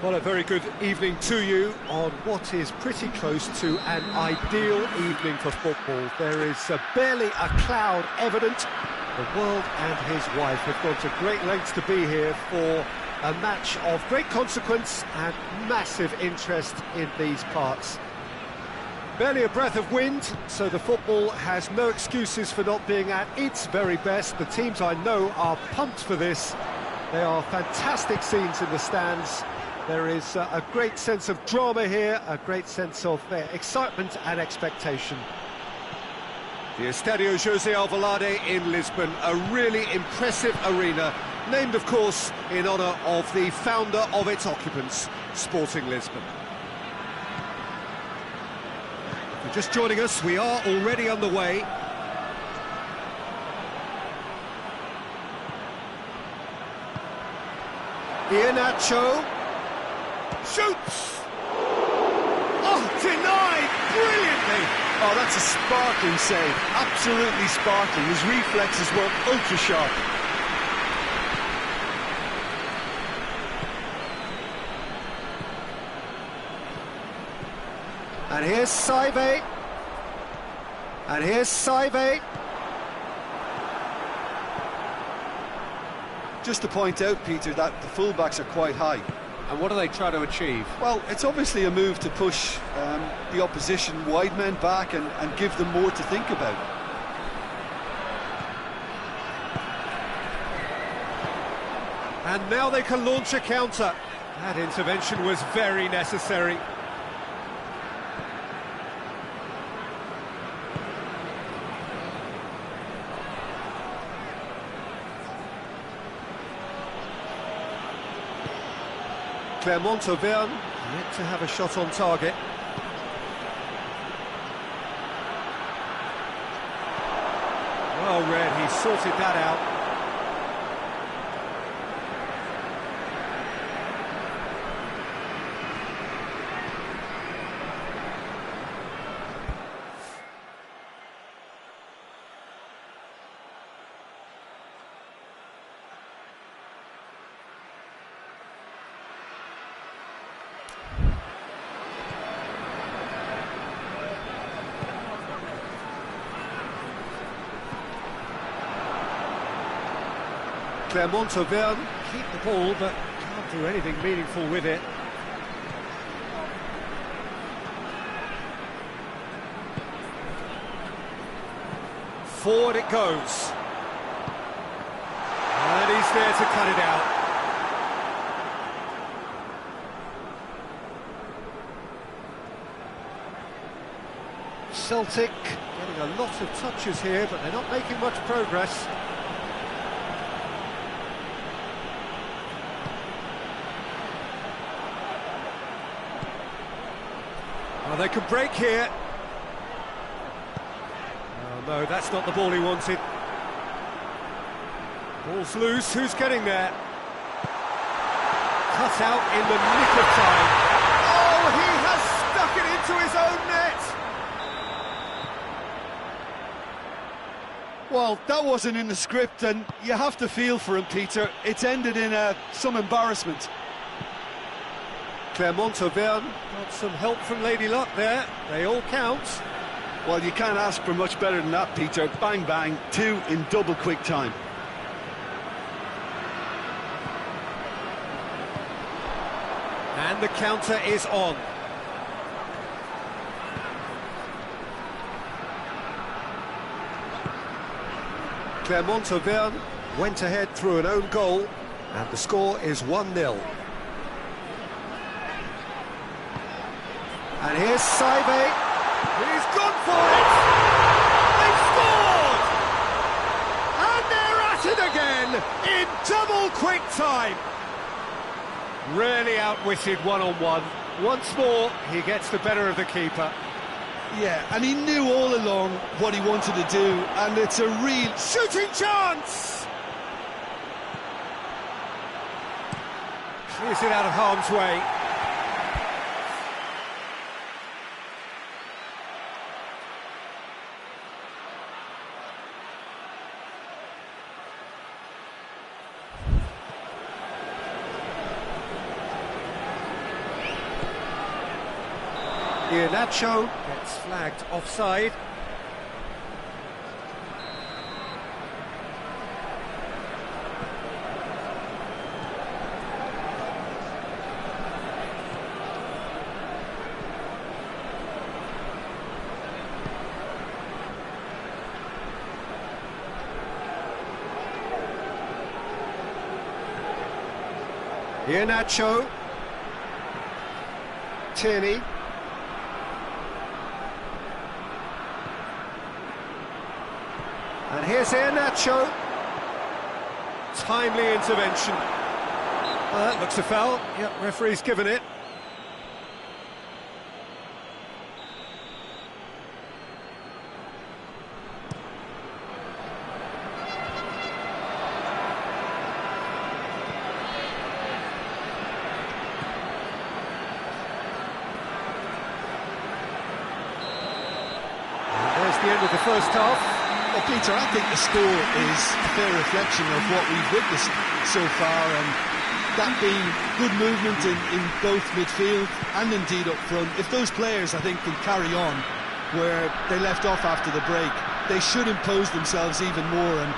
Well, a very good evening to you on what is pretty close to an ideal evening for football. There is barely a cloud evident. The world and his wife have gone to great lengths to be here for a match of great consequence and massive interest in these parts. Barely a breath of wind, so the football has no excuses for not being at its very best. The teams I know are pumped for this. There are fantastic scenes in the stands. There is a great sense of drama here, a great sense of excitement and expectation. The Estadio José Alvalade in Lisbon, a really impressive arena, named of course in honour of the founder of its occupants, Sporting Lisbon. If you're just joining us, we are already underway. Iheanacho shoots! Oh, denied brilliantly! Oh, that's a sparkling save, absolutely sparkling. His reflexes were ultra sharp. And here's Saive. And here's Saive. Just to point out, Peter, that the fullbacks are quite high. And what do they try to achieve? Well, it's obviously a move to push the opposition wide men back and give them more to think about. And now they can launch a counter. That intervention was very necessary. Clermont-Auvergne yet to have a shot on target. Well read, he sorted that out. Clermont-Auvergne keep the ball, but can't do anything meaningful with it. Forward it goes. And he's there to cut it out. Celtic getting a lot of touches here, but they're not making much progress. Well, they can break here. Oh no, that's not the ball he wanted. Ball's loose, who's getting there? Cut out in the nick of time. Oh, he has stuck it into his own net! Well, that wasn't in the script, and you have to feel for him, Peter. It's ended in some embarrassment. Clermont-Auvergne got some help from Lady Luck there. They all count. Well, you can't ask for much better than that, Peter. Bang, bang, two in double quick time. And the counter is on. Clermont-Auvergne went ahead through an own goal, and the score is 1-0. And here's Saive. He's gone for it! They've scored! And they're at it again in double quick time. Really outwitted one-on-one. Once more, he gets the better of the keeper. Yeah, and he knew all along what he wanted to do, and it's a real shooting chance! Clears it out of harm's way. Iheanacho gets flagged offside. Iheanacho, Tierney, and here's Iheanacho. Timely intervention. That looks a foul. Yep, referee's given it. The end of the first half. Well, Peter, I think the score is a fair reflection of what we've witnessed so far, and that being good movement in both midfield and indeed up front. If those players, I think, can carry on where they left off after the break, they should impose themselves even more, and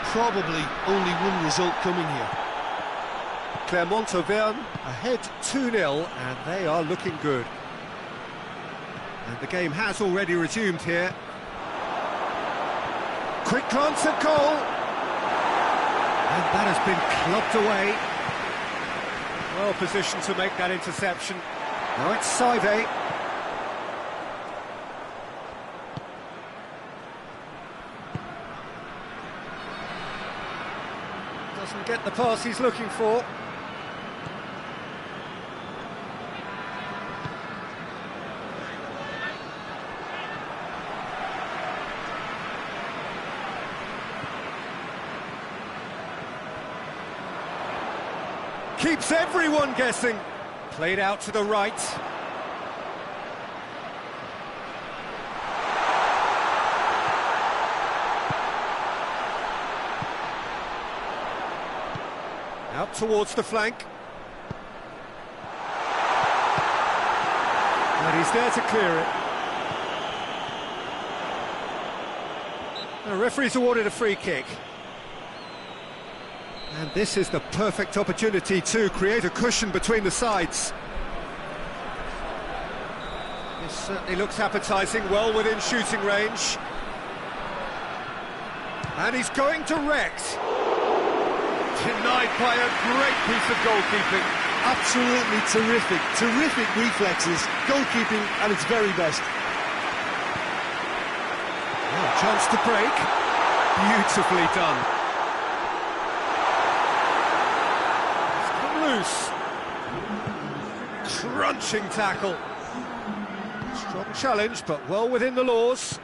probably only one result coming here. Clermont-Auvergne ahead 2-0, and they are looking good. And the game has already resumed here. Quick glance at goal, and that has been clubbed away. Well positioned to make that interception. Now it's Saive. Doesn't get the pass he's looking for. Keeps everyone guessing. Played out to the right. Out towards the flank. And he's there to clear it. The referee's awarded a free kick. And this is the perfect opportunity to create a cushion between the sides. This certainly looks appetising, well within shooting range. And he's going direct. Denied by a great piece of goalkeeping. Absolutely terrific, terrific reflexes, goalkeeping at its very best. Oh, chance to break. Beautifully done. Loose. Crunching tackle. Strong challenge, but well within the laws.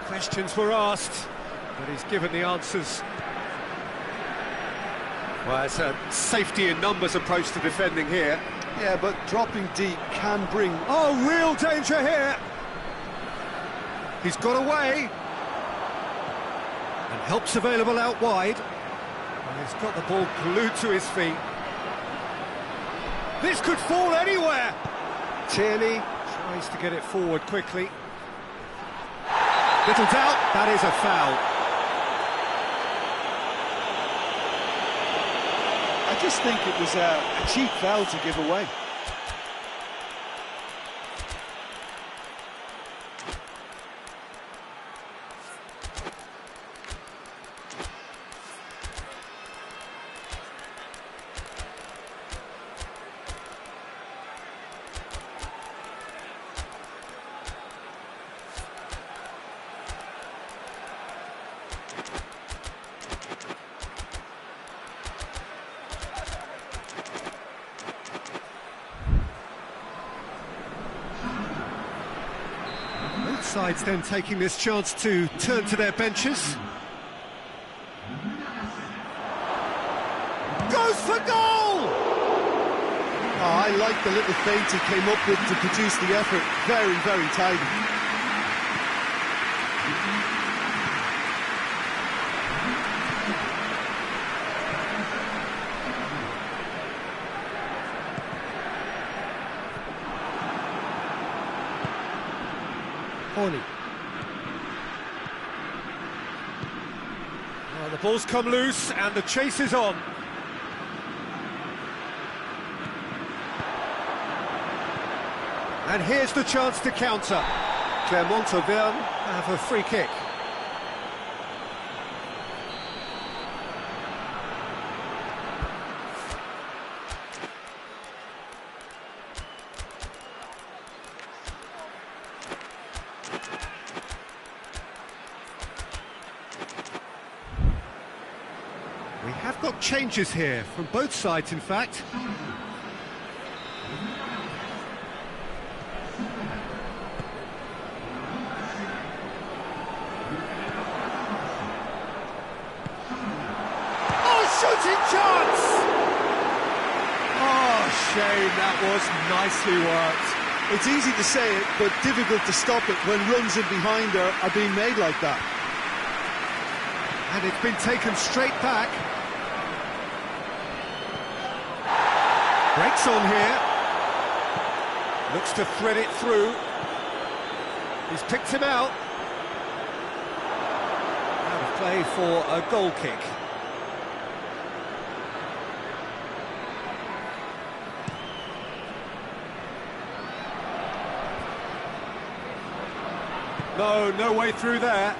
Questions were asked, but he's given the answers. Well, it's a safety in numbers approach to defending here. Yeah, but dropping deep can bring... Oh, real danger here! He's got away. And help's available out wide. And he's got the ball glued to his feet. This could fall anywhere! Tierney tries to get it forward quickly. Little doubt, that is a foul. I just think it was a cheap foul to give away. Sides then taking this chance to turn to their benches. Goes for goal! Oh, I like the little feint he came up with to produce the effort. Very, very tidy. Oli. Well, the ball's come loose and the chase is on. And here's the chance to counter. Clermont-Auvergne have a free kick. We have got changes here, from both sides in fact. Shooting chance! Oh, shame, that was nicely worked. It's easy to say it, but difficult to stop it when runs in behind are being made like that. And it's been taken straight back. Breaks on here. Looks to thread it through. He's picked him out. Out of play for a goal kick. No way through there.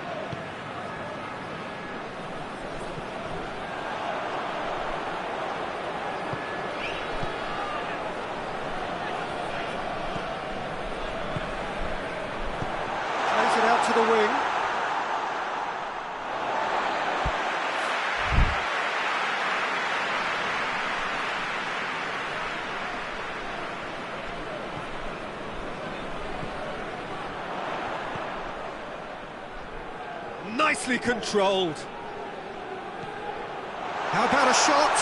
Plays it out to the wing. Nicely controlled. How about a shot?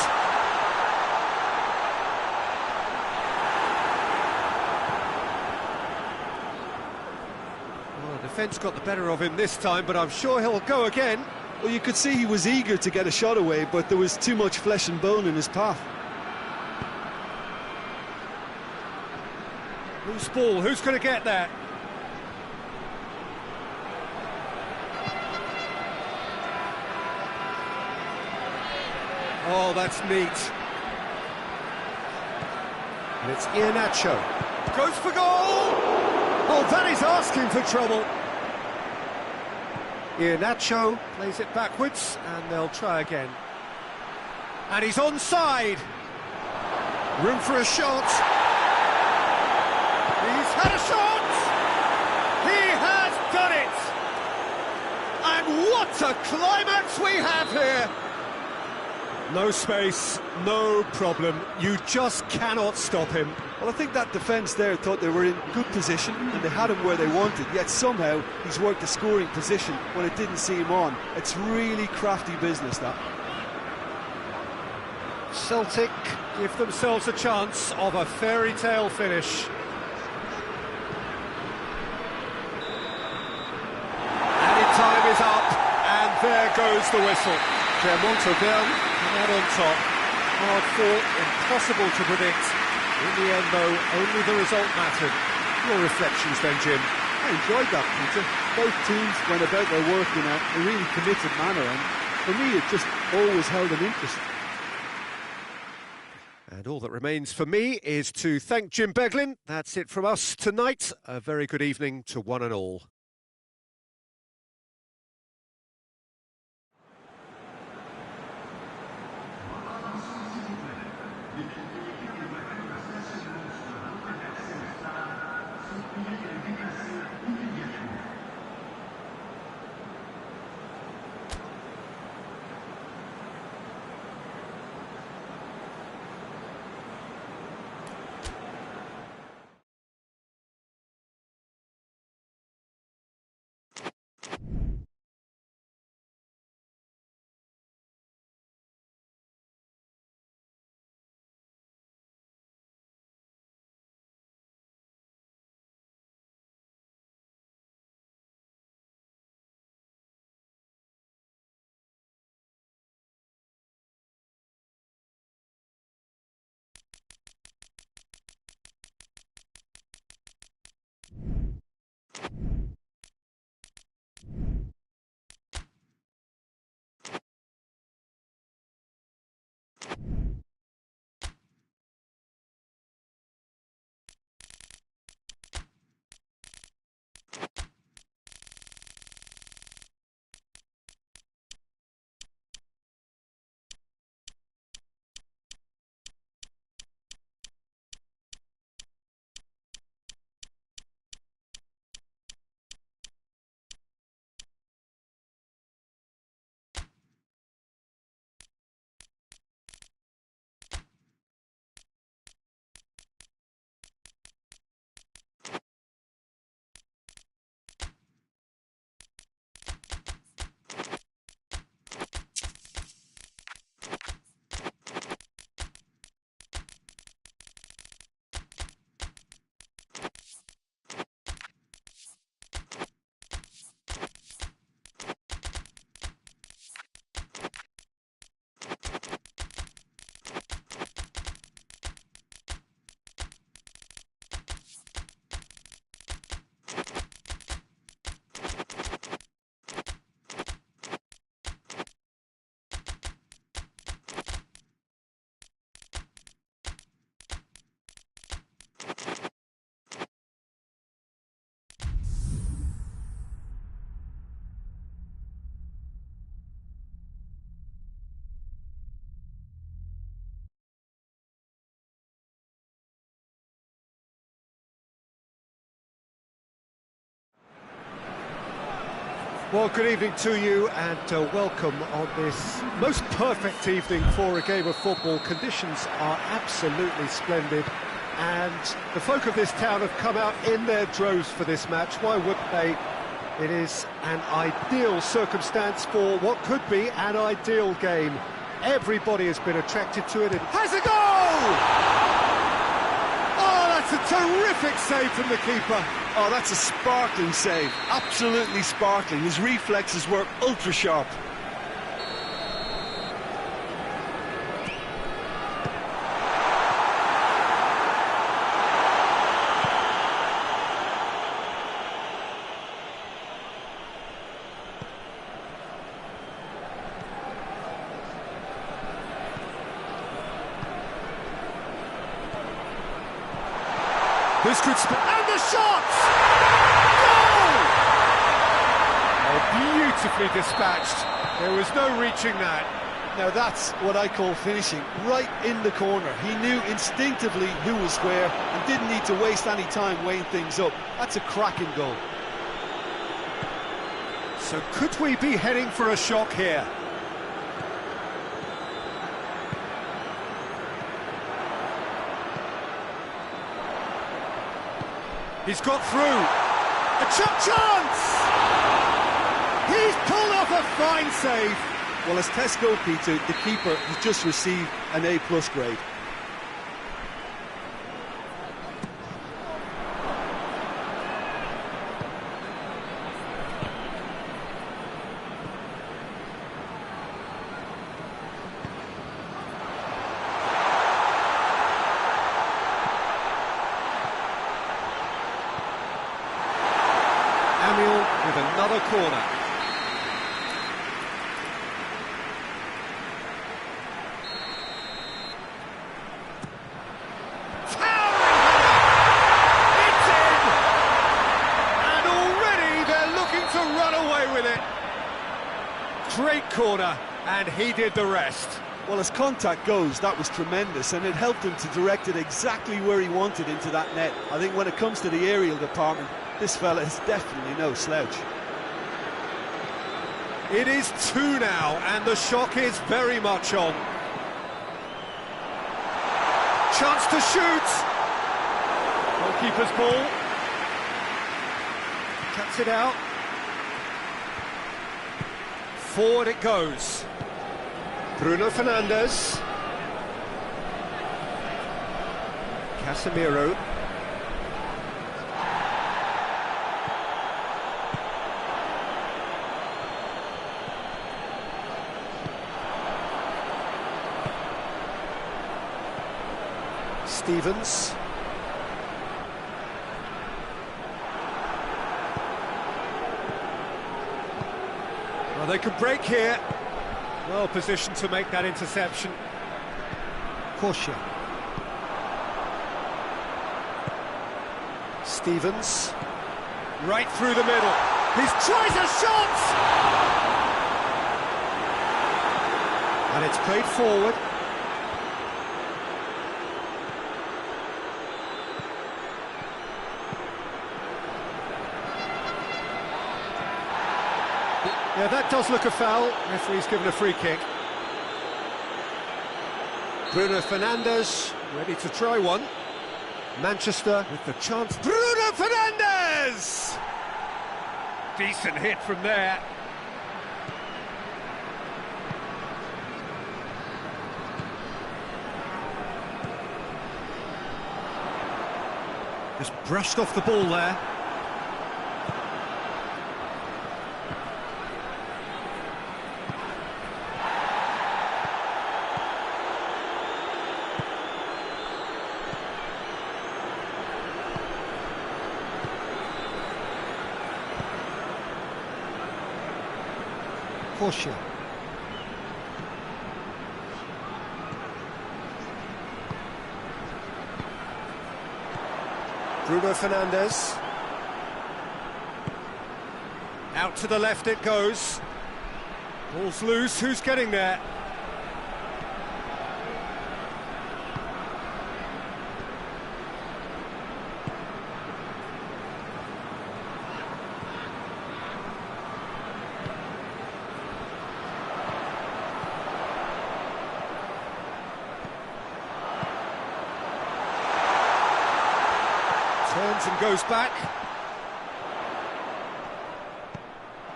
Well, the defence got the better of him this time, but I'm sure he'll go again. Well, you could see he was eager to get a shot away, but there was too much flesh and bone in his path. Loose ball, who's going to get that? Oh, that's neat. And it's Iheanacho. Goes for goal! Oh, that is asking for trouble. Iheanacho plays it backwards, and they'll try again. And he's onside. Room for a shot. He's had a shot! He has done it! And what a climax we have here! No space, no problem. You just cannot stop him. Well, I think that defence there thought they were in good position and they had him where they wanted, yet somehow he's worked a scoring position when it didn't see him on. It's really crafty business, that. Celtic give themselves a chance of a fairy tale finish. Added time is up, and there goes the whistle. Clermont-Auvergne come out on top. Hard fought, impossible to predict. In the end, though, only the result mattered. Your reflections then, Jim? I enjoyed that, Peter. Both teams went about their work in a really committed manner, and for me it just always held an interest. And all that remains for me is to thank Jim Beglin. That's it from us tonight. A very good evening to one and all. Well, good evening to you and welcome on this most perfect evening for a game of football. Conditions are absolutely splendid and the folk of this town have come out in their droves for this match. Why wouldn't they? It is an ideal circumstance for what could be an ideal game. Everybody has been attracted to it. It has a goal! Oh, that's a terrific save from the keeper. Oh, that's a sparkling save, absolutely sparkling. His reflexes were ultra sharp. This could and the shot! Goal! Oh, beautifully dispatched. There was no reaching that. Now that's what I call finishing, right in the corner. He knew instinctively who was where and didn't need to waste any time weighing things up. That's a cracking goal. So could we be heading for a shock here? He's got through. A chance! He's pulled off a fine save. Well, as test goalkeeper, the keeper has just received an A+ grade. Amiel with another corner. It's in! And already they're looking to run away with it. Great corner, and he did the rest. Well, as contact goes, that was tremendous, and it helped him to direct it exactly where he wanted into that net. I think when it comes to the aerial department, this fella is definitely no slouch. It is 2 now, and the shock is very much on. Chance to shoot! Goalkeeper's ball. Cuts it out. Forward it goes. Bruno Fernandes. Casemiro. Stevens. Well, they could break here. Well positioned to make that interception. Corsia. Stevens. Right through the middle. He tries a shot! And it's played forward. Yeah, that does look a foul. Referee's given a free kick. Bruno Fernandes, ready to try one. Manchester with the chance. Bruno Fernandes! Decent hit from there. Just brushed off the ball there. Corsia. Bruno Fernandes. Out to the left it goes. Ball's loose, who's getting there? and goes back.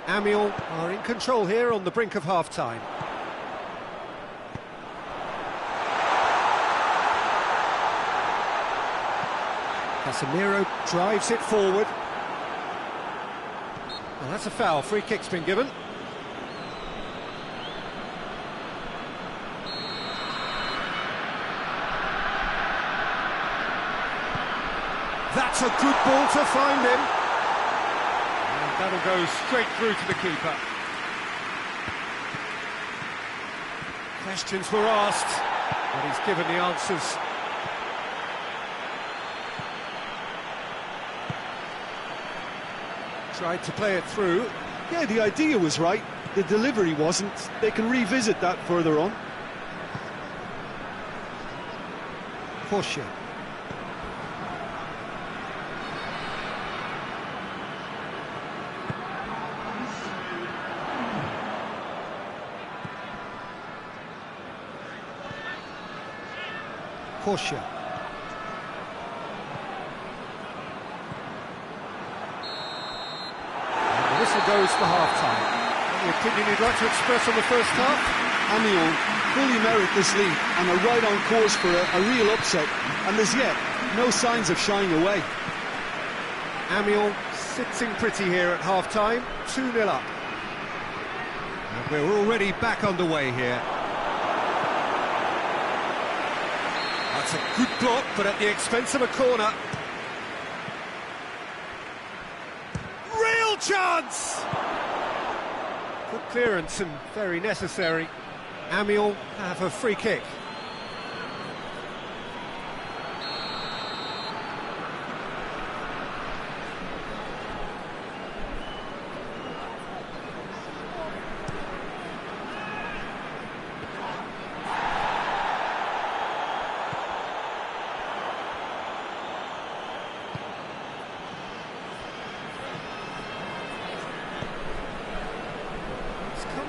Amiens are in control here on the brink of half-time. Casemiro drives it forward. Well, that's a foul. Free kick's been given. That's a good ball to find him. And that'll go straight through to the keeper. Questions were asked, but he's given the answers. Tried to play it through. Yeah, the idea was right, the delivery wasn't. They can revisit that further on. Portia. Portia. The whistle goes for half-time. Any opinion you'd like to express on the first half? Amiens fully merit this lead and are right on course for a real upset, and there's yet no signs of shying away. Amiens sitting pretty here at half-time, 2-0 up. And we're already back underway here. That's a good block, but at the expense of a corner. Real chance! Good clearance and very necessary. Amiens have a free kick.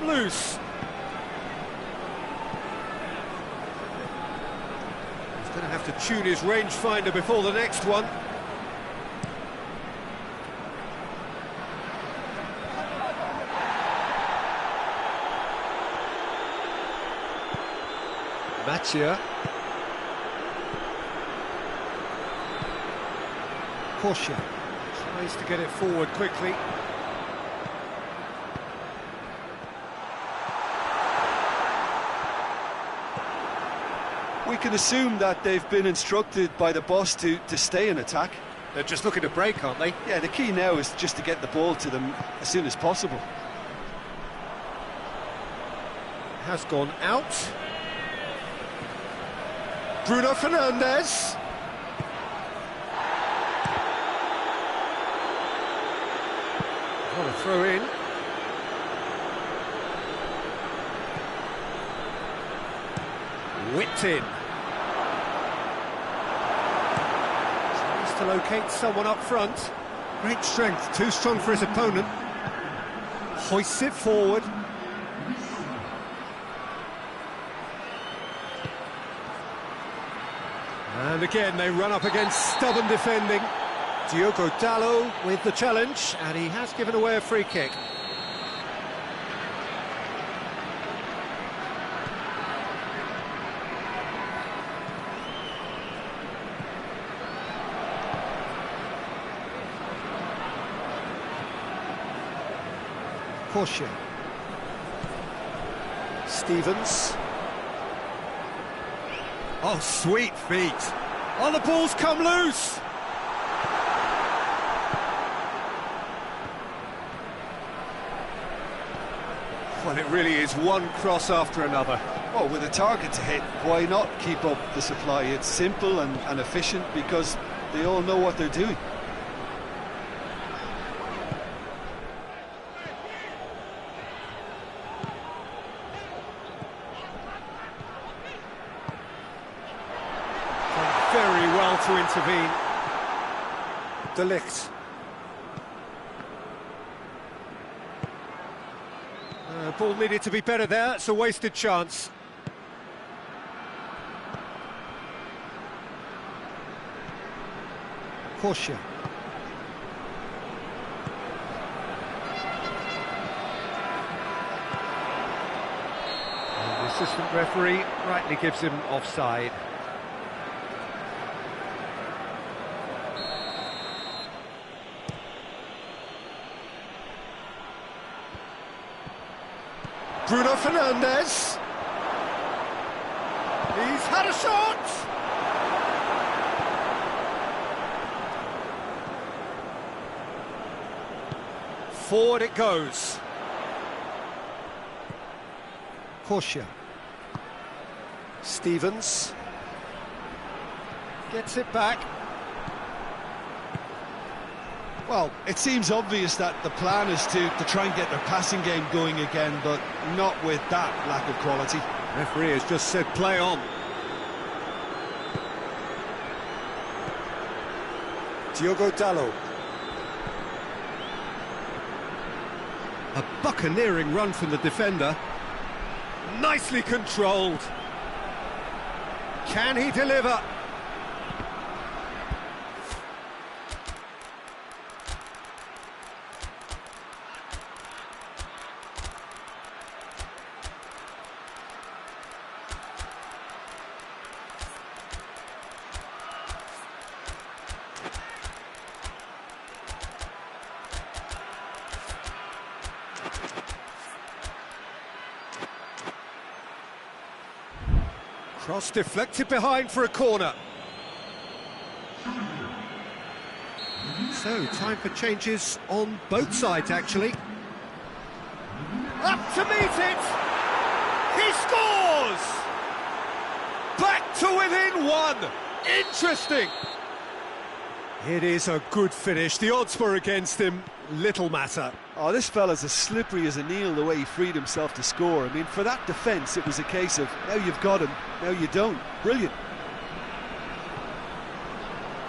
Loose. He's going to have to tune his rangefinder before the next one. Mathieu. Portia tries to get it forward quickly. We can assume that they've been instructed by the boss to stay in attack. They're just looking to break, aren't they? Yeah, the key now is just to get the ball to them as soon as possible. Has gone out. Bruno Fernandes. What a throw in. Whipped in. Tries to locate someone up front. Great strength, too strong for his opponent. Hoists it forward. And again they run up against stubborn defending. Diogo Dalot with the challenge, and he has given away a free kick. Portia. Stevens. Oh, sweet feet. Oh, the ball's come loose. Well, it really is one cross after another. Oh, with a target to hit, why not keep up the supply? It's simple and efficient because they all know what they're doing. Very well to intervene. De Ligt. Ball needed to be better there, it's a wasted chance. Portia. assistant referee rightly gives him offside. Bruno Fernandes. He's had a shot! Forward it goes. Corsia. Stevens. Gets it back. Well, it seems obvious that the plan is to try and get their passing game going again, but not with that lack of quality. Referee has just said play on. Diogo Dalot. A buccaneering run from the defender. Nicely controlled. Can he deliver? Cross deflected behind for a corner. So, time for changes on both sides, actually. Up to meet it! He scores! Back to within one! Interesting! It is a good finish. The odds were against him. Little matter. Oh, this fella's as slippery as a needle the way he freed himself to score. I mean, for that defence, it was a case of, now you've got him, now you don't. Brilliant.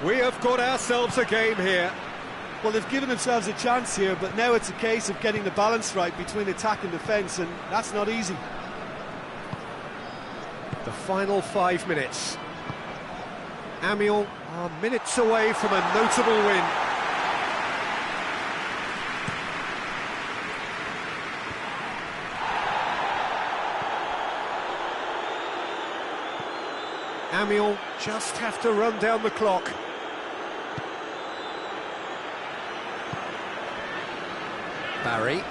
We have got ourselves a game here. Well, they've given themselves a chance here, but now it's a case of getting the balance right between attack and defence, and that's not easy. The final 5 minutes. Amiens are minutes away from a notable win. Amiens just have to run down the clock. Barry.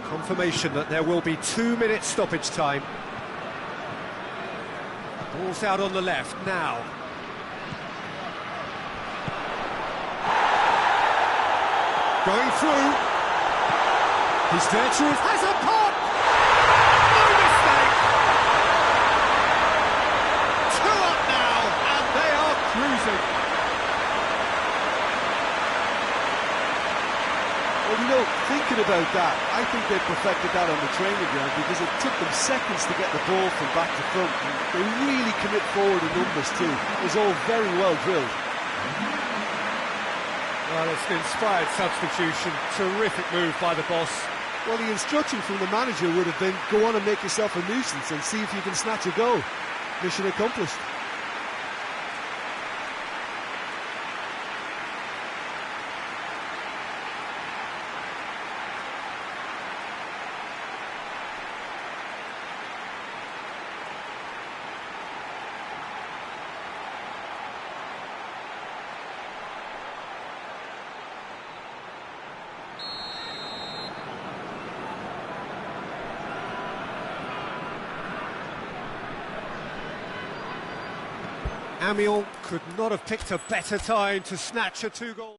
Confirmation that there will be 2 minutes stoppage time. Ball's out on the left now. Going through. He's there to has a pop! No mistake! 2 up now, and they are cruising. Well, you know, thinking about that, I think they perfected that on the training ground because it took them seconds to get the ball from back to front. And they really commit forward in numbers too. It was all very well drilled. Well, it's an inspired substitution. Terrific move by the boss. Well, the instruction from the manager would have been, go on and make yourself a nuisance and see if you can snatch a goal. Mission accomplished. Amiens could not have picked a better time to snatch a 2-goal.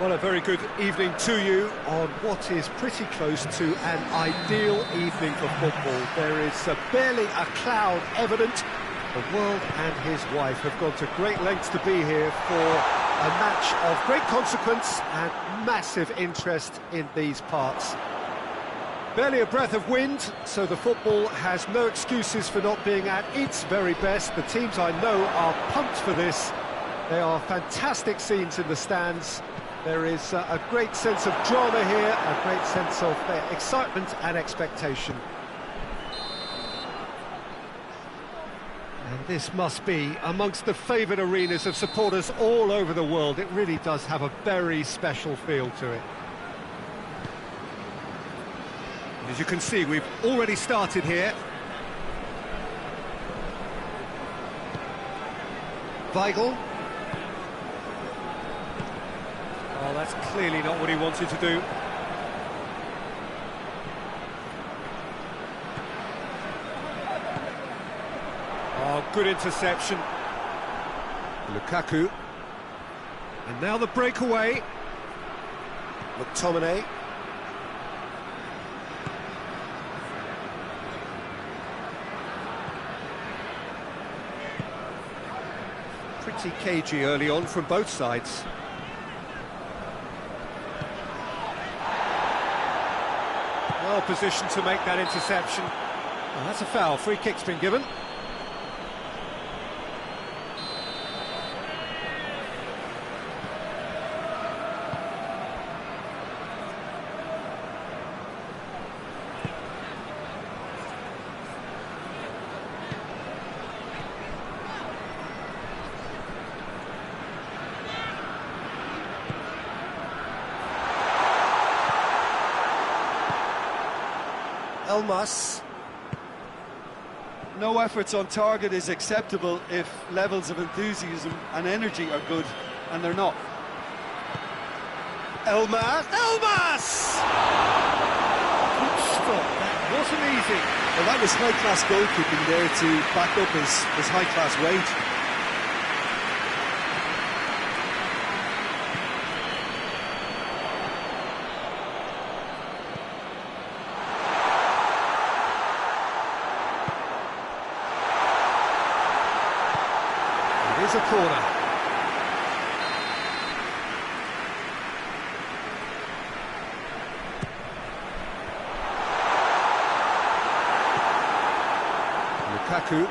Well, a very good evening to you on what is pretty close to an ideal evening for football. There is barely a cloud evident. The world and his wife have gone to great lengths to be here for a match of great consequence and massive interest in these parts. Barely a breath of wind, so the football has no excuses for not being at its very best. The teams I know are pumped for this. There are fantastic scenes in the stands. There is a great sense of drama here, a great sense of excitement and expectation. And this must be amongst the favoured arenas of supporters all over the world. It really does have a very special feel to it. As you can see, we've already started here. Weigl. Oh, that's clearly not what he wanted to do. Oh, good interception. Lukaku. And now the breakaway. McTominay. Pretty cagey early on from both sides. Well positioned to make that interception. Oh, that's a foul. Free kick's been given. Elmas. No efforts on target is acceptable if levels of enthusiasm and energy are good, and they're not. Elmas! Good stop, that wasn't easy. Well, that was high-class goalkeeping there to back up his high-class weight. Here's a corner. Lukaku.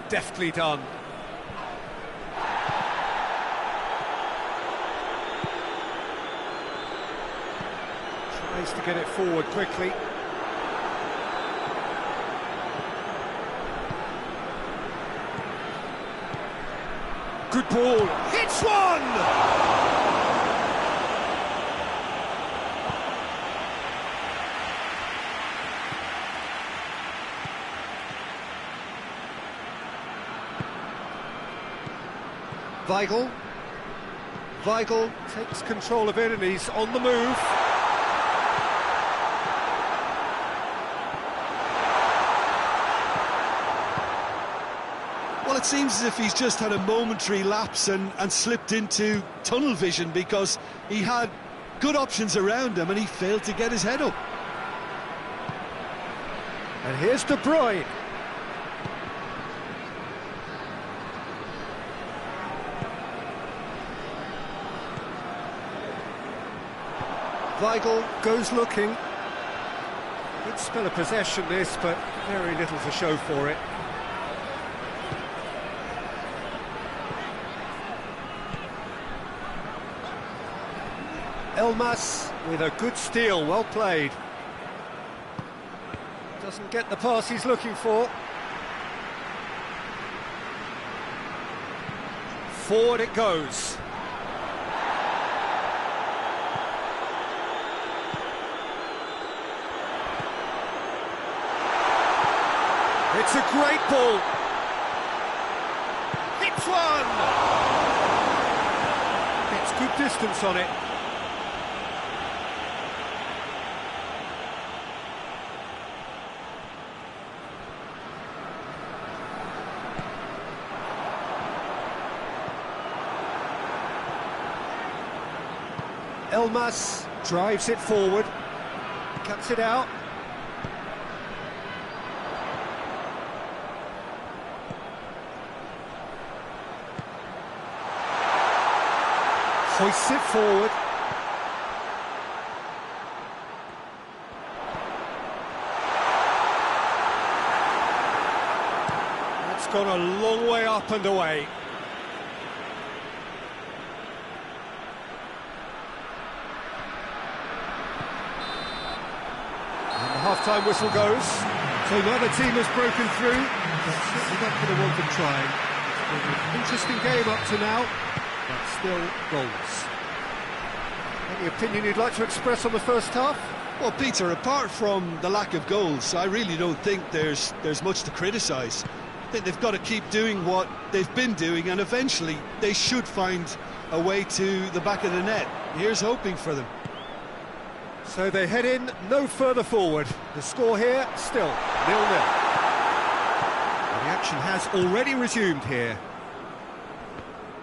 Deftly done. Tries to get it forward quickly. Good ball, hits one! Weigl takes control of it and he's on the move. Well, it seems as if he's just had a momentary lapse and slipped into tunnel vision, because he had good options around him and he failed to get his head up. And here's De Bruyne. Weigl goes looking. Good spell of possession this, but very little to show for it. Elmas with a good steal, well played. Doesn't get the pass he's looking for. Forward it goes. It's a great ball. Hits one! Gets good distance on it. Elmas drives it forward, cuts it out. Hoists it forward. That's gone a long way up and away. And the half-time whistle goes. So neither team has broken through. They're not going to want to try. It's been an interesting game up to now. But still goals. Any opinion you'd like to express on the first half? Well, Peter, apart from the lack of goals, I really don't think there's much to criticise. I think they've got to keep doing what they've been doing, and eventually they should find a way to the back of the net. Here's hoping for them. So they head in no further forward. The score here, still 0-0. The action has already resumed here.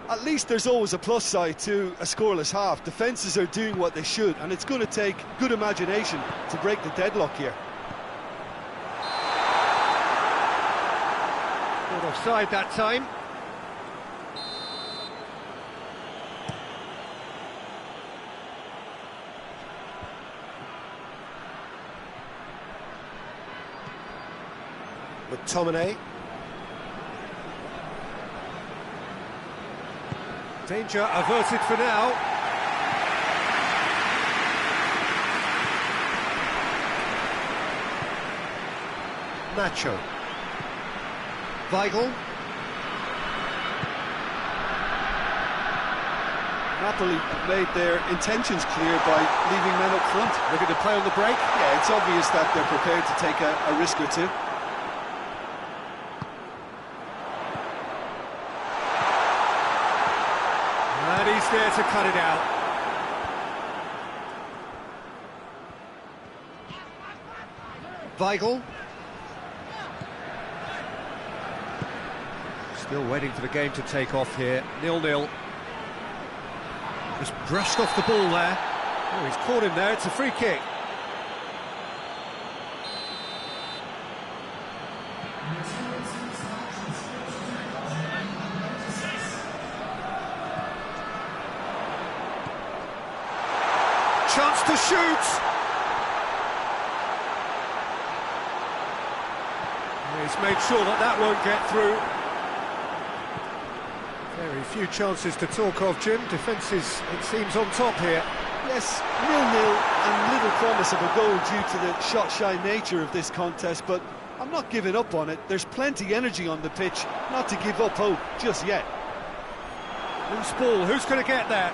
At least there's always a plus side to a scoreless half. Defences are doing what they should, and it's going to take good imagination to break the deadlock here. Not offside that time. McTominay. Danger averted for now. Nacho. Weigl. Napoli have made their intentions clear by leaving men up front. Looking to play on the break. Yeah, it's obvious that they're prepared to take a risk or two. And he's there to cut it out. Weigl. Still waiting for the game to take off here. 0-0. Just brushed off the ball there. Oh, he's caught him there. It's a free kick. Chance to shoot. He's made sure that that won't get through. Very few chances to talk of, Jim. Defence is, it seems, on top here. Yes, 0-0 and little promise of a goal due to the shot-shy nature of this contest, but I'm not giving up on it. There's plenty energy on the pitch, not to give up hope just yet. Loose ball, who's going to get that?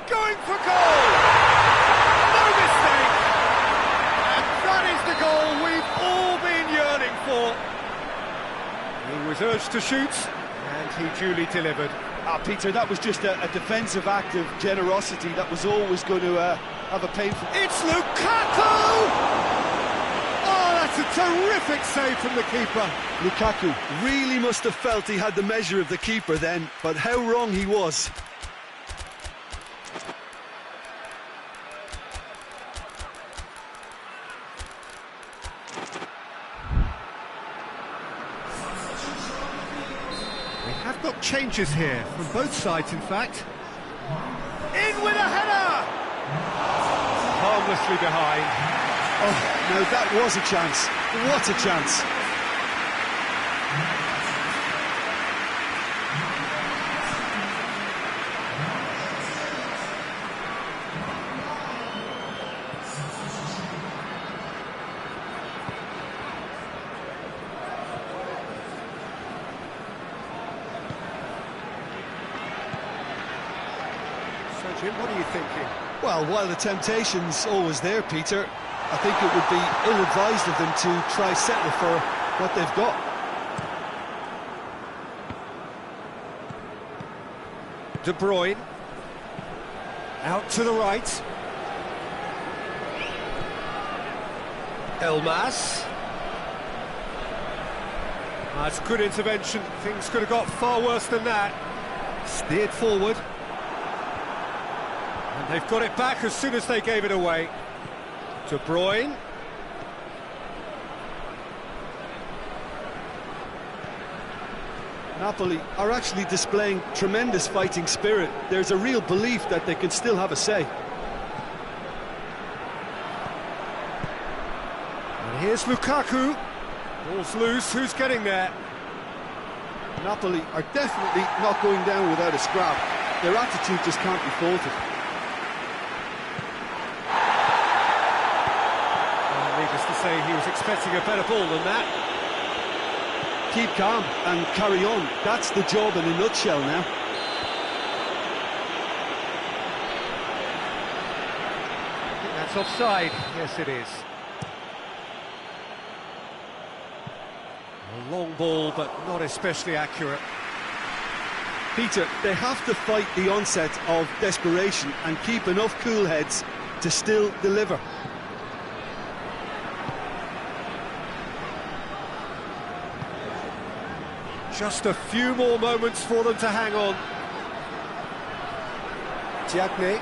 Going for goal! No mistake! And that is the goal we've all been yearning for. He was urged to shoot, and he duly delivered. Peter, that was just a defensive act of generosity that was always going to have a painful... It's Lukaku! Oh, that's a terrific save from the keeper. Lukaku really must have felt he had the measure of the keeper then, but how wrong he was. We have got changes here, from both sides in fact. In with a header! Harmlessly behind. Oh, no, that was a chance. What a chance. Jim, what are you thinking? Well, while the temptation's always there, Peter, I think it would be ill-advised of them to try settle for what they've got. De Bruyne. Out to the right. Elmas. That's good intervention. Things could have got far worse than that. Steered forward. And they've got it back as soon as they gave it away. De Bruyne. Napoli are actually displaying tremendous fighting spirit. There's a real belief that they can still have a say. And here's Lukaku. Ball's loose, who's getting there? Napoli are definitely not going down without a scrap. Their attitude just can't be faulted. Well, needless to say, he was expecting a better ball than that. Keep calm and carry on. That's the job in a nutshell now. I think that's offside. Yes, it is. A long ball, but not especially accurate. Peter, they have to fight the onset of desperation and keep enough cool heads to still deliver. Just a few more moments for them to hang on. Diagne.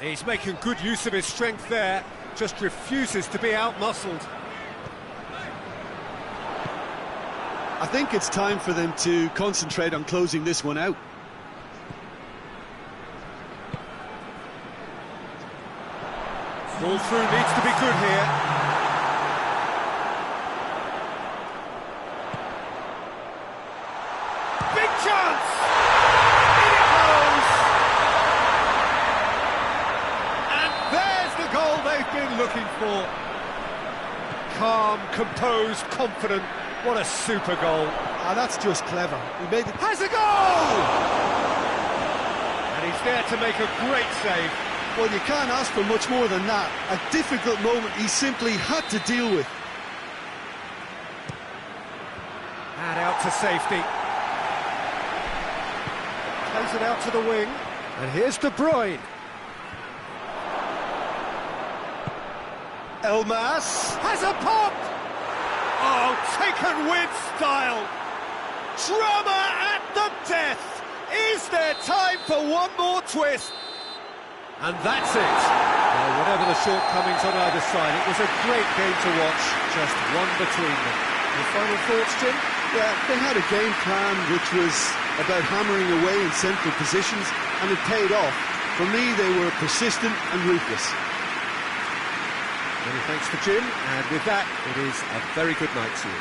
He's making good use of his strength there, just refuses to be out-muscled. I think it's time for them to concentrate on closing this one out. Ball through needs to be good here. Big chance! In it goes! And there's the goal they've been looking for. Calm, composed, confident. What a super goal. And that's just clever. He made it. Has a goal! And he's there to make a great save. Well, you can't ask for much more than that. A difficult moment he simply had to deal with. And out to safety. Plays it out to the wing. And here's De Bruyne. Elmas has a pop! Oh, taken with style. Drama at the death. Is there time for one more twist? And that's it. Well, whatever the shortcomings on either side, it was a great game to watch, just one between them. Your final thoughts, Jim? Yeah, they had a game plan which was about hammering away in central positions, and it paid off. For me, they were persistent and ruthless. Many thanks to Jim, and with that, it is a very good night to you.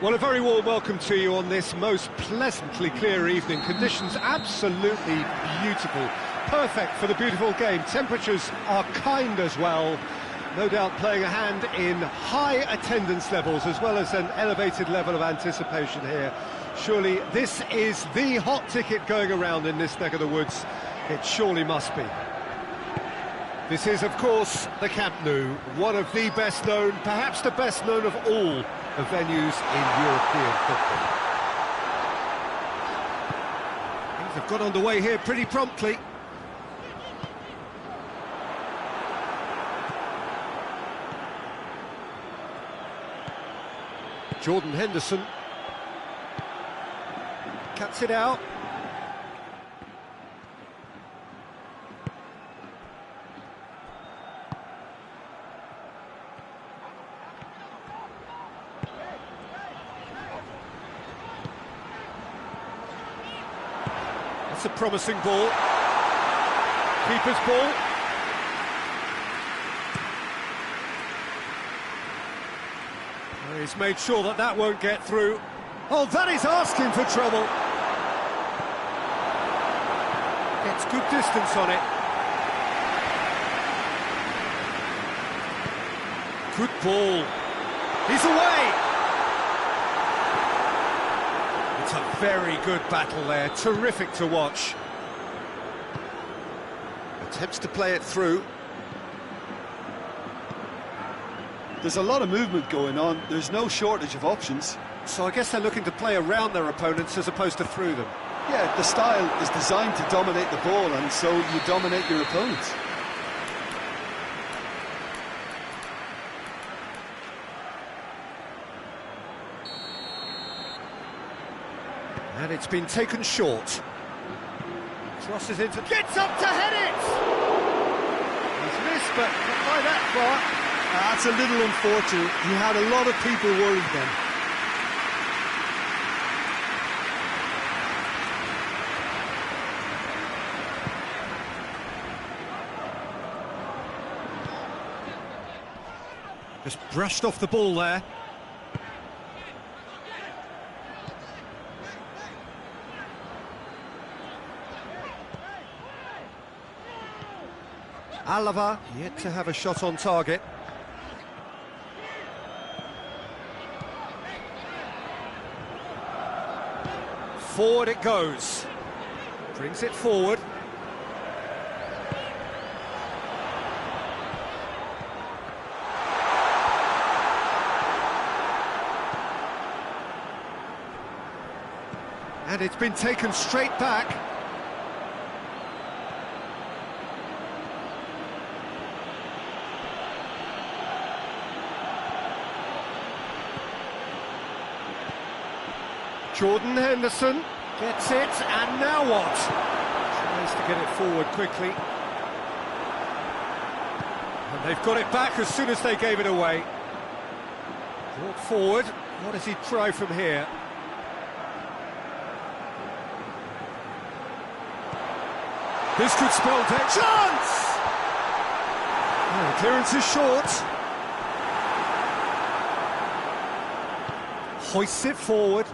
Well, a very warm welcome to you on this most pleasantly clear evening. Conditions absolutely beautiful. Perfect for the beautiful game. Temperatures are kind as well. No doubt playing a hand in high attendance levels as well as an elevated level of anticipation here. Surely this is the hot ticket going around in this neck of the woods. It surely must be. This is, of course, the Camp Nou, one of the best known, perhaps the best known of all the venues in European football. Things have got underway here pretty promptly. Jordan Henderson cuts it out. That's a promising ball. Keeper's ball. He's made sure that that won't get through. Oh, that is asking for trouble. Gets good distance on it. Good ball. He's away. It's a very good battle there. Terrific to watch. Attempts to play it through. There's a lot of movement going on. There's no shortage of options. So I guess they're looking to play around their opponents as opposed to through them. Yeah, the style is designed to dominate the ball, and so you dominate your opponents. And it's been taken short. Crosses into... Gets up to head it! He's missed, but not by that far. That's a little unfortunate. He had a lot of people worried then. Just brushed off the ball there. Alava yet to have a shot on target. Forward it goes. Brings it forward. And it's been taken straight back. Jordan Henderson gets it, and now what? Tries to get it forward quickly. And they've got it back as soon as they gave it away. Brought forward. What does he try from here? This could spell death. Chance! Oh, clearance is short. Hoists it forward.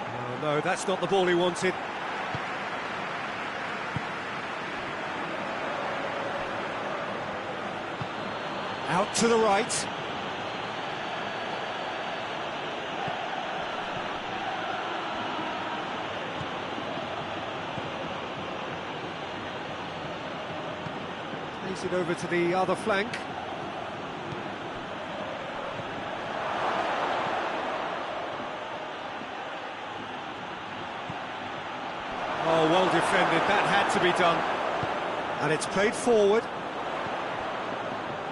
Oh, no, that's not the ball he wanted. Out to the right. Plays it over to the other flank. Oh, well defended, that had to be done. And it's played forward.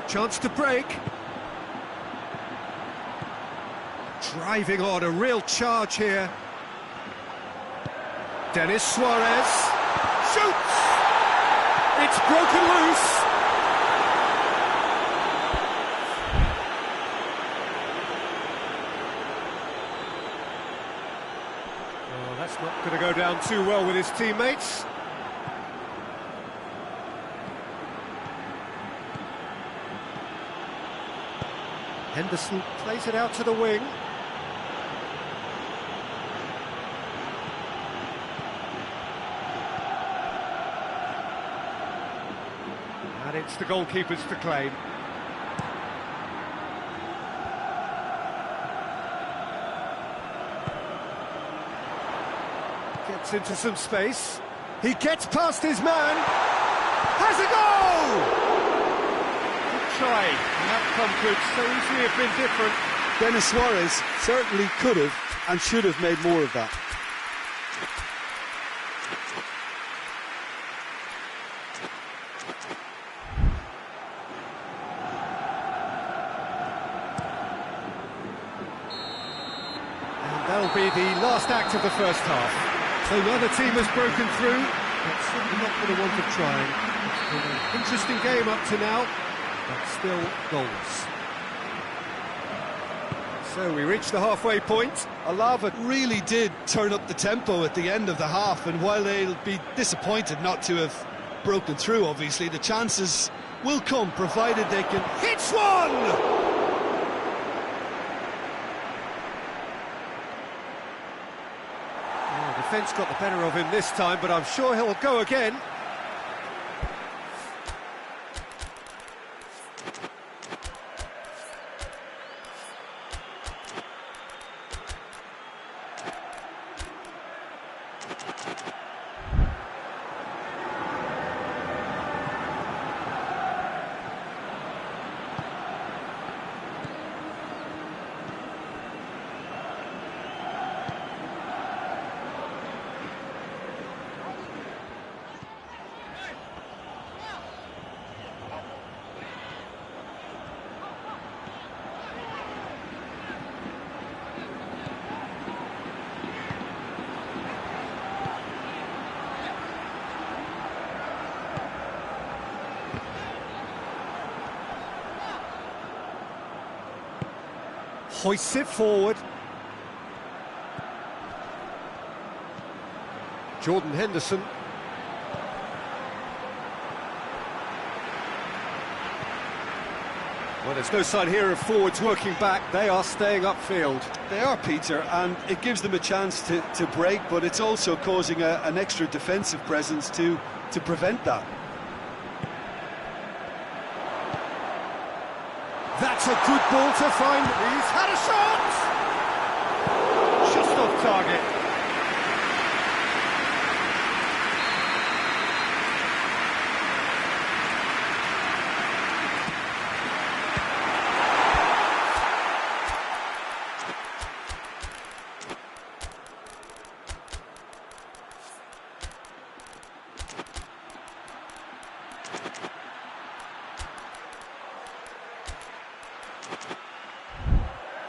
Chance to break. Driving on, a real charge here. Denis Suarez shoots! It's broken loose! Oh, that's not going to go down too well with his teammates. Henderson plays it out to the wing. And it's the goalkeepers to claim. Gets into some space. He gets past his man. Has a goal! Good try. The outcome could so easily have been different. Denis Suarez certainly could have and should have made more of that. And that'll be the last act of the first half. So neither team has broken through, but certainly not for the want of trying. It's been an interesting game up to now, but still goals. So we reach the halfway point. Alava really did turn up the tempo at the end of the half, and while they'll be disappointed not to have broken through, obviously, the chances will come, provided they can... Hits one! Defence got the better of him this time, but I'm sure he'll go again. Hoists it forward. Jordan Henderson. Well, there's no sign here of forwards working back. They are staying upfield. They are, Peter, and it gives them a chance to break, but it's also causing an extra defensive presence to prevent that. That's a good ball to find. He's had a shot! Just off target.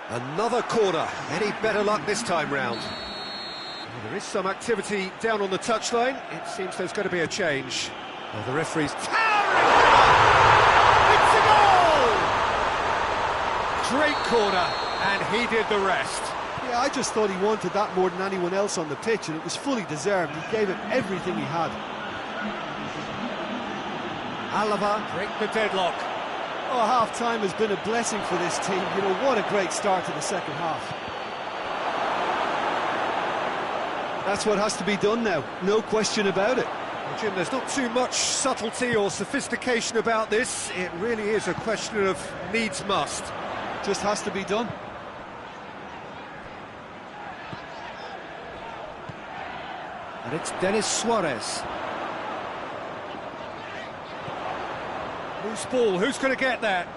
Another corner. Any better luck this time round? Well, there is some activity down on the touchline. It seems there's going to be a change. Well, the referee's towering! It's a goal! Great corner, and he did the rest. Yeah, I just thought he wanted that more than anyone else on the pitch, and it was fully deserved. He gave it everything he had. Alaba break the deadlock. Oh, half-time has been a blessing for this team. You know, what a great start to the second half. That's what has to be done now, no question about it. Well, Jim, there's not too much subtlety or sophistication about this. It really is a question of needs must. Just has to be done. And it's Denis Suarez. Loose ball, who's going to get that?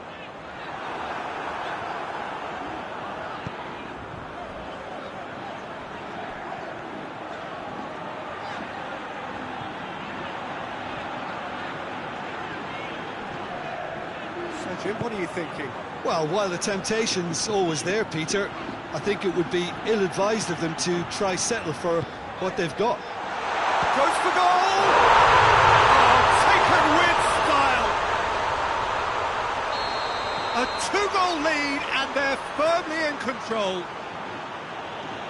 So, Jim, what are you thinking? Well, while the temptation's always there, Peter, I think it would be ill-advised of them to try settle for what they've got. Goes for goal! Oh, taken with style! A two-goal lead, and they're firmly in control.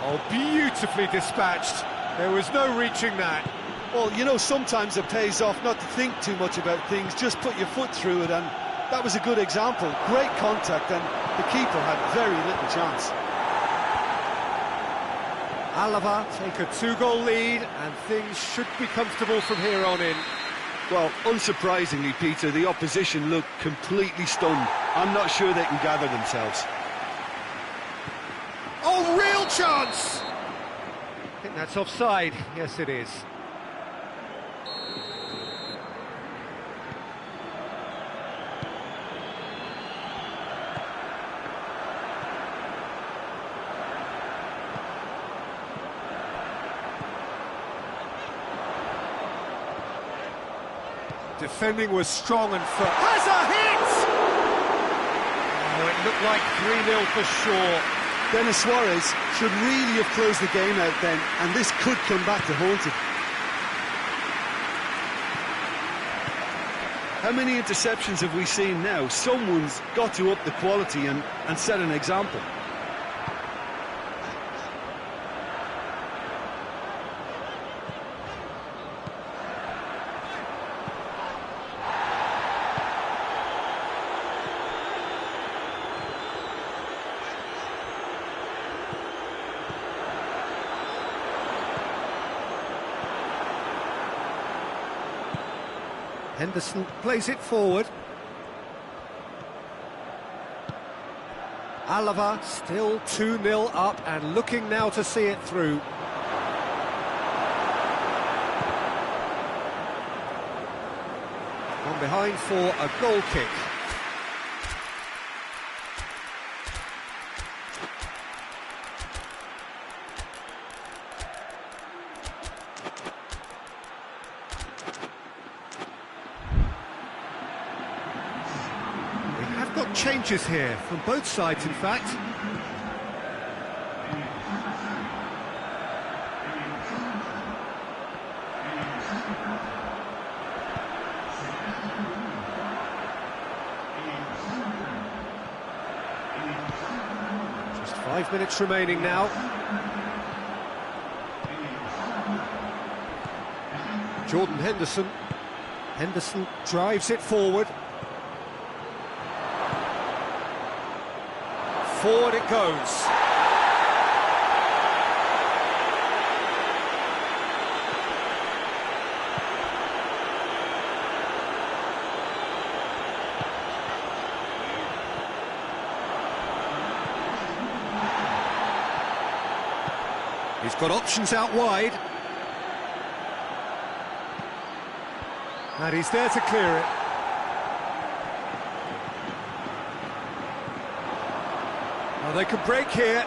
Oh, beautifully dispatched. There was no reaching that. Well, you know, sometimes it pays off not to think too much about things, just put your foot through it, and that was a good example. Great contact, and The keeper had very little chance. Alaba take a 2-goal lead, and things should be comfortable from here on in. Well, unsurprisingly, Peter, the opposition look completely stunned. I'm not sure they can gather themselves. Oh, real chance! I think that's offside. Yes, it is. Defending was strong and firm. Has a hit! Oh, it looked like 3-0 for sure. Denis Suarez should really have closed the game out then, and this could come back to haunt him. How many interceptions have we seen now? Someone's got to up the quality and set an example. Henderson plays it forward. Alaba still 2-0 up and looking now to see it through. One behind for a goal kick. Got changes here from both sides, in fact. Just 5 minutes remaining now. Jordan Henderson. Henderson drives it forward. Forward it goes. He's got options out wide. And he's there to clear it. Oh, they could break here.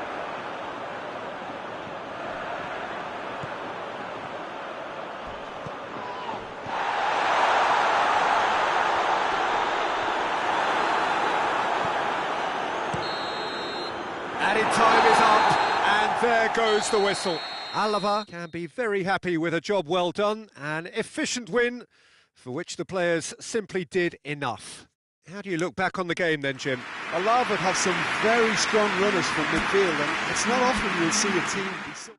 Added time is up, and there goes the whistle. Alaba can be very happy with a job well done, an efficient win for which the players simply did enough. How do you look back on the game then, Jim? Alaba have some very strong runners from midfield, and it's not often you'll see a team be so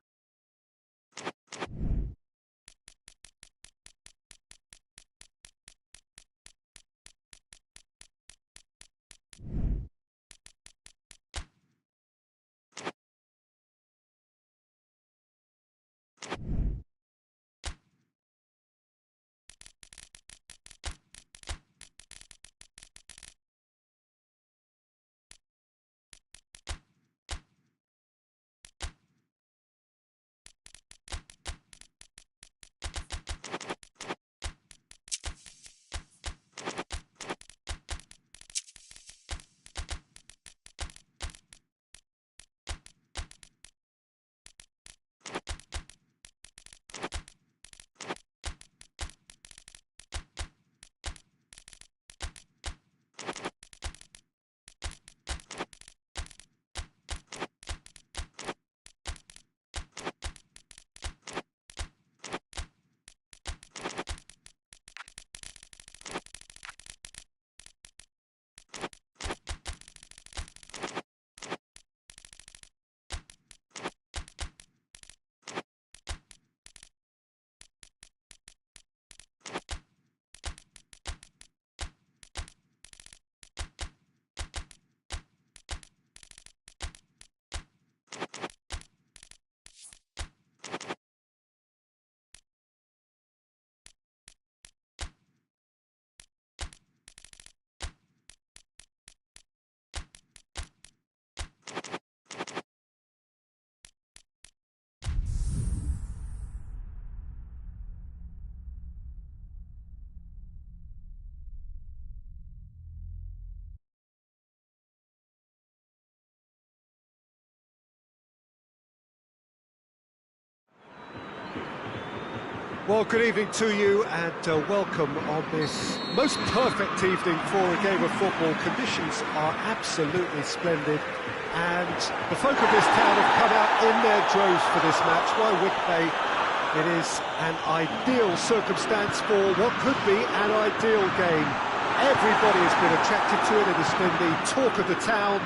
Well, good evening to you and welcome on this most perfect evening for a game of football. Conditions are absolutely splendid and the folk of this town have come out in their droves for this match. Why wouldn't they? It is an ideal circumstance for what could be an ideal game. Everybody has been attracted to it. It has been the talk of the town,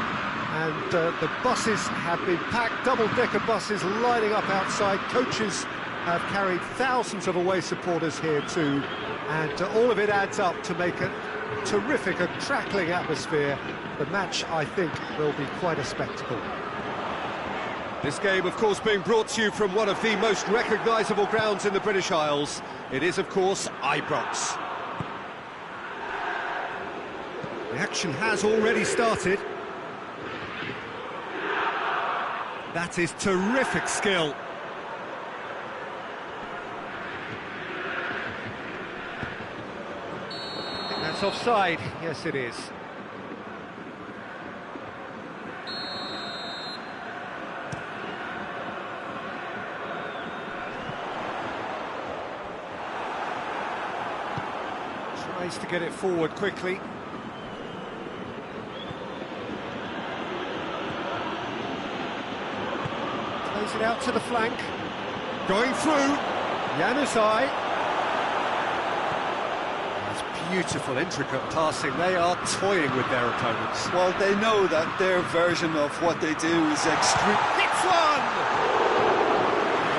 and the buses have been packed, double-decker buses lining up outside. Coaches have carried thousands of away supporters here too, and all of it adds up to make a terrific, a crackling atmosphere. The match, I think, will be quite a spectacle. This game, of course, being brought to you from one of the most recognisable grounds in the British Isles. It is, of course, Ibrox. The action has already started. That is terrific skill. I think that's offside. Yes, it is. Tries to get it forward quickly. Plays it out to the flank. Going through. Januzaj. That's beautiful, intricate passing. They are toying with their opponents. Well, they know that their version of what they do is extreme. Hits one!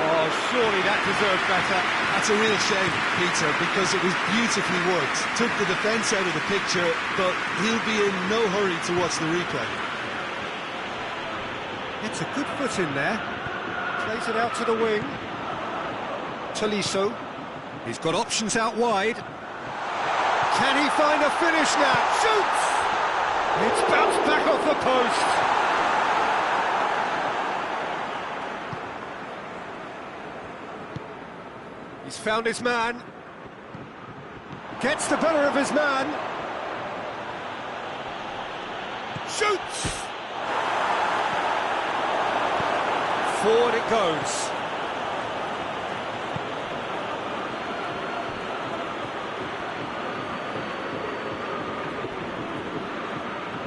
Oh, surely that deserved better. That's a real shame, Peter, because it was beautifully worked. Took the defence out of the picture, but he'll be in no hurry to watch the replay. It's a good foot in there. Plays it out to the wing. Tolisso. He's got options out wide. Can he find a finish now? Shoots! It's bounced back off the post. He's found his man. Gets the better of his man. Shoots! Forward it goes.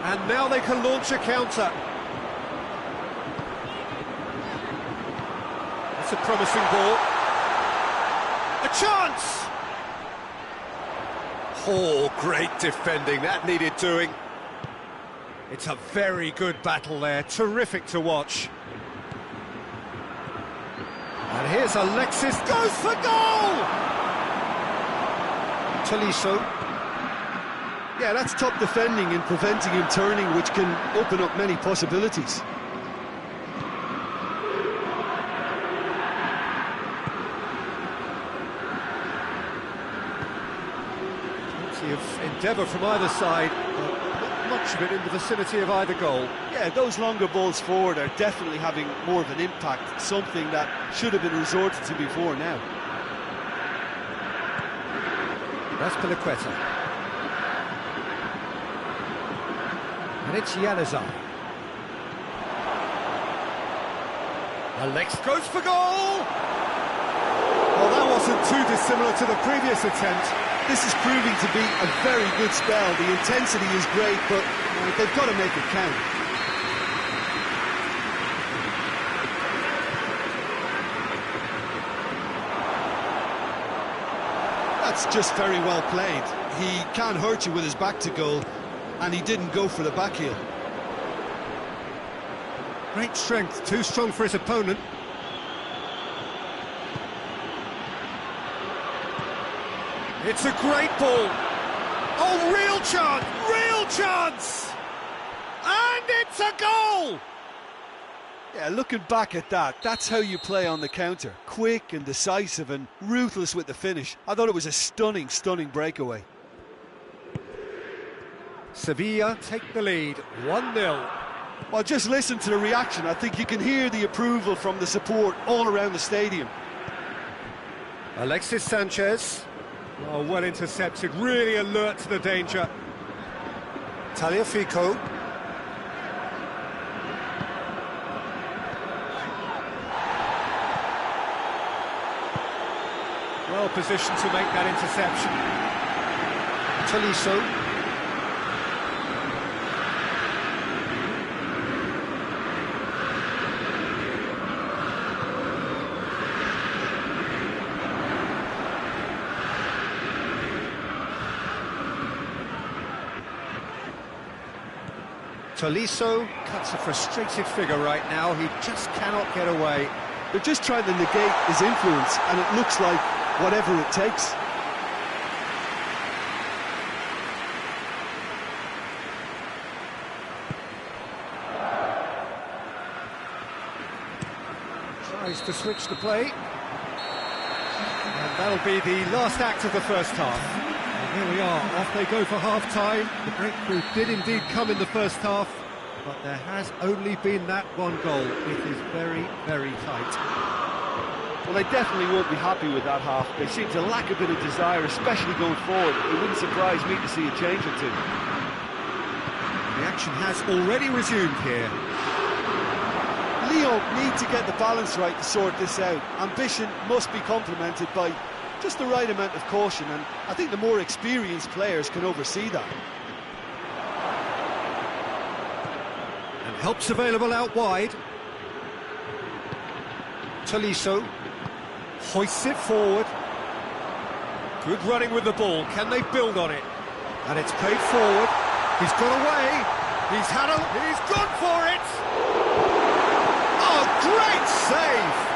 And now they can launch a counter. That's a promising ball. A chance! Oh, great defending, that needed doing. It's a very good battle there, terrific to watch. And here's Alexis, goes for goal! Tolisso. Yeah, that's top defending and preventing him turning, which can open up many possibilities. Plenty of endeavour from either side, but not much of it in the vicinity of either goal. Yeah, those longer balls forward are definitely having more of an impact, something that should have been resorted to before now. That's Piliqueta. And it's Januzaj. Alex goes for goal! Well, that wasn't too dissimilar to the previous attempt. This is proving to be a very good spell. The intensity is great, but they've got to make it count. That's just very well played. He can't hurt you with his back to goal, and he didn't go for the back heel. Great strength, too strong for his opponent. It's a great ball. Oh, real chance, real chance! And it's a goal! Yeah, looking back at that, that's how you play on the counter. Quick and decisive and ruthless with the finish. I thought it was a stunning, stunning breakaway. Sevilla take the lead, 1-0. Well, just listen to the reaction. I think you can hear the approval from the support all around the stadium. Alexis Sanchez. Oh, well intercepted, really alert to the danger. Tagliafico. Well positioned to make that interception. Tolisso. Tolisso cuts a frustrated figure right now. He just cannot get away. They're just trying to negate his influence, and it looks like whatever it takes. Tries to switch the play. And that'll be the last act of the first half. And here we are, off they go for half-time. The breakthrough did indeed come in the first half, but there has only been that one goal. It is very, very tight. Well, they definitely won't be happy with that half. They seem to lack a bit of desire, especially going forward. It wouldn't surprise me to see a change or two. The action has already resumed here. Lyon need to get the balance right to sort this out. Ambition must be complemented by just the right amount of caution, and I think the more experienced players can oversee that. And help's available out wide. Tolisso hoists it forward. Good running with the ball. Can they build on it? And it's played forward. He's got away. He's gone for it. Oh, great save!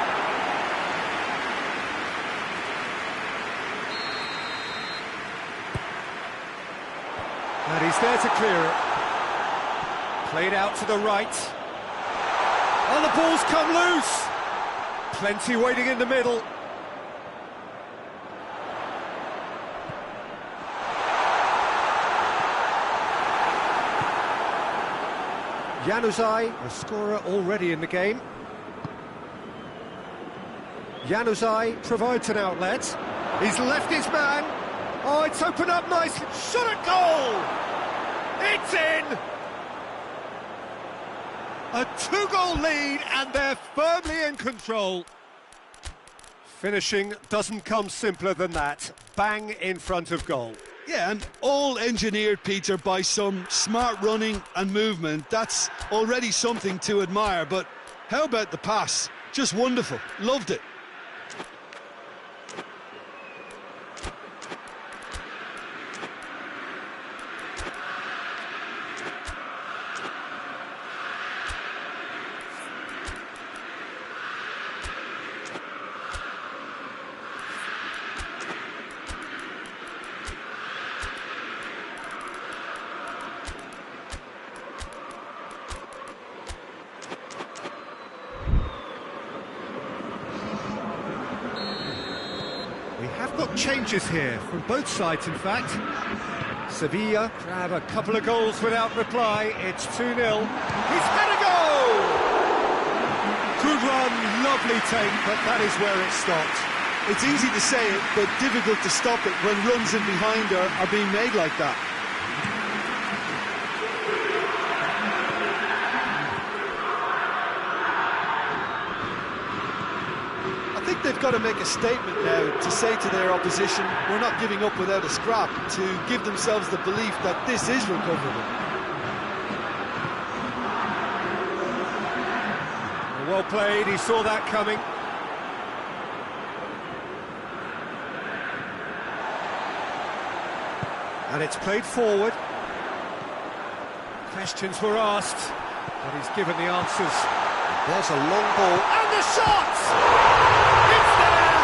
And he's there to clear it. Played out to the right. Oh, the ball's come loose. Plenty waiting in the middle. Januzaj, a scorer already in the game. Januzaj provides an outlet. He's left his man. Oh, it's opened up nicely. Shot at goal! It's in! A two-goal lead, and they're firmly in control. Finishing doesn't come simpler than that. Bang in front of goal. Yeah, and all engineered, Peter, by some smart running and movement. That's already something to admire, but how about the pass? Just wonderful. Loved it. We have got changes here, from both sides in fact. Sevilla grab a couple of goals without reply. It's 2-0. He's had a goal! Good run, lovely take, but that is where it stopped. It's easy to say it, but difficult to stop it when runs in behind are being made like that. I think they've got to make a statement now to say to their opposition, we're not giving up without a scrap, to give themselves the belief that this is recoverable. Well played, he saw that coming. And it's played forward. Questions were asked, but he's given the answers. There's a long ball, and the shot! It's there!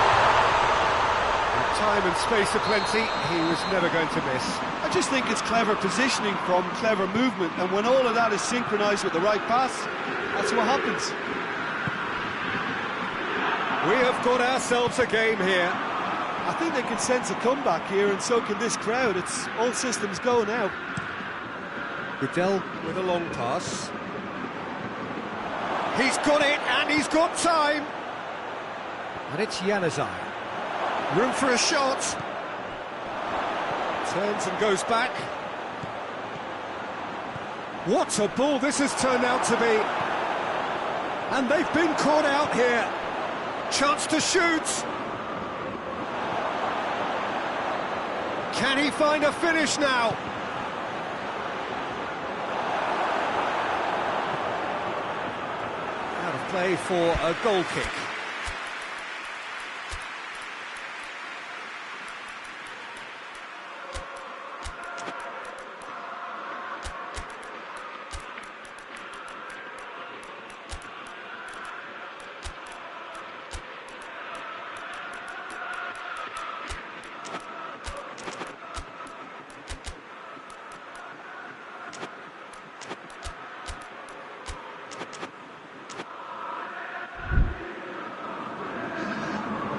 With time and space aplenty, he was never going to miss. I just think it's clever positioning from clever movement, and when all of that is synchronised with the right pass, that's what happens. We have got ourselves a game here. I think they can sense a comeback here, and so can this crowd. It's all systems go now. Gudelj with a long pass. He's got it, and he's got time. And it's Januzaj. Room for a shot. Turns and goes back. What a ball this has turned out to be. And they've been caught out here. Chance to shoot. Can he find a finish now? Out of play for a goal kick.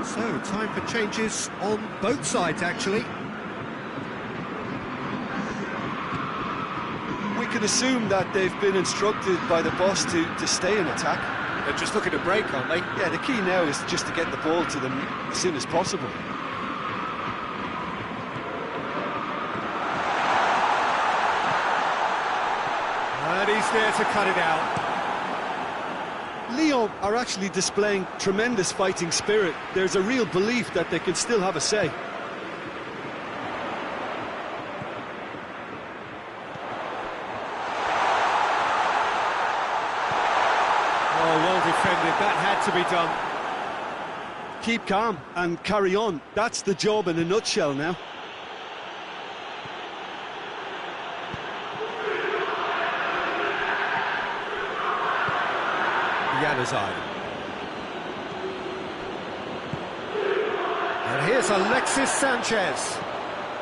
So, time for changes on both sides, actually. We can assume that they've been instructed by the boss to stay in attack. They're just looking to break, aren't they? Yeah, the key now is just to get the ball to them as soon as possible. And he's there to cut it out. Lyon are actually displaying tremendous fighting spirit. There's a real belief that they can still have a say. Oh, well defended. That had to be done. Keep calm and carry on. That's the job in a nutshell now. Januzaj. And here's Alexis Sanchez.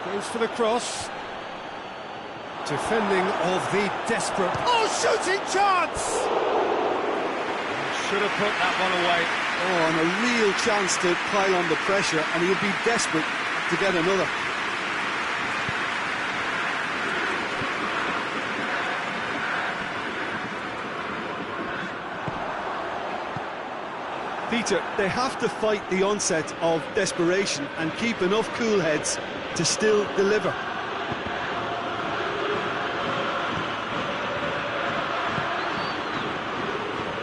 Goes for the cross. Defending of the desperate... Oh, shooting chance! Should have put that one away. Oh, and a real chance to pile on the pressure, and he'll be desperate to get another. Peter, they have to fight the onset of desperation and keep enough cool heads to still deliver.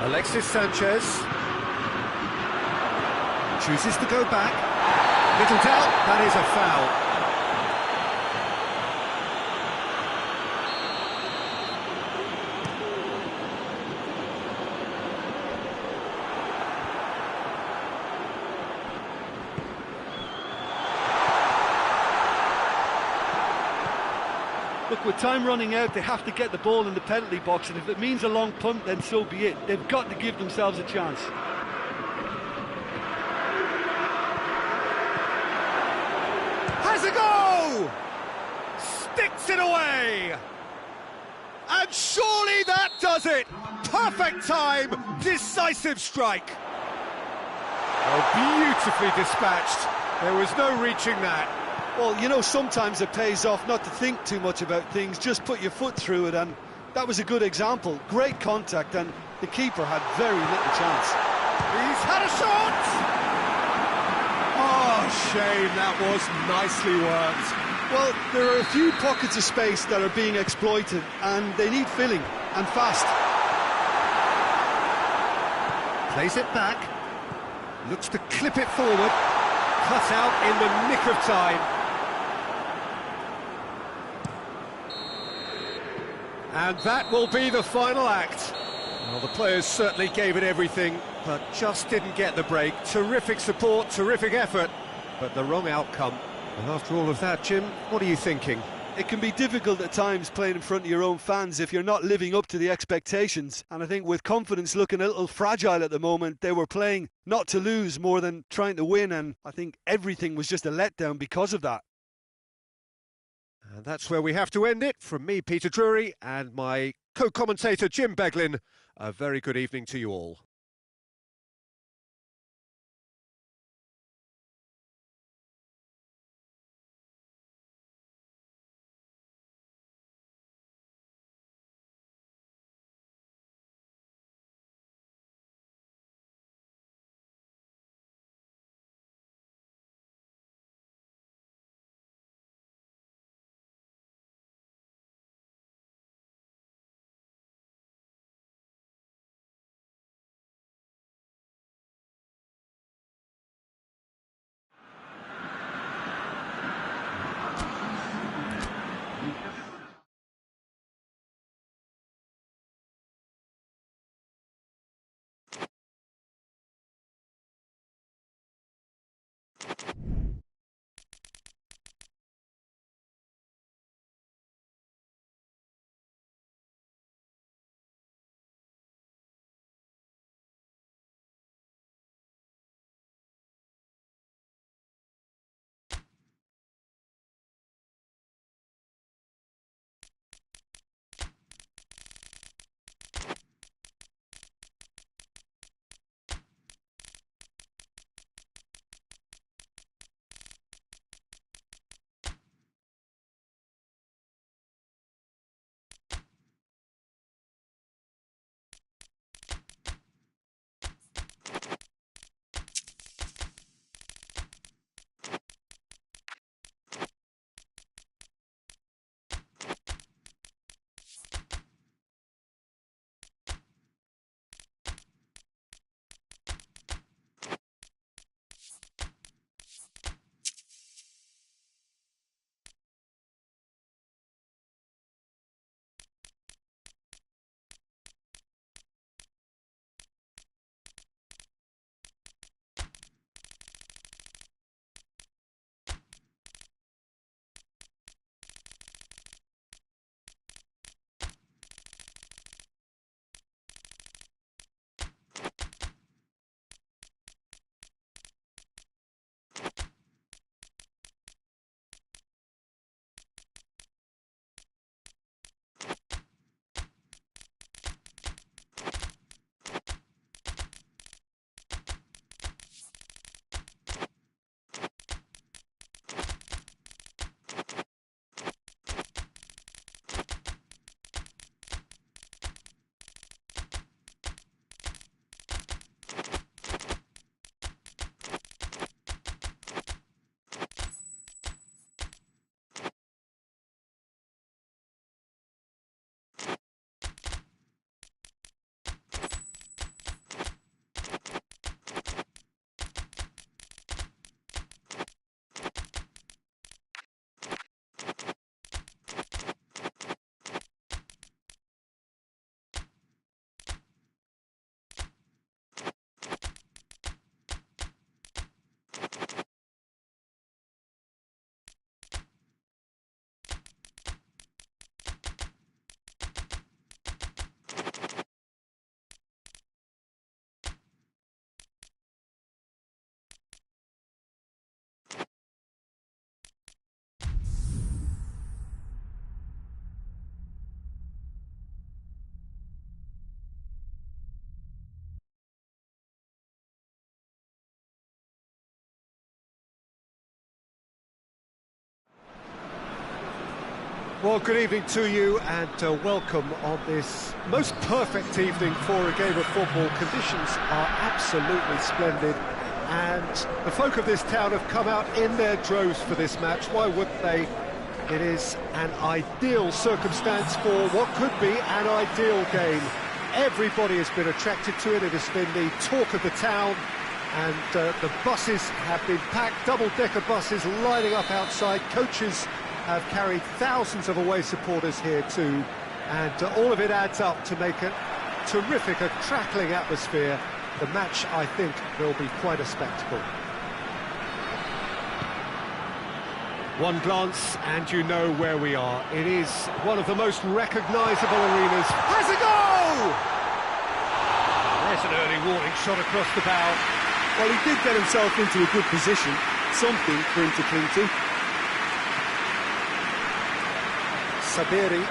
Alexis Sanchez chooses to go back. Little doubt, that is a foul. Look, with time running out, they have to get the ball in the penalty box, and if it means a long punt, then so be it. They've got to give themselves a chance. Has a go! Sticks it away! And surely that does it! Perfect time, decisive strike! Oh, beautifully dispatched. There was no reaching that. Well, you know, sometimes it pays off not to think too much about things, just put your foot through it, and that was a good example. Great contact, and the keeper had very little chance. He's had a shot! Oh, shame, that was nicely worked. Well, there are a few pockets of space that are being exploited, and they need filling, and fast. Plays it back, looks to clip it forward, cut out in the nick of time. And that will be the final act. Well, the players certainly gave it everything, but just didn't get the break. Terrific support, terrific effort, but the wrong outcome. And after all of that, Jim, what are you thinking? It can be difficult at times playing in front of your own fans if you're not living up to the expectations. And I think with confidence looking a little fragile at the moment, they were playing not to lose more than trying to win. And I think everything was just a letdown because of that. And that's where we have to end it. From me, Peter Drury, and my co-commentator, Jim Beglin, a very good evening to you all. Well, good evening to you and welcome on this most perfect evening for a game of football. Conditions are absolutely splendid and the folk of this town have come out in their droves for this match. Why wouldn't they? It is an ideal circumstance for what could be an ideal game. Everybody has been attracted to it. It has been the talk of the town, and the buses have been packed, double-decker buses lining up outside. Coaches have carried thousands of away supporters here too, and all of it adds up to make a terrific, a crackling atmosphere. The match, I think, will be quite a spectacle. One glance and you know where we are. It is one of the most recognisable arenas. Has a goal! There's an early warning shot across the bow. Well, he did get himself into a good position, something for him to cling to. Sabiri.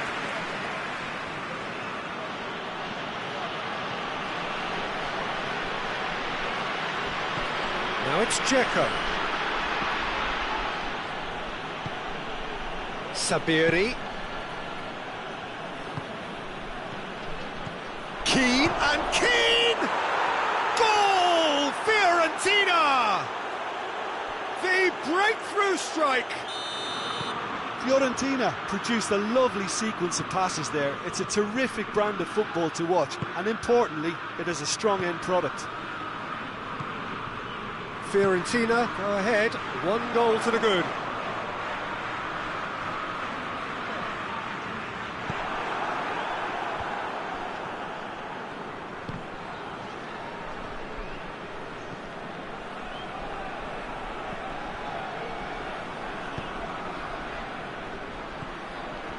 Now it's Dzeko. Sabiri. Keane and Keane! Goal! Fiorentina! The breakthrough strike! Fiorentina produced a lovely sequence of passes there. It's a terrific brand of football to watch, and importantly, it is a strong end product. Fiorentina go ahead, 1 goal to the good.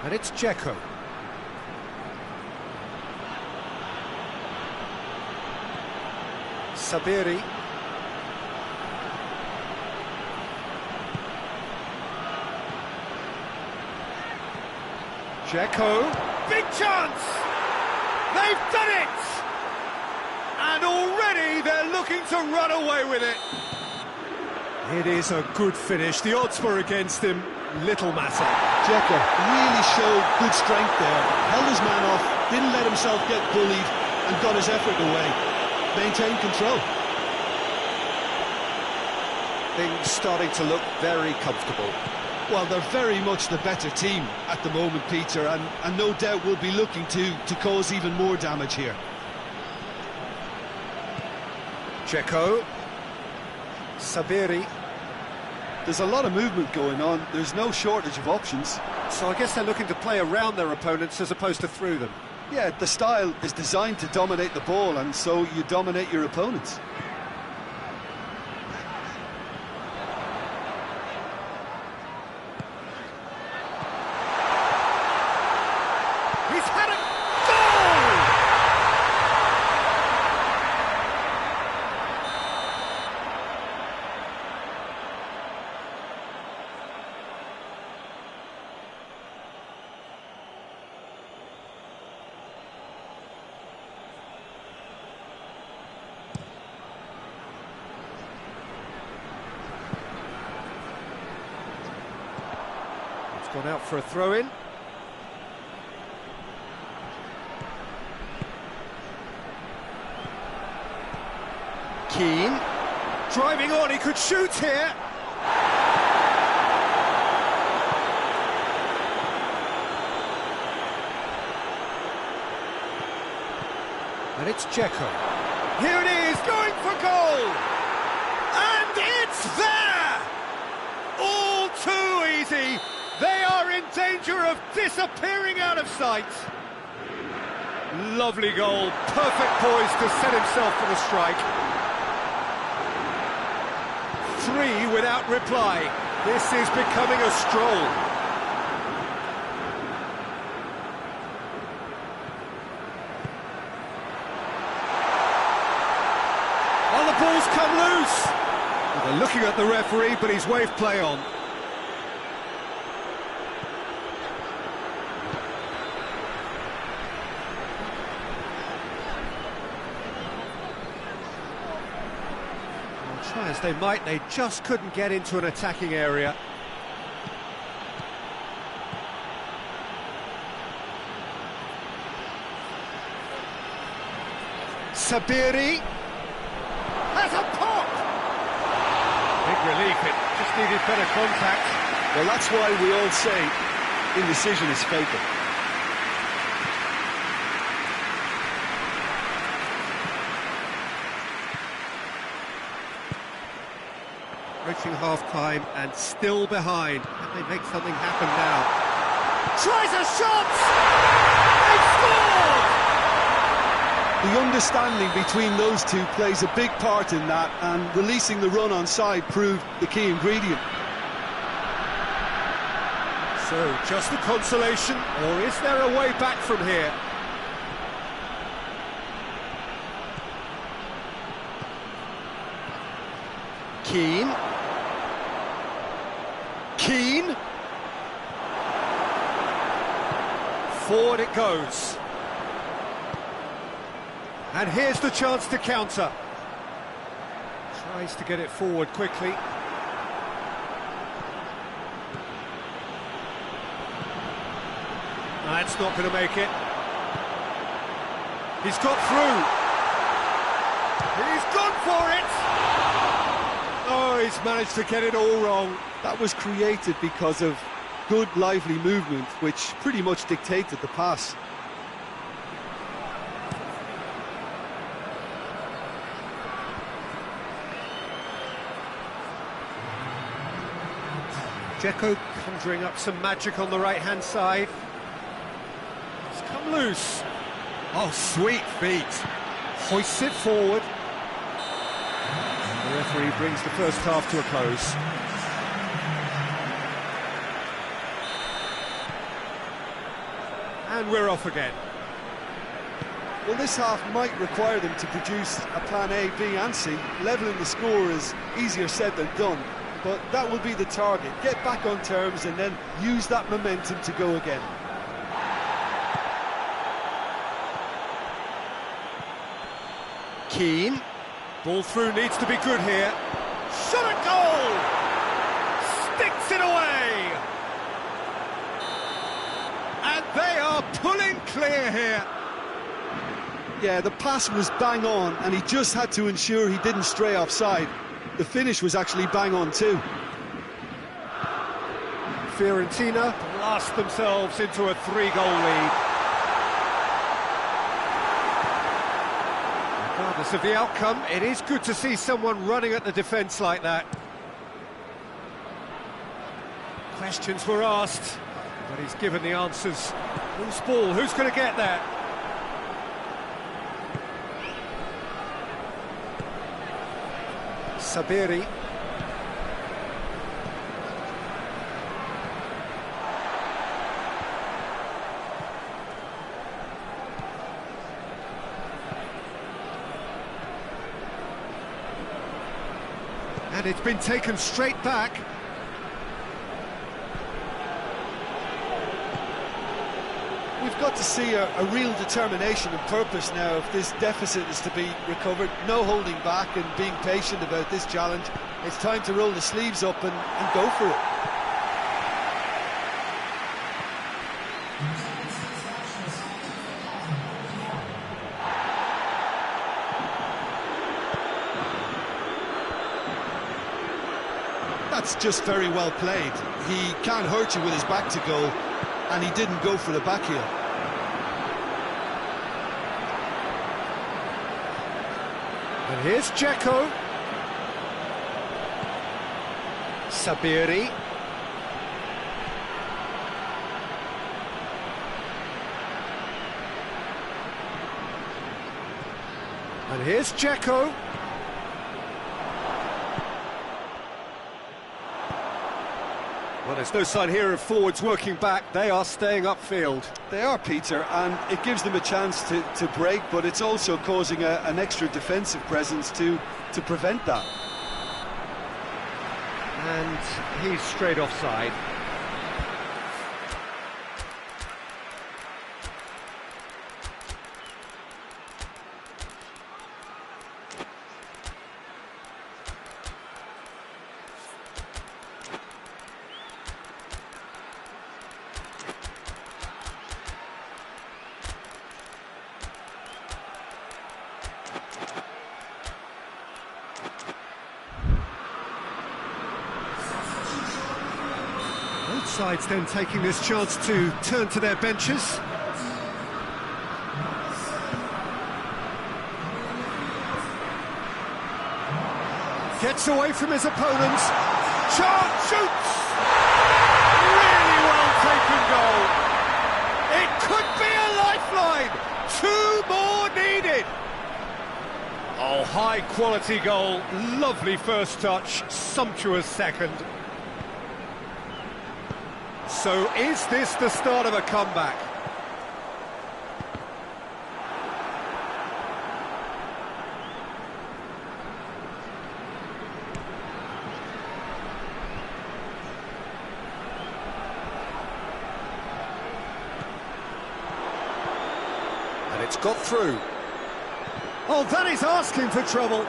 And it's Dzeko. Sabiri. Dzeko. Big chance! They've done it! And already they're looking to run away with it. It is a good finish. The odds were against him. Little matter. Dzeko really showed good strength there, held his man off, didn't let himself get bullied, and got his effort away. Maintained control. Things starting to look very comfortable. Well, they're very much the better team at the moment, Peter, and no doubt will be looking to cause even more damage here. Dzeko. Sabiri. There's a lot of movement going on. There's no shortage of options. So I guess they're looking to play around their opponents as opposed to through them. Yeah, the style is designed to dominate the ball, and so you dominate your opponents. He's had a goal! It's gone out for a throw-in. Keane, driving on, he could shoot here. And it's Dzeko. Here it is, going for goal! And it's there! All too easy. They are in danger of disappearing out of sight. Lovely goal, perfect poise to set himself for the strike. 3 without reply. This is becoming a stroll. Well, the ball's come loose. Well, they're looking at the referee, but he's waved play on. Try as they might, they just couldn't get into an attacking area. Sabiri has a pop! Big relief, it just needed better contact. Well, that's why we all say indecision is fatal. Reaching half-time and still behind. Can they make something happen now? Tries a shot! They scored! The understanding between those two plays a big part in that, and releasing the run on side proved the key ingredient. So, just a consolation, or is there a way back from here? Keane. Keane. Forward it goes. And here's the chance to counter. Tries to get it forward quickly. That's not going to make it. He's got through. He's gone for it! Oh, he's managed to get it all wrong. That was created because of good, lively movement, which pretty much dictated the pass. Dzeko conjuring up some magic on the right-hand side. It's come loose. Oh, sweet feet. Hoists it forward. The referee brings the first half to a close. And we're off again. Well, this half might require them to produce a plan A, B and C. Levelling the score is easier said than done, but that will be the target. Get back on terms and then use that momentum to go again. Keane. Ball through needs to be good here. Shot at goal! Sticks it away! And they are pulling clear here. Yeah, the pass was bang on, and he just had to ensure he didn't stray offside. The finish was actually bang on too. Fiorentina blast themselves into a 3-goal lead. Regardless of the outcome, it is good to see someone running at the defence like that. Questions were asked, but he's given the answers. Whose ball? Who's going to get there? Sabiri. And it's been taken straight back. We've got to see a real determination and purpose now if this deficit is to be recovered. No holding back and being patient about this challenge. It's time to roll the sleeves up and go for it. That's just very well played. He can't hurt you with his back to goal, and he didn't go for the back heel. And here's Dzeko. Sabiri. And here's Dzeko. Well, there's no sign here of forwards working back. They are staying upfield. They are, Peter, and it gives them a chance to break, but it's also causing an extra defensive presence to prevent that. And he's straight offside. Both sides then taking this chance to turn to their benches. Gets away from his opponents. Chance, shoots! Really well taken goal. It could be a lifeline. 2 more needed. Oh, high quality goal. Lovely first touch. Sumptuous second. So is this the start of a comeback? And it's got through. Oh, that is asking for trouble.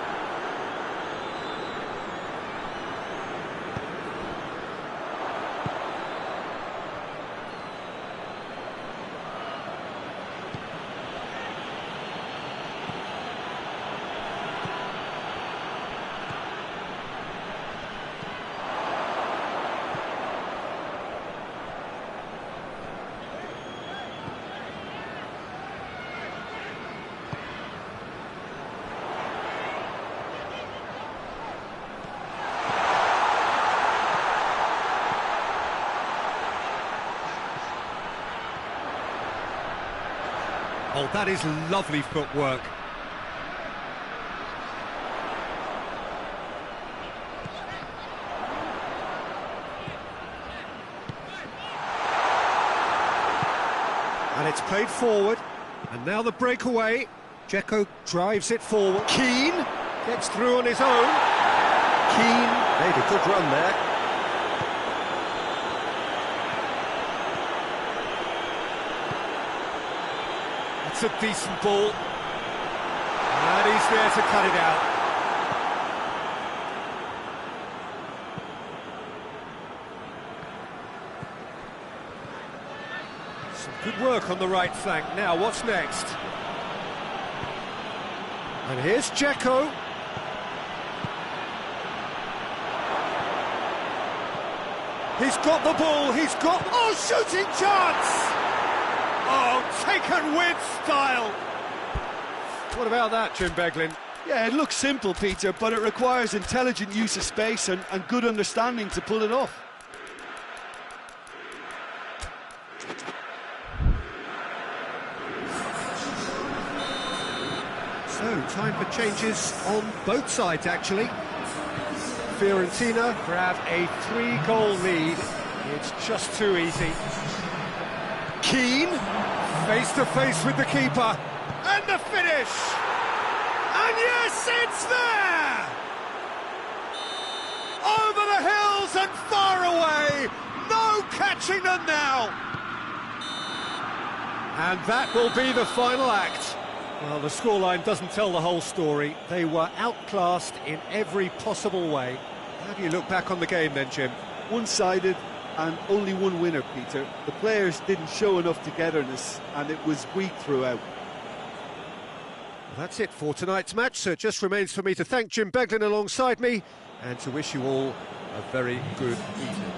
Oh, that is lovely footwork. And it's played forward. And now the breakaway. Dzeko drives it forward. Keane gets through on his own. Keane made a good run there. It's a decent ball, and he's there to cut it out. Some good work on the right flank. Now, what's next? And here's Dzeko. He's got the ball, he's got... Oh, shooting chance! Oh, taken with style! What about that, Jim Beglin? Yeah, it looks simple, Peter, but it requires intelligent use of space and good understanding to pull it off. So, time for changes on both sides, actually. Fiorentina grab a 3-goal lead. It's just too easy. Keane, face to face with the keeper, and the finish! And yes, it's there! Over the hills and far away, no catching them now! And that will be the final act. Well, the scoreline doesn't tell the whole story. They were outclassed in every possible way. How do you look back on the game then, Jim? One-sided and only one winner, Peter. The players didn't show enough togetherness and it was weak throughout. That's it for tonight's match, so it just remains for me to thank Jim Beglin alongside me and to wish you all a very good evening.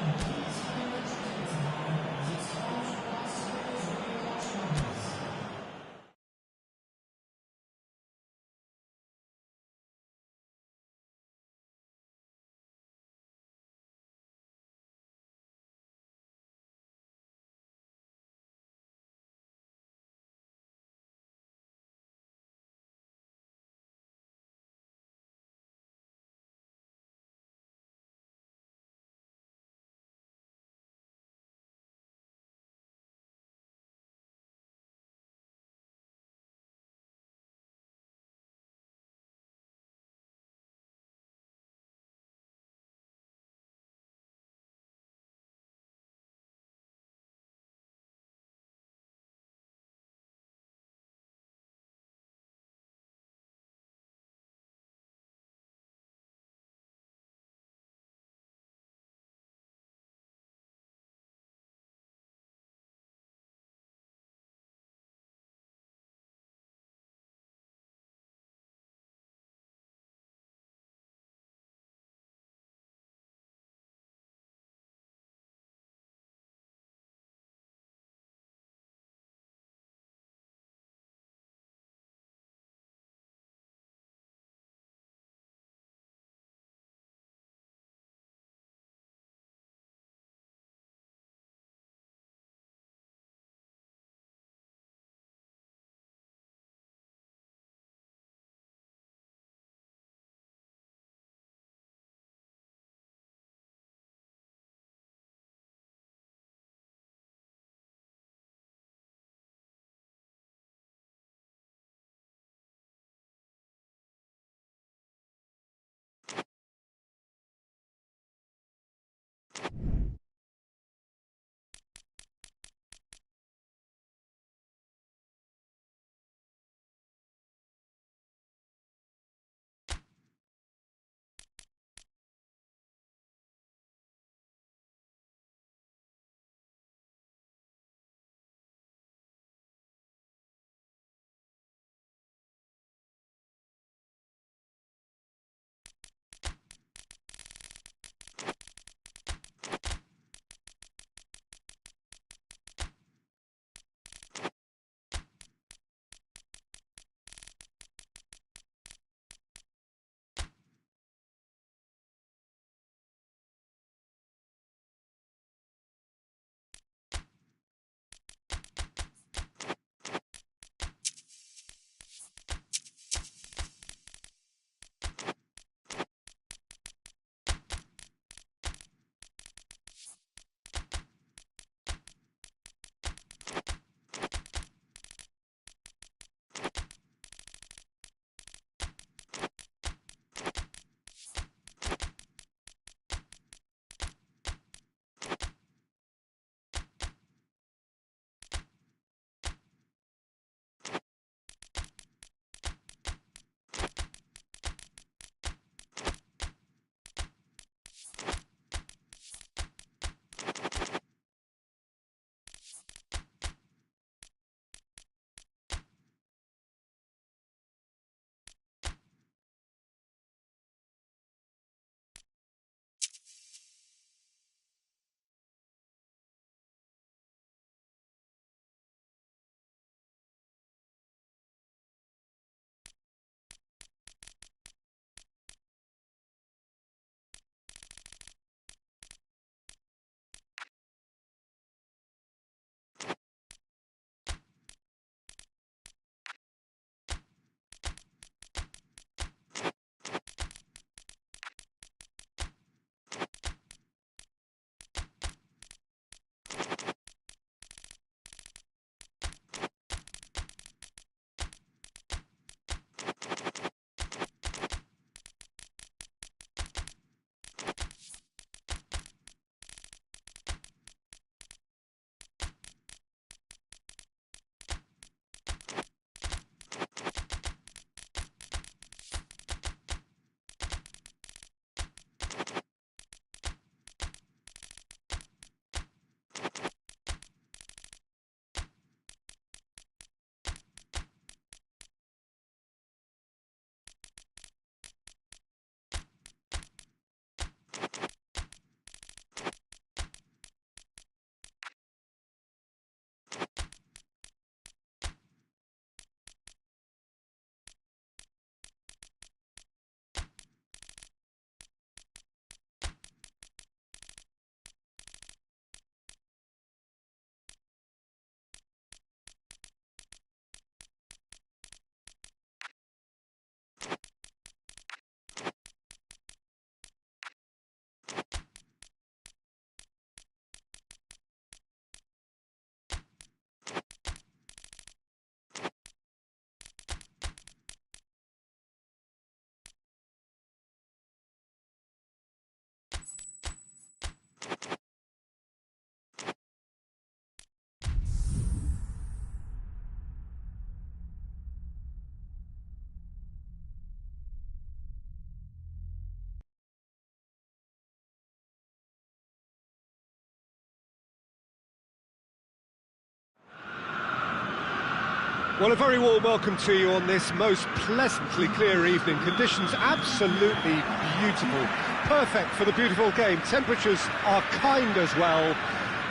Well, a very warm welcome to you on this most pleasantly clear evening. Conditions absolutely beautiful. Perfect for the beautiful game. Temperatures are kind as well.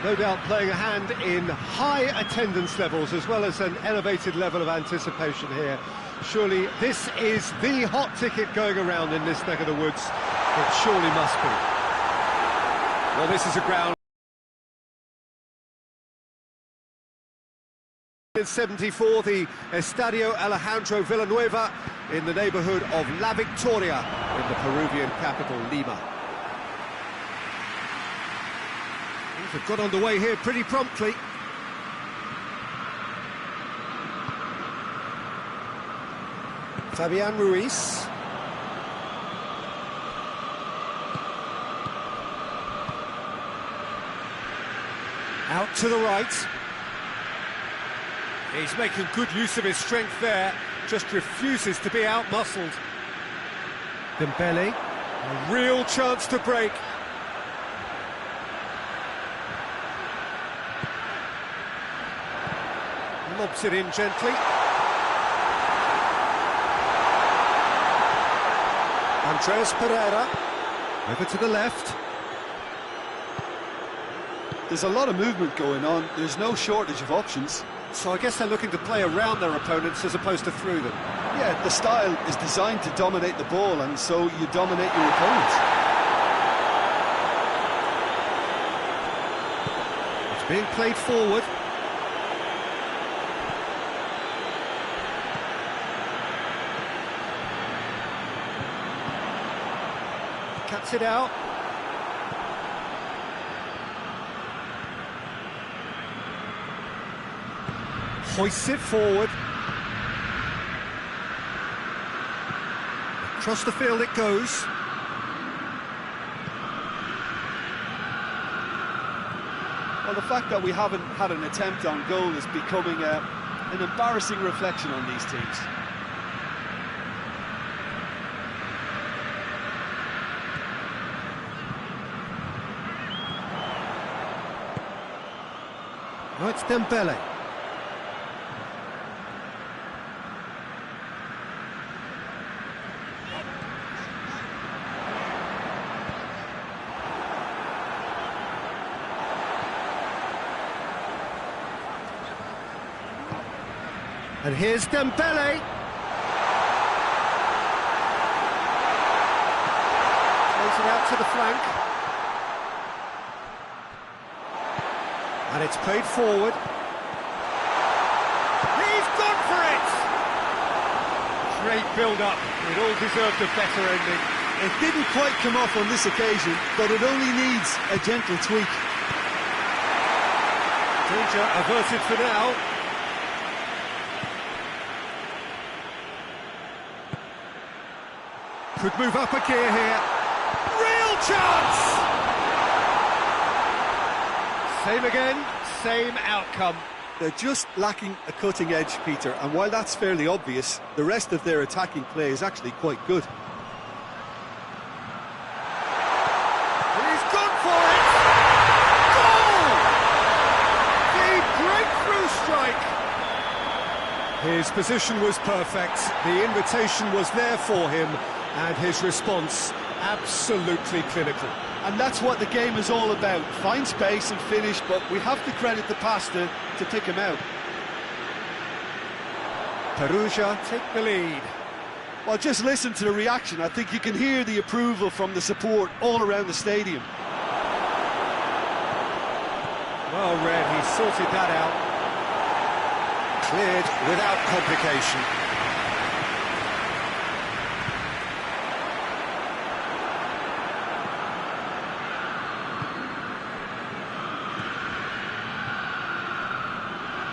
No doubt playing a hand in high attendance levels as well as an elevated level of anticipation here. Surely this is the hot ticket going around in this neck of the woods. It surely must be. Well, this is a ground... In 74, the Estadio Alejandro Villanueva in the neighbourhood of La Victoria in the Peruvian capital, Lima. Things have got underway here pretty promptly. Fabian Ruiz. Out to the right. He's making good use of his strength there, just refuses to be out-muscled. Dembele, a real chance to break. Lobs it in gently. Andreas Pereira, over to the left. There's a lot of movement going on, there's no shortage of options. So I guess they're looking to play around their opponents as opposed to through them. Yeah, the style is designed to dominate the ball, and so you dominate your opponents. It's being played forward. Cuts it out. Hoists it forward. Across the field it goes. Well, the fact that we haven't had an attempt on goal is becoming an embarrassing reflection on these teams. Now it's Dembele. And here's Dembele. Plays it out to the flank. And it's played forward. He's gone for it! Great build-up. It all deserved a better ending. It didn't quite come off on this occasion, but it only needs a gentle tweak. Danger averted for now. Could move up a gear here. Real chance! Same again, same outcome. They're just lacking a cutting edge, Peter, and while that's fairly obvious, the rest of their attacking play is actually quite good. He's gone for it! Goal! The breakthrough strike! His position was perfect, the invitation was there for him, and his response absolutely clinical. And that's what the game is all about. Find space and finish, but we have to credit the passer to pick him out. Perugia take the lead. Well, just listen to the reaction. I think you can hear the approval from the support all around the stadium. Well read, he sorted that out. Cleared without complication.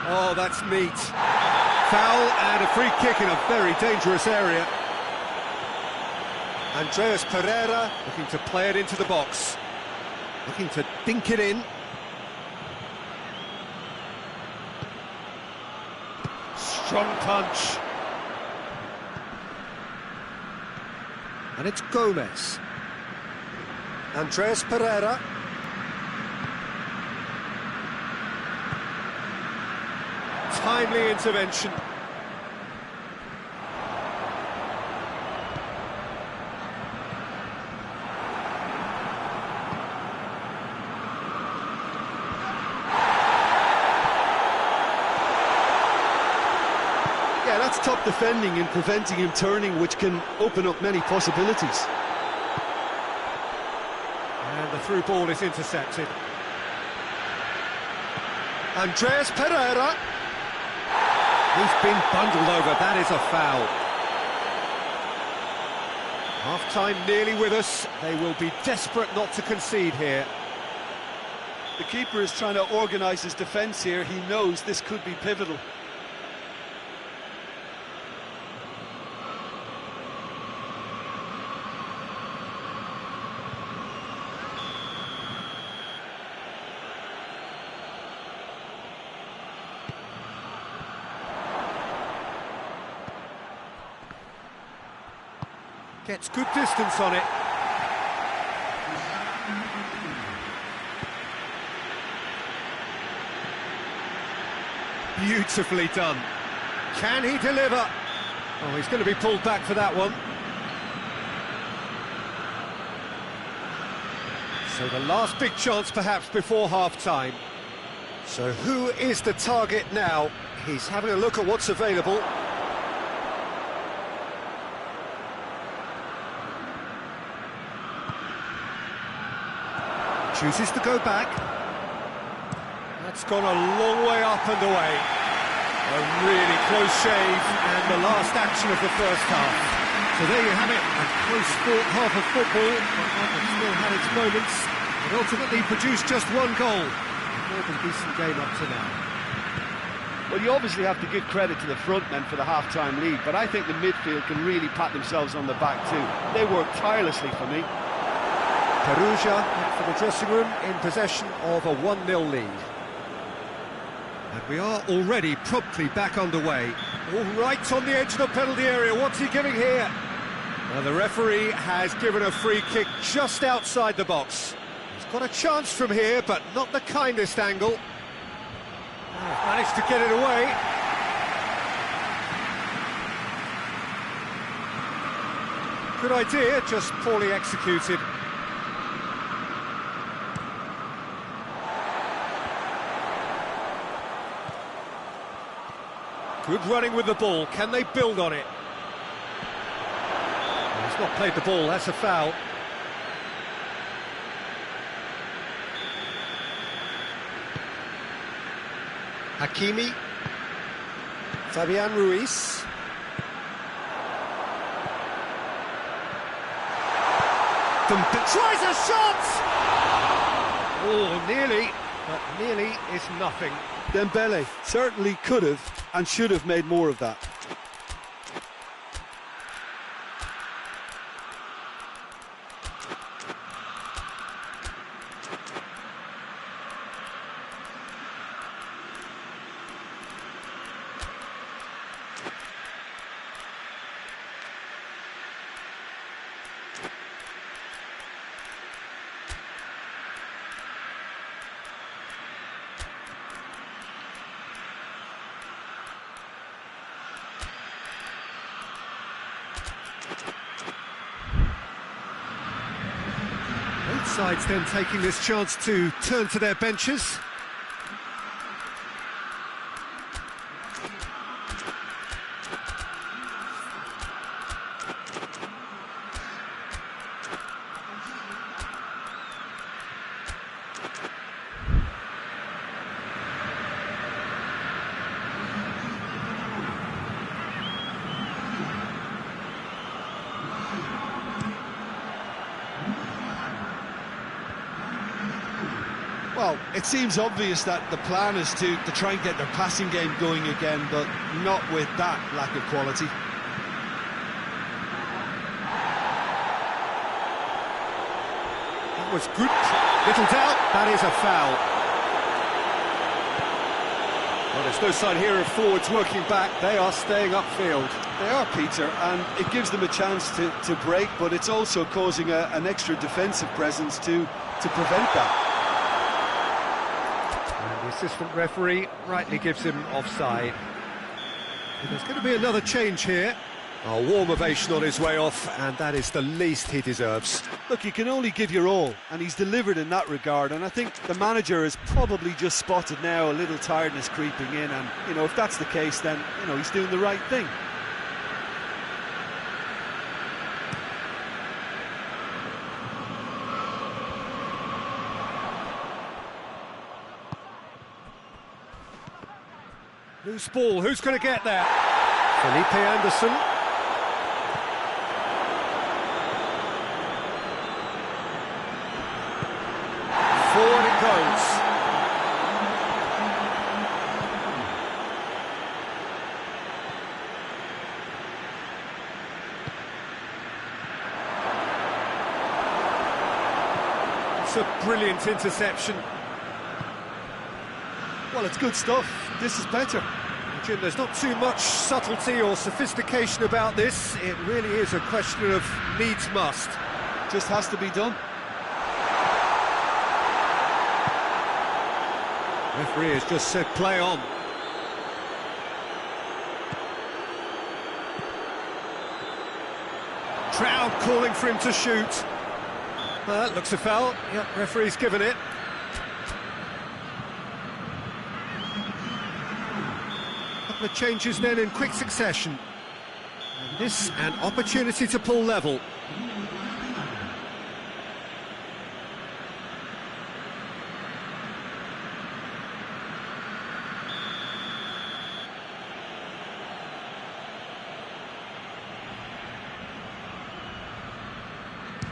Oh, that's neat. Foul and a free kick in a very dangerous area. Andreas Pereira looking to play it into the box. Looking to dink it in. Strong punch. And it's Gomez. Andreas Pereira. Timely intervention. That's top defending and preventing him turning, which can open up many possibilities. And the through ball is intercepted. Andreas Pereira. He's been bundled over, that is a foul. Half-time nearly with us, they will be desperate not to concede here. The keeper is trying to organise his defence here, he knows this could be pivotal. Gets good distance on it. Beautifully done. Can he deliver? Oh, he's going to be pulled back for that one. So the last big chance perhaps before half-time. So who is the target now? He's having a look at what's available. Chooses to go back. That's gone a long way up and away. A really close shave and the last action of the first half. So there you have it, a close-fought half of football, but one that still had its moments, and ultimately produced just one goal. A more than decent game up to now. Well, you obviously have to give credit to the front men for the half-time lead, but I think the midfield can really pat themselves on the back too. They worked tirelessly for me. Perugia for the dressing room in possession of a 1-0 lead. And we are already promptly back underway. All right on the edge of the penalty area. What's he giving here? Well, the referee has given a free kick just outside the box. He's got a chance from here, but not the kindest angle. Oh, managed to get it away. Good idea, just poorly executed. Good running with the ball, can they build on it? Well, he's not played the ball, that's a foul. Hakimi. Fabian Ruiz. Tries a shot! Oh, nearly, but nearly is nothing. Dembele certainly could have and should have made more of that. Both sides then taking this chance to turn to their benches. Well, it seems obvious that the plan is to try and get their passing game going again, but not with that lack of quality. That was good. Little doubt, that is a foul. Well, there's no sign here of forwards working back. They are staying upfield. They are, Peter, and it gives them a chance to break, but it's also causing an extra defensive presence to prevent that. And the assistant referee rightly gives him offside. And there's going to be another change here. A warm ovation on his way off, and that is the least he deserves. Look, you can only give your all, and he's delivered in that regard, and I think the manager has probably just spotted now a little tiredness creeping in, and, you know, if that's the case, then, you know, he's doing the right thing. Loose ball, who's going to get there? Felipe Anderson. Forward it goes. It's a brilliant interception. Well, it's good stuff. This is better. Jim, there's not too much subtlety or sophistication about this. It really is a question of needs must. Just has to be done. Referee has just said play on. Crowd calling for him to shoot. Well, that looks a foul. Yep, referee's given it. Couple of changes then in quick succession. And this an opportunity to pull level.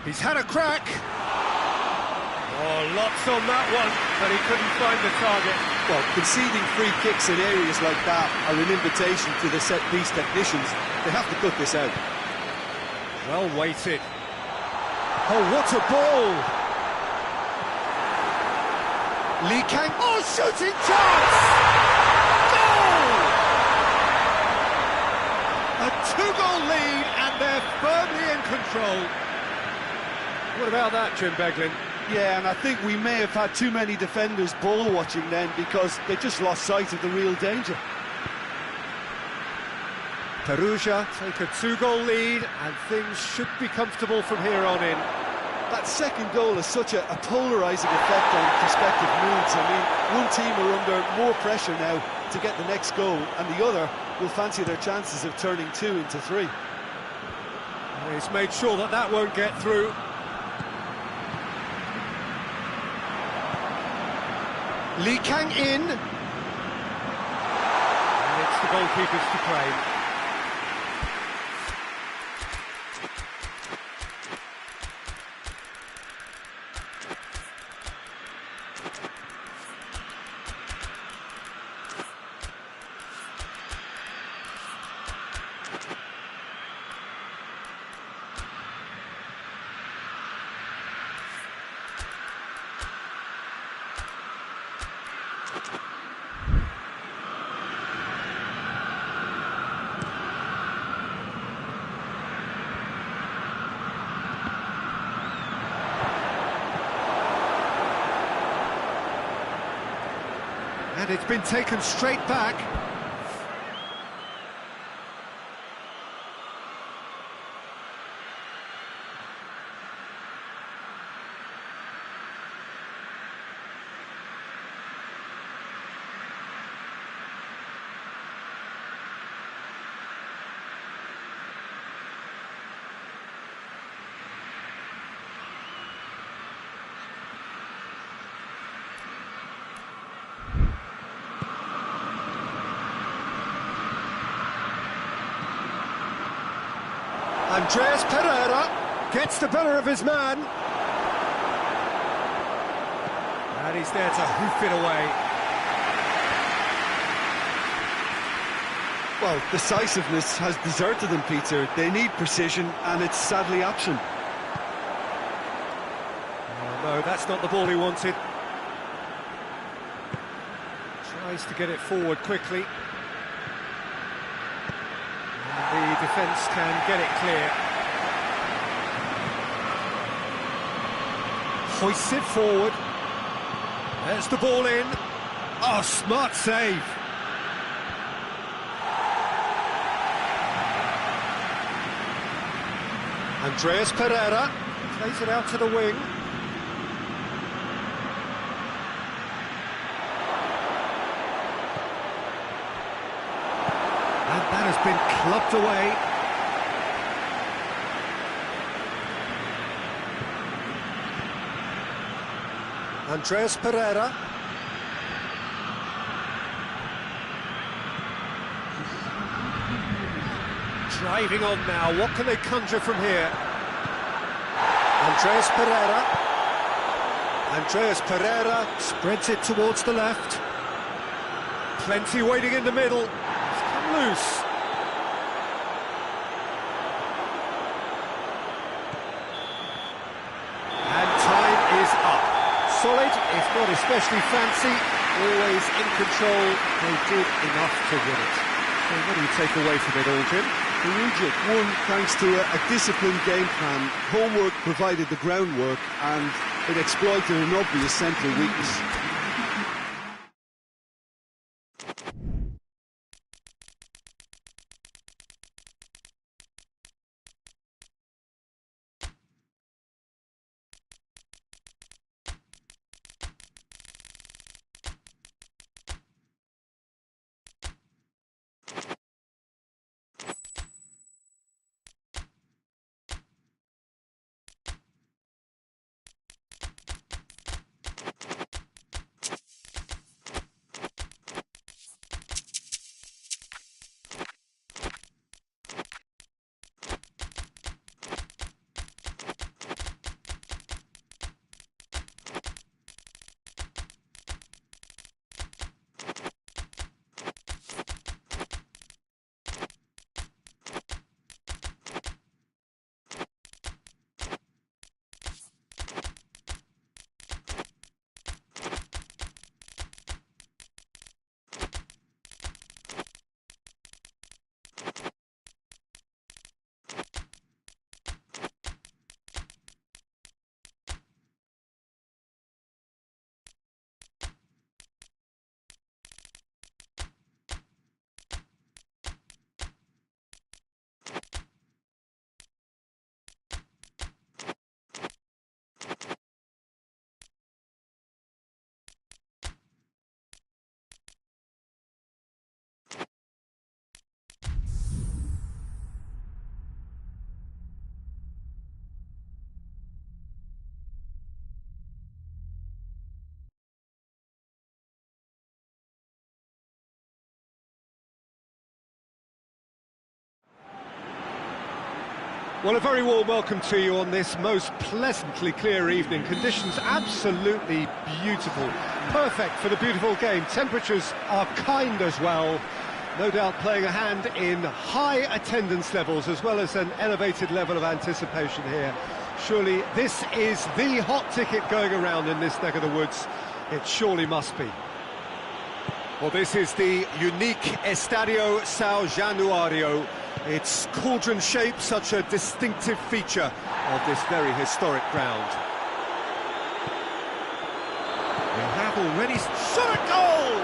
He's had a crack. Oh, lots on that one, but he couldn't find the target. Well, conceding free kicks in areas like that are an invitation to the set-piece technicians. They have to cut this out. Well weighted. Oh, what a ball! Lee Kang, oh, shooting chance! Goal! A two-goal lead, and they're firmly in control. What about that, Jim Beglin? Yeah, and I think we may have had too many defenders ball-watching then because they just lost sight of the real danger. Perugia take a two-goal lead, and things should be comfortable from here on in. That second goal has such a polarising effect on prospective moods. I mean, one team are under more pressure now to get the next goal, and the other will fancy their chances of turning 2 into 3. He's made sure that that won't get through. Lee Kang in. And it's the goalkeepers to claim. And it's been taken straight back. Andreas Pereira gets the better of his man. And he's there to hoof it away. Well, decisiveness has deserted them, Peter. They need precision, and it's sadly absent. Oh, no, that's not the ball he wanted. Tries to get it forward quickly. The defence can get it clear. Hoists it forward. There's the ball in. Oh, smart save. Andreas Pereira plays it out to the wing. And that has been clubbed away. Andreas Pereira. Driving on now, what can they conjure from here? Andreas Pereira. Andreas Pereira spreads it towards the left. Plenty waiting in the middle. It's come loose. And time is up. Solid, if not especially fancy, always in control. They did enough to win it. So what do you take away from it all, Jim? Perugia won thanks to a disciplined game plan. Homework provided the groundwork and it exploited an obvious central weakness. Well, a very warm welcome to you on this most pleasantly clear evening. Conditions absolutely beautiful. Perfect for the beautiful game. Temperatures are kind as well. No doubt playing a hand in high attendance levels as well as an elevated level of anticipation here. Surely this is the hot ticket going around in this neck of the woods. It surely must be. Well, this is the unique Estadio São Januário. Its cauldron shape, such a distinctive feature of this very historic ground. They have already shot a goal!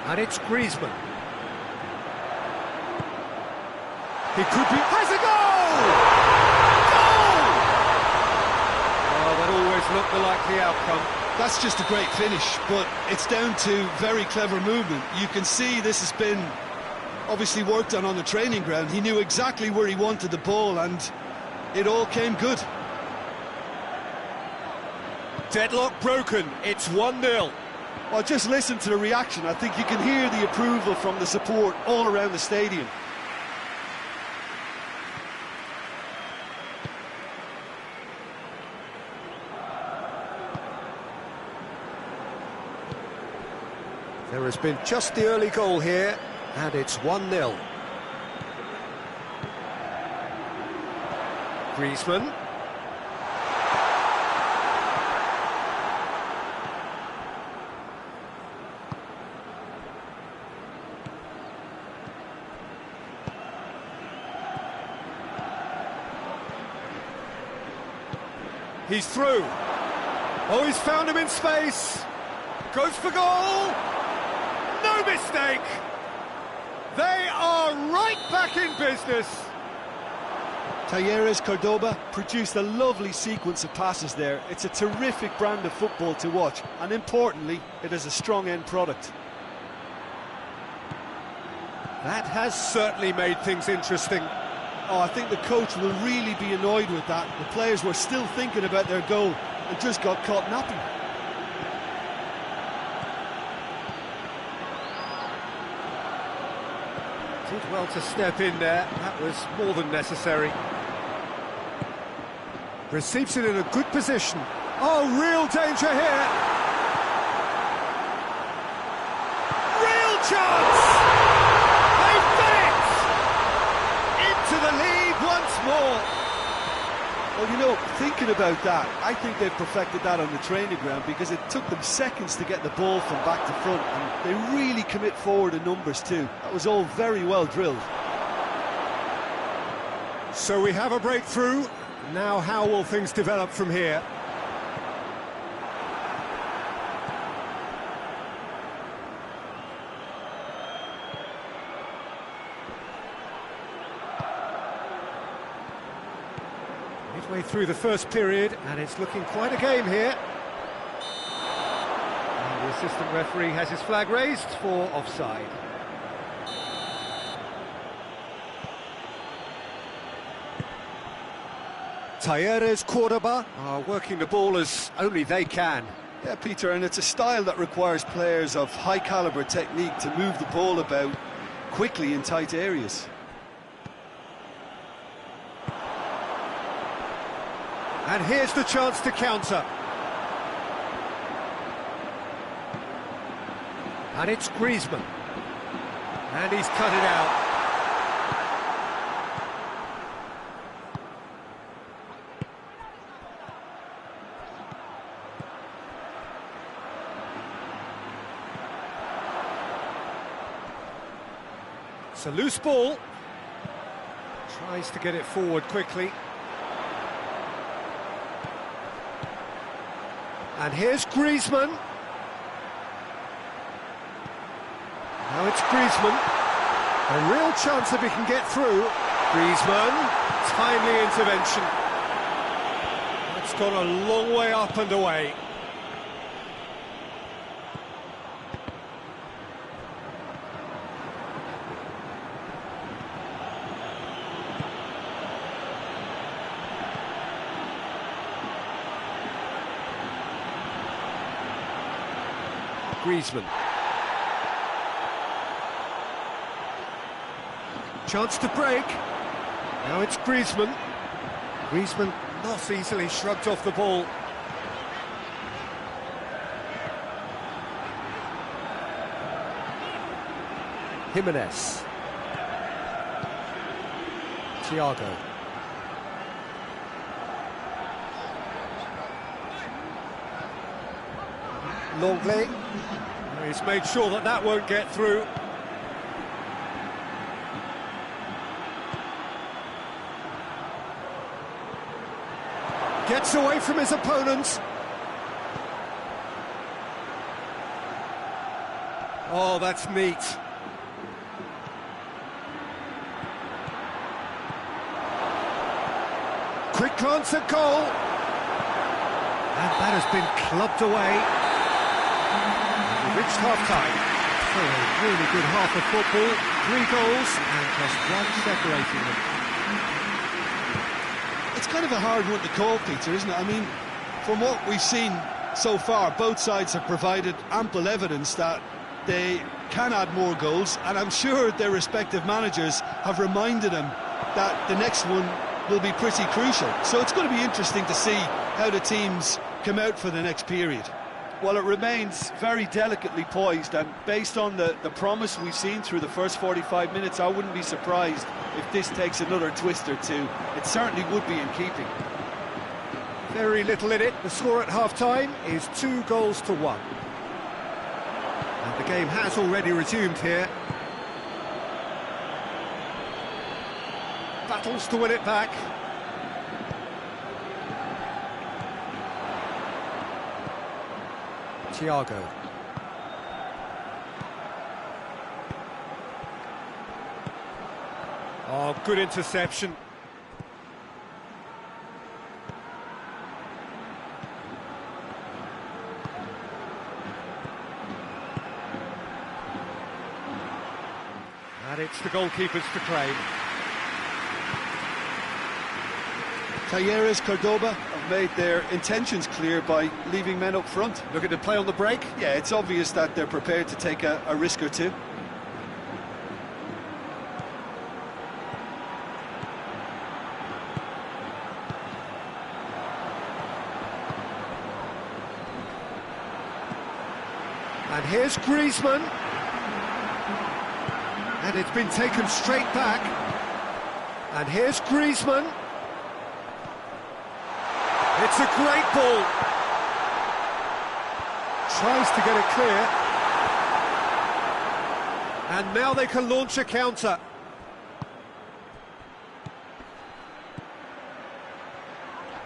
And it's Griezmann. He could be... has a goal! Goal! Oh, that always looked the likely outcome. That's just a great finish, but it's down to very clever movement. You can see this has been obviously worked on the training ground. He knew exactly where he wanted the ball and it all came good. Deadlock broken, it's 1-0. Well, just listen to the reaction. I think you can hear the approval from the support all around the stadium. There has been just the early goal here, and it's 1-0. Griezmann. He's through. Oh, he's found him in space. Goes for goal. No mistake. They are right back in business. Talleres Cordoba produced a lovely sequence of passes there. It's a terrific brand of football to watch, and importantly, it is a strong end product. That has certainly made things interesting. Oh, I think the coach will really be annoyed with that. The players were still thinking about their goal and just got caught napping. Did well to step in there. That was more than necessary. Receives it in a good position. Oh, real danger here. Real chance! They've done it! Into the lead once more. Well, you know, thinking about that, I think they've perfected that on the training ground, because it took them seconds to get the ball from back to front, and they really commit forward in numbers too. That was all very well drilled. So we have a breakthrough. Now how will things develop from here? Midway through the first period, and it's looking quite a game here. And the assistant referee has his flag raised for offside. Talleres Cordoba are working the ball as only they can. Yeah, Peter, and it's a style that requires players of high calibre technique to move the ball about quickly in tight areas. And here's the chance to counter. And it's Griezmann. And he's cut it out. It's a loose ball. Tries to get it forward quickly. And here's Griezmann. Now it's Griezmann. A real chance if he can get through. Griezmann, timely intervention. It's gone a long way up and away. Griezmann. Chance to break. Now it's Griezmann. Griezmann not easily shrugged off the ball. Jimenez. Thiago. Longley. He's made sure that that won't get through. Gets away from his opponents. Oh, that's neat. Quick glance at goal. And that has been clubbed away. We've reached half-time. So a really good half of football. 3 goals and just one separating them. It's kind of a hard one to call, Peter, isn't it? I mean, from what we've seen so far, both sides have provided ample evidence that they can add more goals, and I'm sure their respective managers have reminded them that the next one will be pretty crucial. So it's going to be interesting to see how the teams come out for the next period. Well, it remains very delicately poised, and based on the promise we've seen through the first 45 minutes, I wouldn't be surprised if this takes another twist or two. It certainly would be in keeping. Very little in it. The score at half-time is 2-1. And the game has already resumed here. Battles to win it back. Thiago. Oh, good interception. And it's the goalkeepers to claim. Talleres Cordoba have made their intentions clear by leaving men up front. Looking to play on the break. Yeah, it's obvious that they're prepared to take a risk or two. And here's Griezmann. And it's been taken straight back. And here's Griezmann. It's a great ball. Tries to get it clear. And now they can launch a counter.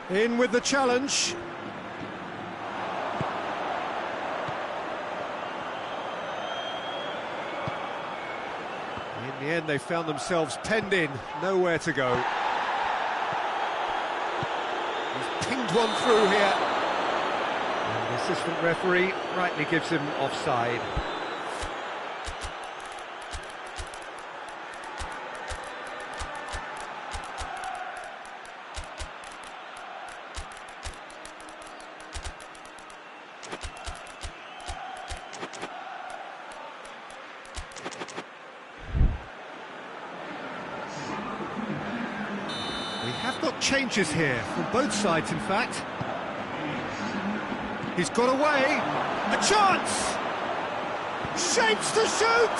In with the challenge. In the end, they found themselves penned in, nowhere to go. He's pinged one through here. And the assistant referee rightly gives him offside. We have got changes here, from both sides in fact. He's got away, a chance! Shapes to shoot!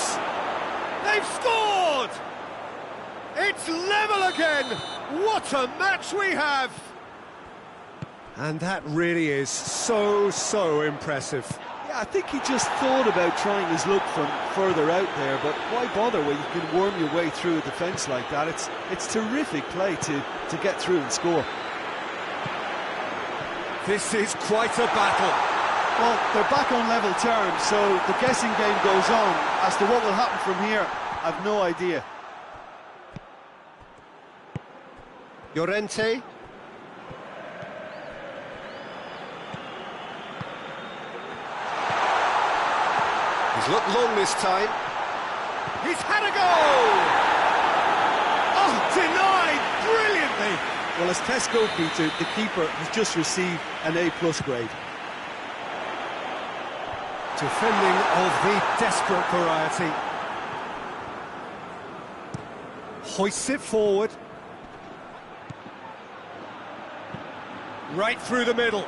They've scored! It's level again! What a match we have! And that really is so impressive. Yeah, I think he just thought about trying his luck from further out there, but why bother when you can worm your way through a defence like that? It's terrific play to get through and score. This is quite a battle. Well, they're back on level terms, so the guessing game goes on. As to what will happen from here, I've no idea. Llorente. He's looked long this time. He's had a goal! Oh, denied brilliantly! Well, as Tesco, Peter, the keeper has just received an A+ grade. Defending of the desperate variety. Hoists it forward. Right through the middle.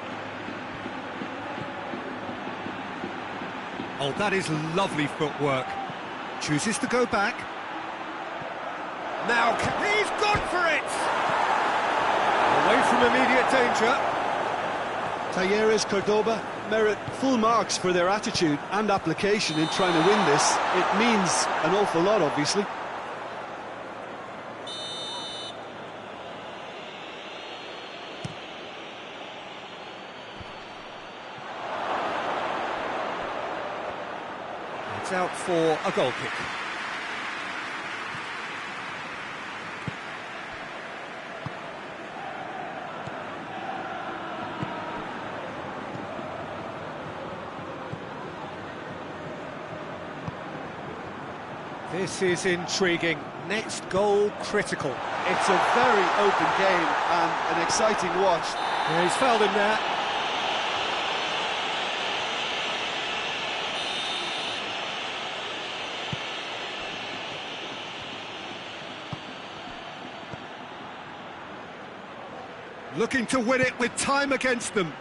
Oh, that is lovely footwork. Chooses to go back. Now, he's gone for it! Away from immediate danger. Talleres Cordoba merit full marks for their attitude and application in trying to win this. It means an awful lot, obviously. It's out for a goal kick. This is intriguing. Next goal critical. It's a very open game and an exciting watch. Yeah, he's fouled him there. Looking to win it with time against them.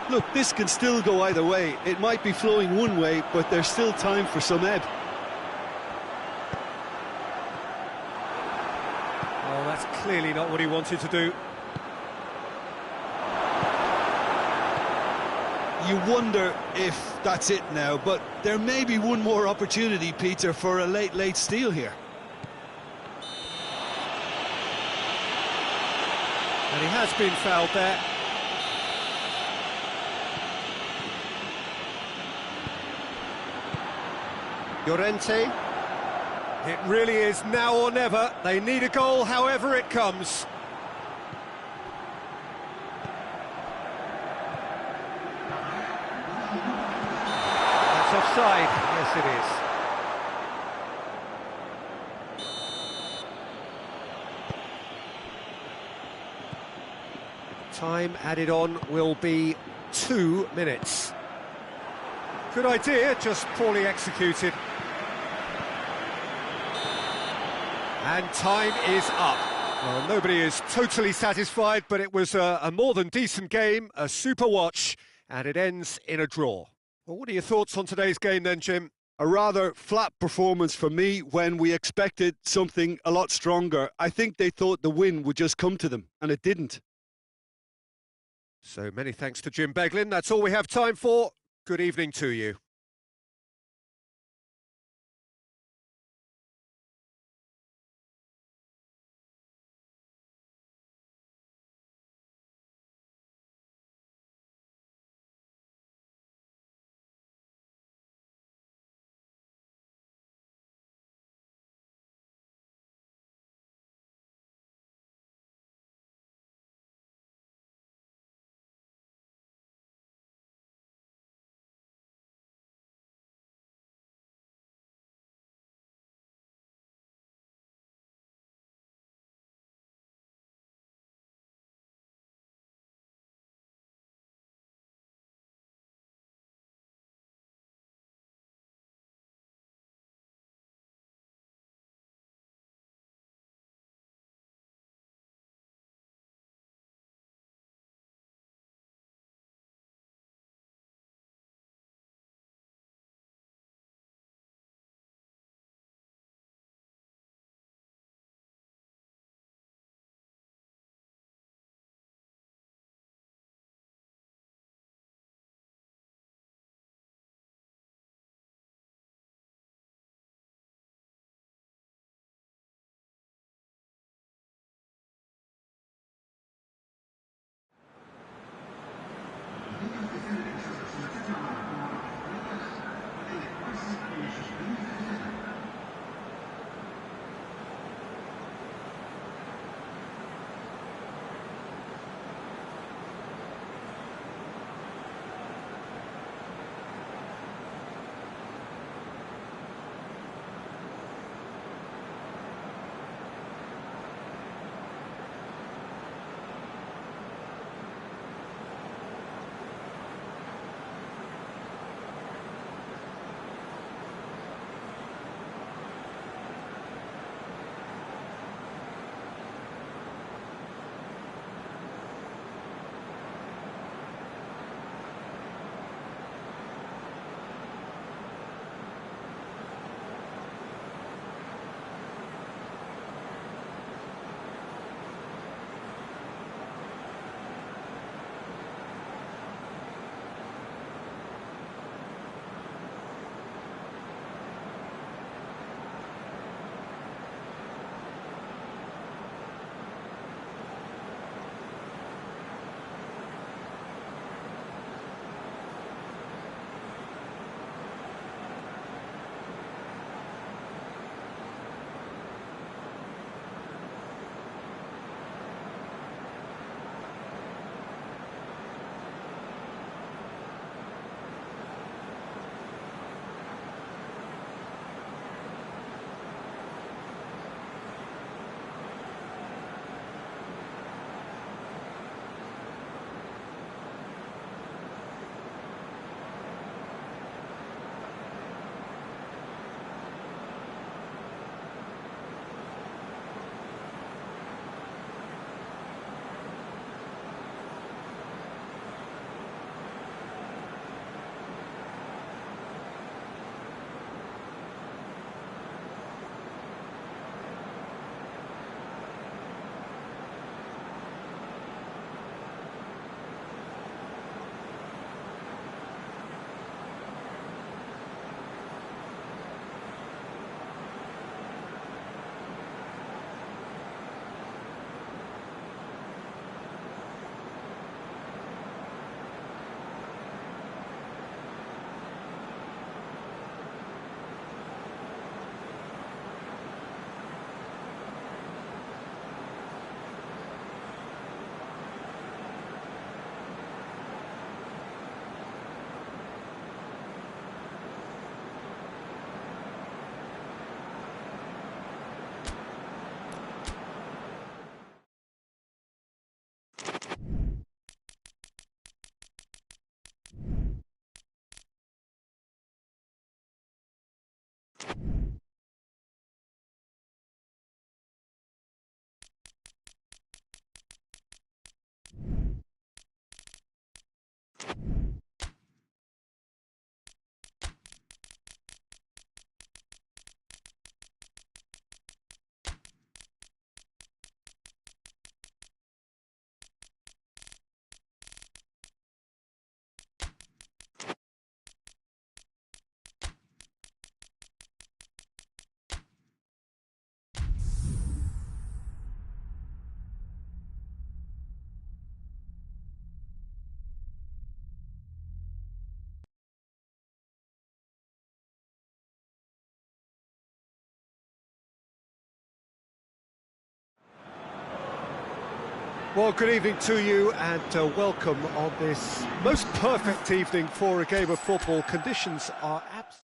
Look, this can still go either way. It might be flowing one way, but there's still time for some ebb. Oh, that's clearly not what he wanted to do. You wonder if that's it now, but there may be one more opportunity, Peter, for a late steal here. And he has been fouled there. Llorente. It really is now or never. They need a goal however it comes. That's offside. Yes, it is. Time added on will be 2 minutes. Good idea, just poorly executed. And time is up. Well, nobody is totally satisfied, but it was a more than decent game, a super watch, and it ends in a draw. Well, what are your thoughts on today's game then, Jim? A rather flat performance for me when we expected something a lot stronger. I think they thought the win would just come to them, and it didn't. So many thanks to Jim Beglin. That's all we have time for. Good evening to you. Well, good evening to you and welcome on this most perfect evening for a game of football. Conditions are absolutely...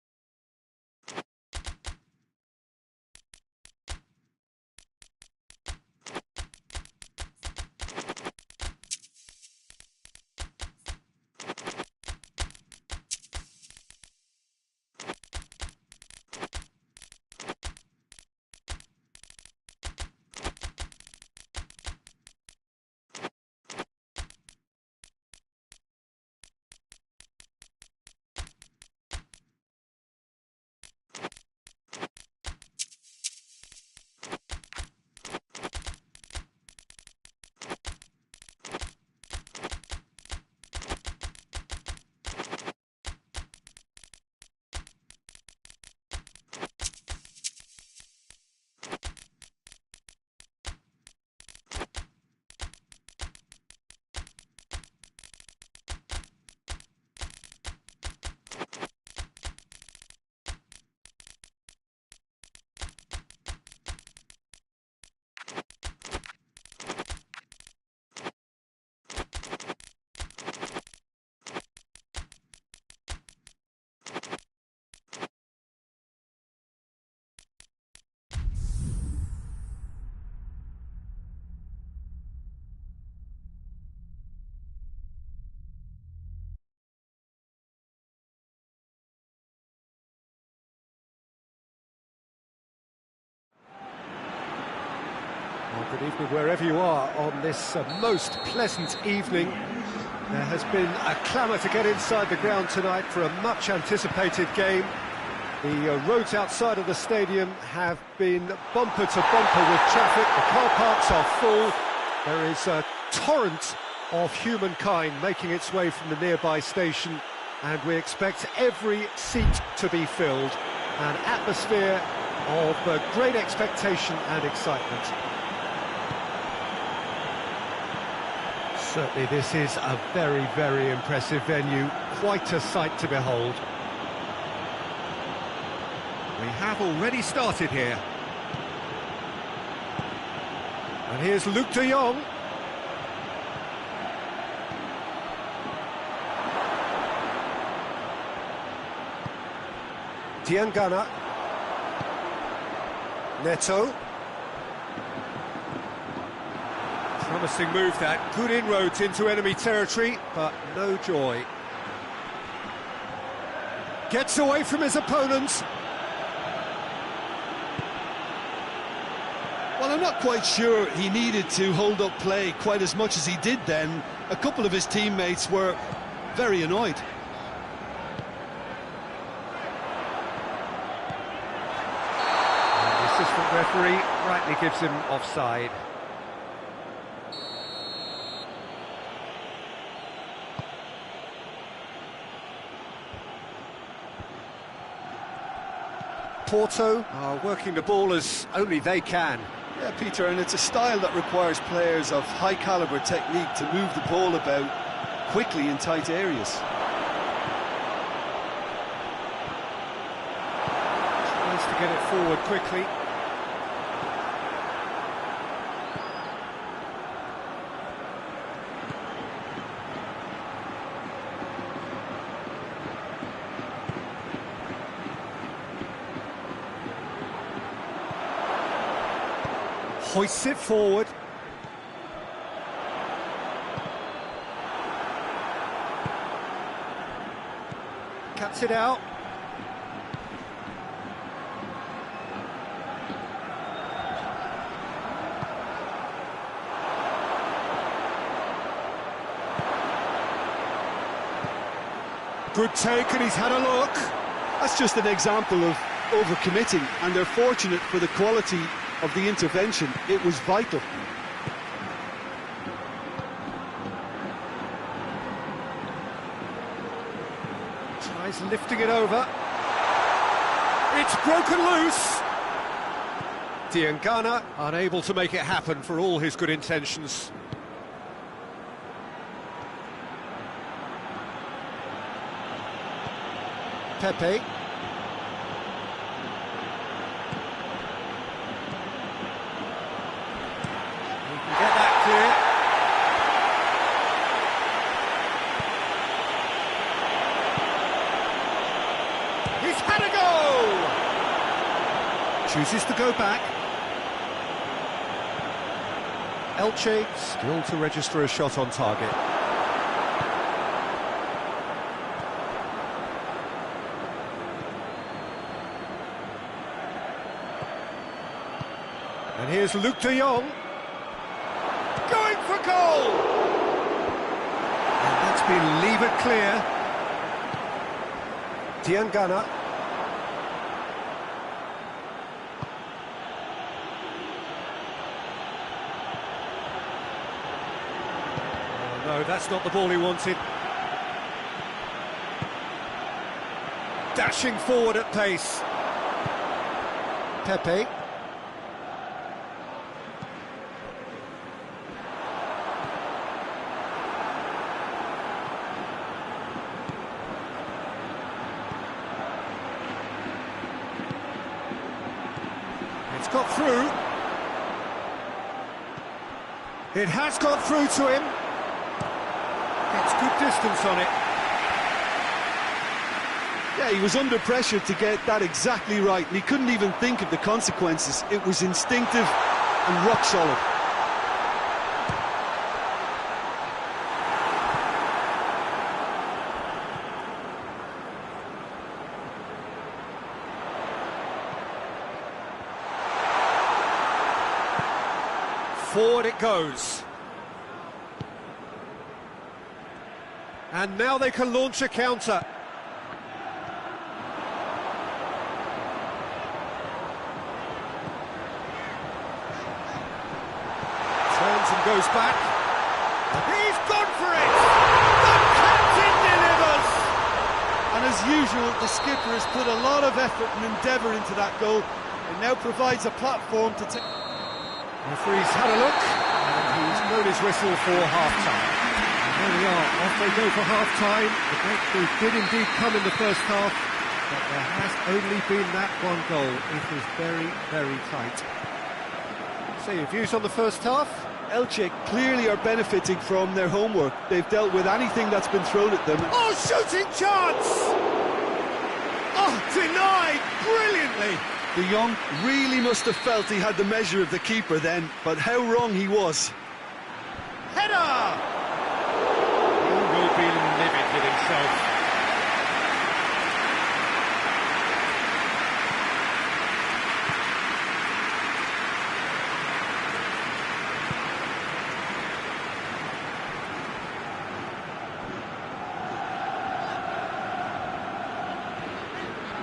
Well, good evening wherever you are on this most pleasant evening. There has been a clamour to get inside the ground tonight for a much anticipated game. The roads outside of the stadium have been bumper to bumper with traffic. The car parks are full. There is a torrent of humankind making its way from the nearby station, and we expect every seat to be filled. An atmosphere of great expectation and excitement. Certainly this is a very, very impressive venue, quite a sight to behold. We have already started here. And here's Luuk de Jong. Diangana. Neto. Promising move that, good inroads into enemy territory, but no joy. Gets away from his opponents. Well, I'm not quite sure he needed to hold up play quite as much as he did then. A couple of his teammates were very annoyed. And the assistant referee rightly gives him offside. Porto are working the ball as only they can. Yeah, Peter, and it's a style that requires players of high-caliber technique to move the ball about quickly in tight areas. Tries to get it forward quickly. Hoists it forward. Cuts it out. Good take, and he's had a look. That's just an example of overcommitting, and they're fortunate for the quality of the intervention. It was vital. Tries lifting it over. It's broken loose. Diangana unable to make it happen for all his good intentions. Pepe. He can get that clear. Chooses to go back. Elche still to register a shot on target. And here's Luuk de Jong. Going for goal! And that's been levered clear. Diangana. Oh, no, that's not the ball he wanted. Dashing forward at pace. Pepe. It's got through. It has got through to him. Gets good distance on it. Yeah, he was under pressure to get that exactly right, and he couldn't even think of the consequences. It was instinctive and rock solid. Forward it goes. And now they can launch a counter. Turns and goes back. He's gone for it! The captain delivers! And as usual, the skipper has put a lot of effort and endeavour into that goal, and now provides a platform to take... Referee's had a look, and he's blown his whistle for half-time. And there we are, off they go for half-time. The breakthrough did indeed come in the first half, but there has only been that one goal. It is very, very tight. So your views on the first half? Elche clearly are benefiting from their homework. They've dealt with anything that's been thrown at them. Oh, shooting chance! Oh, denied brilliantly! De Jong really must have felt he had the measure of the keeper then, but how wrong he was. Header! He will be livid with himself.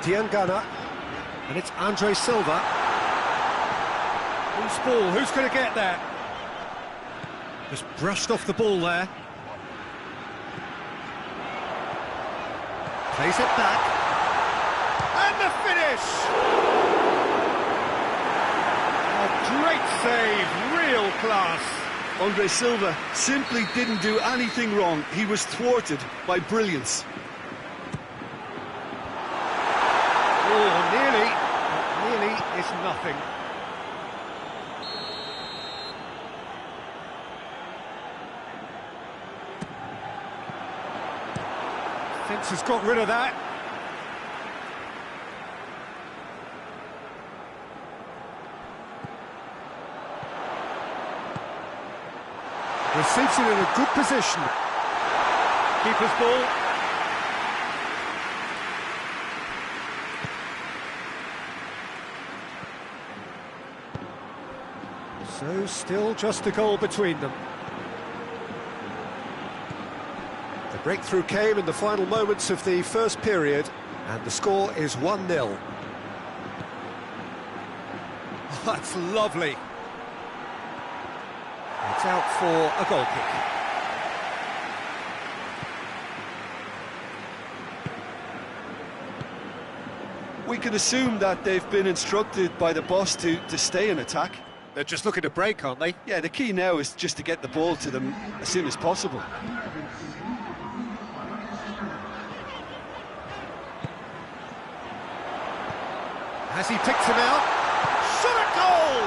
Diangana. And it's Andre Silva. Who's ball? Who's going to get there? Just brushed off the ball there. Plays it back. And the finish! A great save, real class. Andre Silva simply didn't do anything wrong. He was thwarted by brilliance. Oh, nearly. But nearly is nothing. Fence has got rid of that. Receives it in a good position. Keeper's ball. So still just a goal between them. The breakthrough came in the final moments of the first period, and the score is 1-0. That's lovely. It's out for a goal kick. We can assume that they've been instructed by the boss to stay in attack. They're just looking to break, aren't they? Yeah, the key now is just to get the ball to them as soon as possible. Has he picked him out? Shot at goal!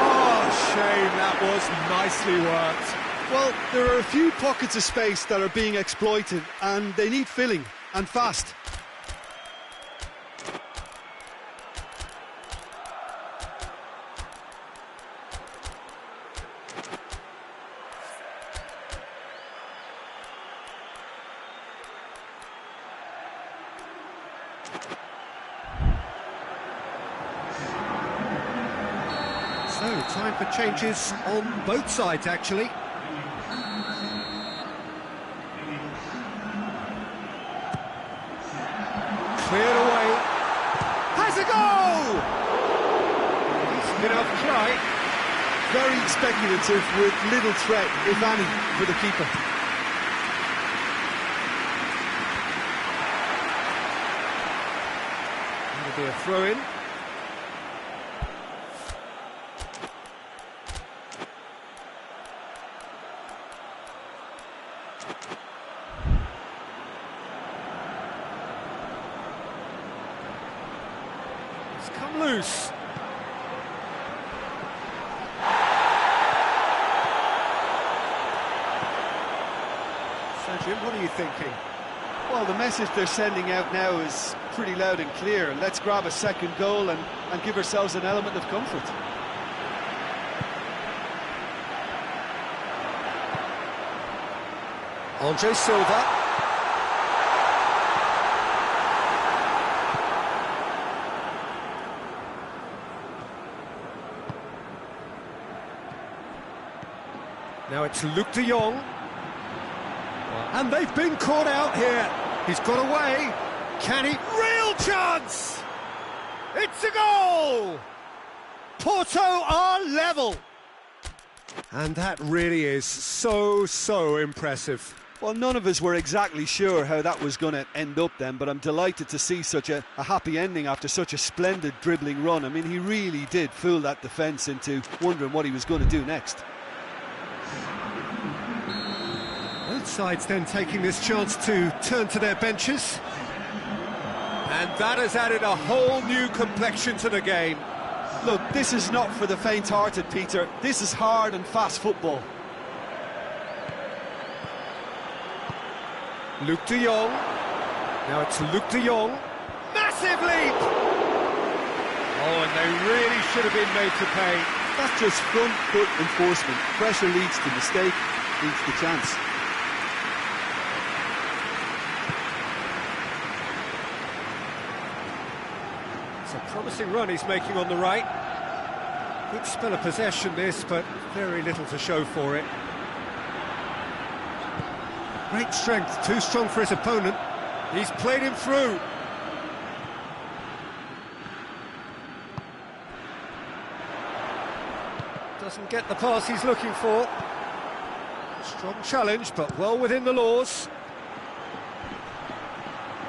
Oh, shame, that was nicely worked. Well, there are a few pockets of space that are being exploited, and they need filling, and fast. time for changes on both sides, actually. Cleared away. Has a goal! Decent enough try. Very speculative with little threat, if any, for the keeper. That'll be a throw-in. It's come loose. Jim, what are you thinking? Well, the message they're sending out now is pretty loud and clear. Let's grab a second goal and give ourselves an element of comfort. Andre Silva. Now it's Luuk de Jong. And they've been caught out here. He's got away. Can he? Real chance! It's a goal! Porto are level. And that really is so impressive. Well, none of us were exactly sure how that was going to end up then, but I'm delighted to see such a happy ending after such a splendid dribbling run. I mean, he really did fool that defence into wondering what he was going to do next. Both sides then taking this chance to turn to their benches. And that has added a whole new complexion to the game. Look, this is not for the faint-hearted, Peter. This is hard and fast football. Luuk de Jong. Now it's Luuk de Jong. Massive leap! Oh, and they really should have been made to pay. That's just front foot enforcement. Pressure leads to mistake, leads to chance. It's a promising run he's making on the right. Good spell of possession this, but very little to show for it. Great strength, too strong for his opponent. He's played him through. Doesn't get the pass he's looking for. Strong challenge, but well within the laws.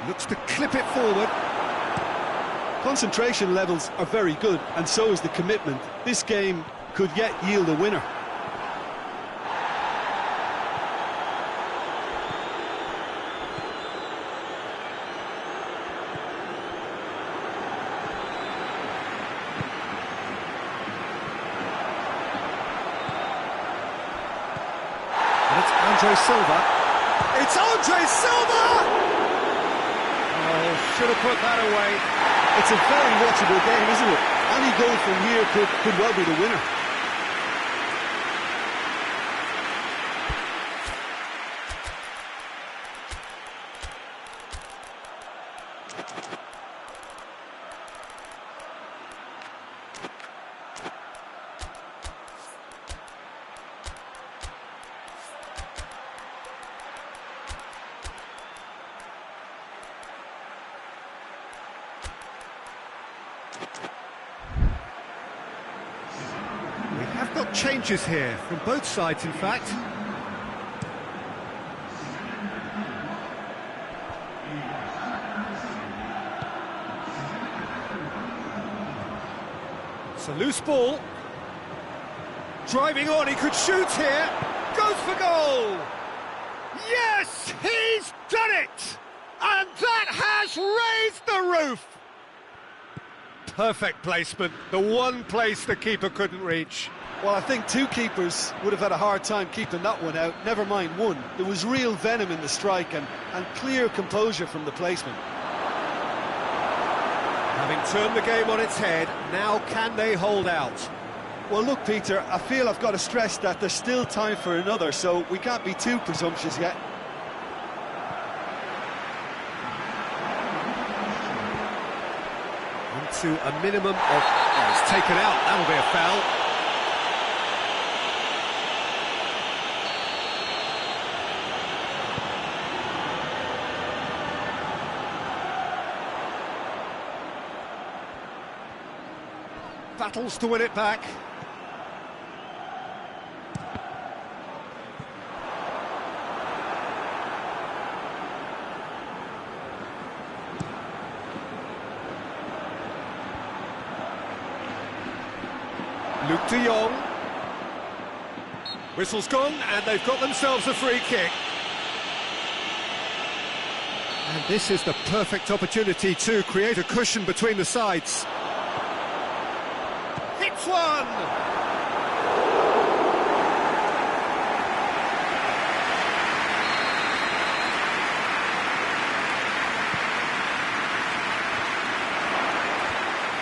Looks to clip it forward. Concentration levels are very good, and so is the commitment. This game could yet yield a winner. Andre Silva. It's Andre Silva! Oh, should have put that away. It's a very watchable game, isn't it? Any goal from here could well be the winner. We have got changes here, from both sides in fact. It's a loose ball. Driving on, he could shoot here. Goes for goal! Yes, he's done it! And that has raised the roof! Perfect placement, the one place the keeper couldn't reach. Well, I think two keepers would have had a hard time keeping that one out, never mind one. There was real venom in the strike and clear composure from the placement. Having turned the game on its head, now can they hold out? Well, look, Peter, I feel I've got to stress that there's still time for another, so we can't be too presumptuous yet. Into a minimum of... Oh, it's taken out, that'll be a foul. battles to win it back. Luuk de Jong. Whistle's gone, and they've got themselves a free kick. And this is the perfect opportunity to create a cushion between the sides. Hits one!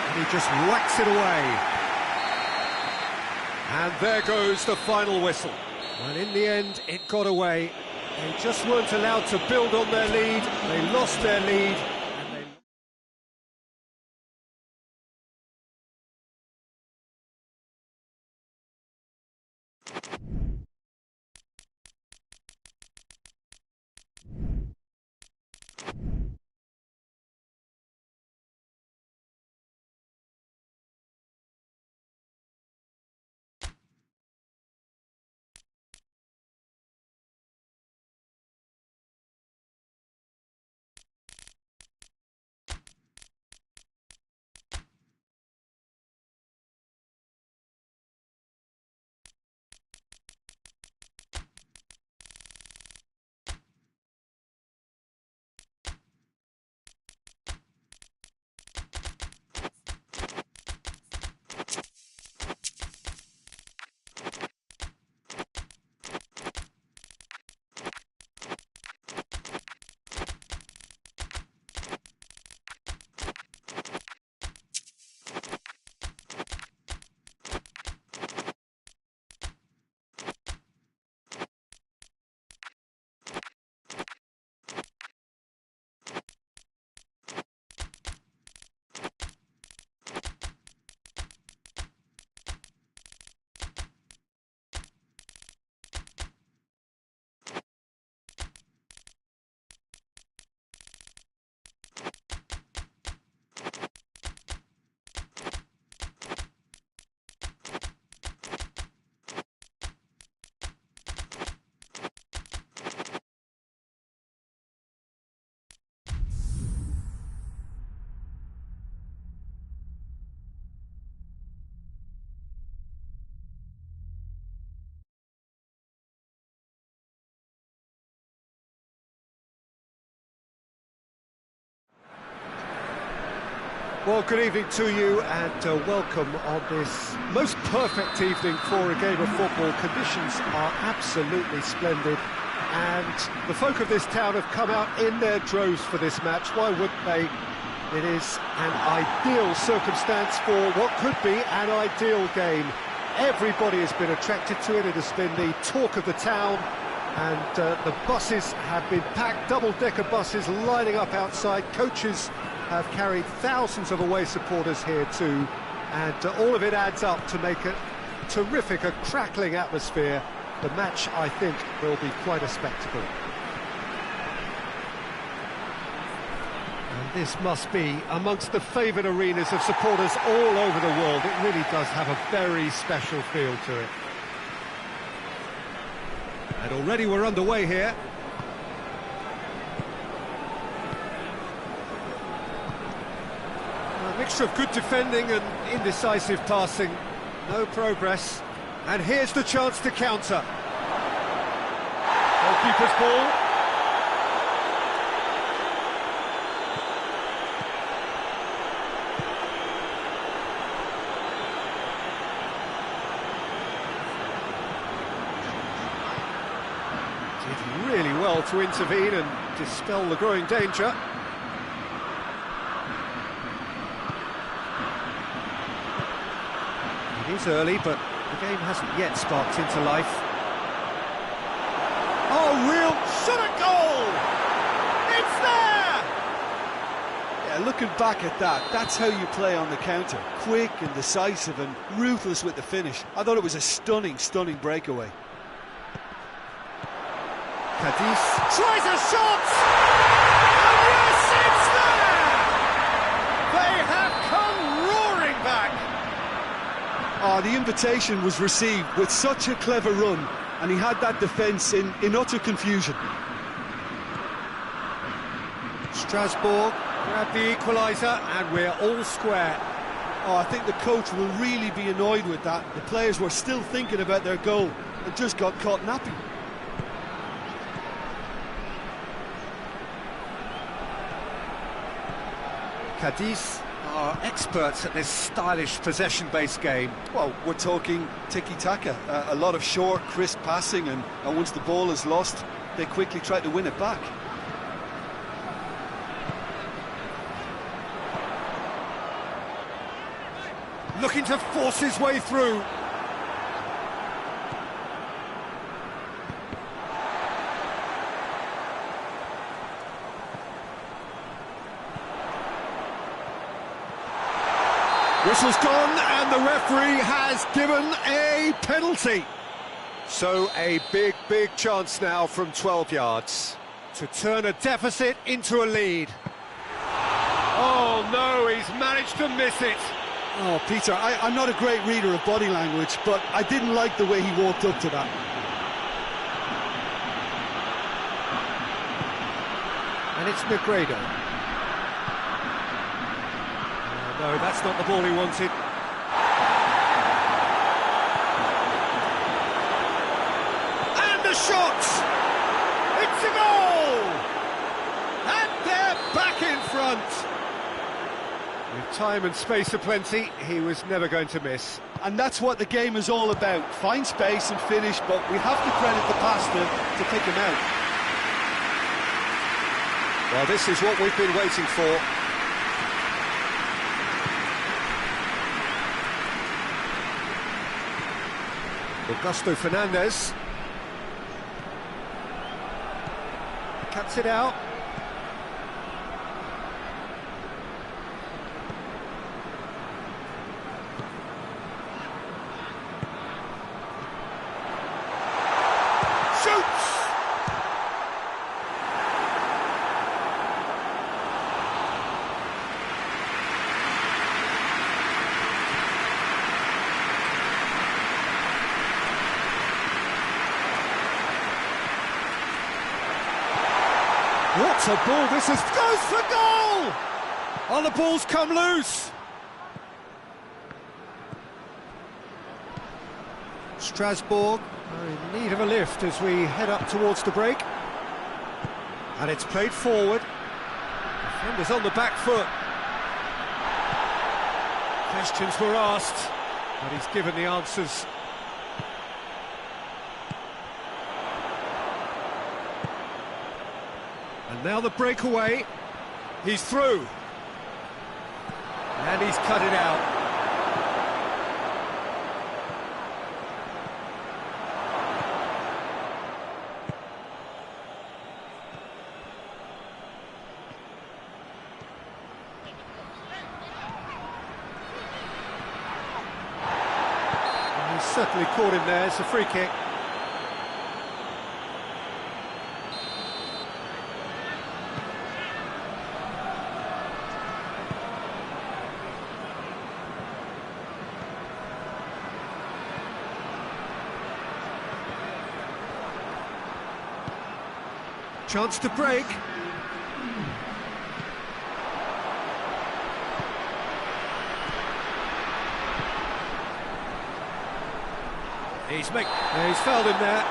And he just whacks it away. And there goes the final whistle. Well, in the end, it got away. They just weren't allowed to build on their lead. They lost their lead. Well, good evening to you and welcome on this most perfect evening for a game of football. Conditions are absolutely splendid and the folk of this town have come out in their droves for this match. Why wouldn't they? It is an ideal circumstance for what could be an ideal game. Everybody has been attracted to it. It has been the talk of the town and the buses have been packed, double-decker buses lining up outside. Coaches have carried thousands of away supporters here too, and all of it adds up to make a terrific, a crackling atmosphere. The match, I think, will be quite a spectacle. And this must be amongst the favoured arenas of supporters all over the world. It really does have a very special feel to it. And already we're underway here. A mixture of good defending and indecisive passing. No progress. And here's the chance to counter. Goalkeeper's ball. Did really well to intervene and dispel the growing danger. It is early, but the game hasn't yet sparked into life. Oh, real shot at goal! It's there! Yeah, looking back at that, that's how you play on the counter. Quick and decisive and ruthless with the finish. I thought it was a stunning, stunning breakaway. Cadiz tries a shot! And yes, it's there! They have come roaring back! Oh, the invitation was received with such a clever run, and he had that defence in utter confusion. Strasbourg grab the equaliser, and we're all square. Oh, I think the coach will really be annoyed with that. The players were still thinking about their goal and just got caught napping. Cadiz are experts at this stylish possession-based game. Well, we're talking tiki-taka, a lot of short, crisp passing, and once the ball is lost, they quickly try to win it back. Looking to force his way through. Whistle's gone, and the referee has given a penalty. So a big, big chance now from 12 yards to turn a deficit into a lead. Oh no, he's managed to miss it. Oh, Peter, I'm not a great reader of body language, but I didn't like the way he walked up to that. And it's Negredo. No, that's not the ball he wanted. And the shot! It's a goal! And they're back in front. With time and space aplenty, he was never going to miss. And that's what the game is all about. Find space and finish, but we have to credit the pass to pick him out. Well, this is what we've been waiting for. Augusto Fernandez cuts it out. Shoots! What a ball, this is, goes for goal! Oh, the ball's come loose. Strasbourg are in need of a lift as we head up towards the break. And it's played forward. Defender's on the back foot. Questions were asked, but he's given the answers. And now the breakaway, he's through, and he's cut it out. And he's certainly caught him there, it's a free kick. Chance to break. He's fouled him there.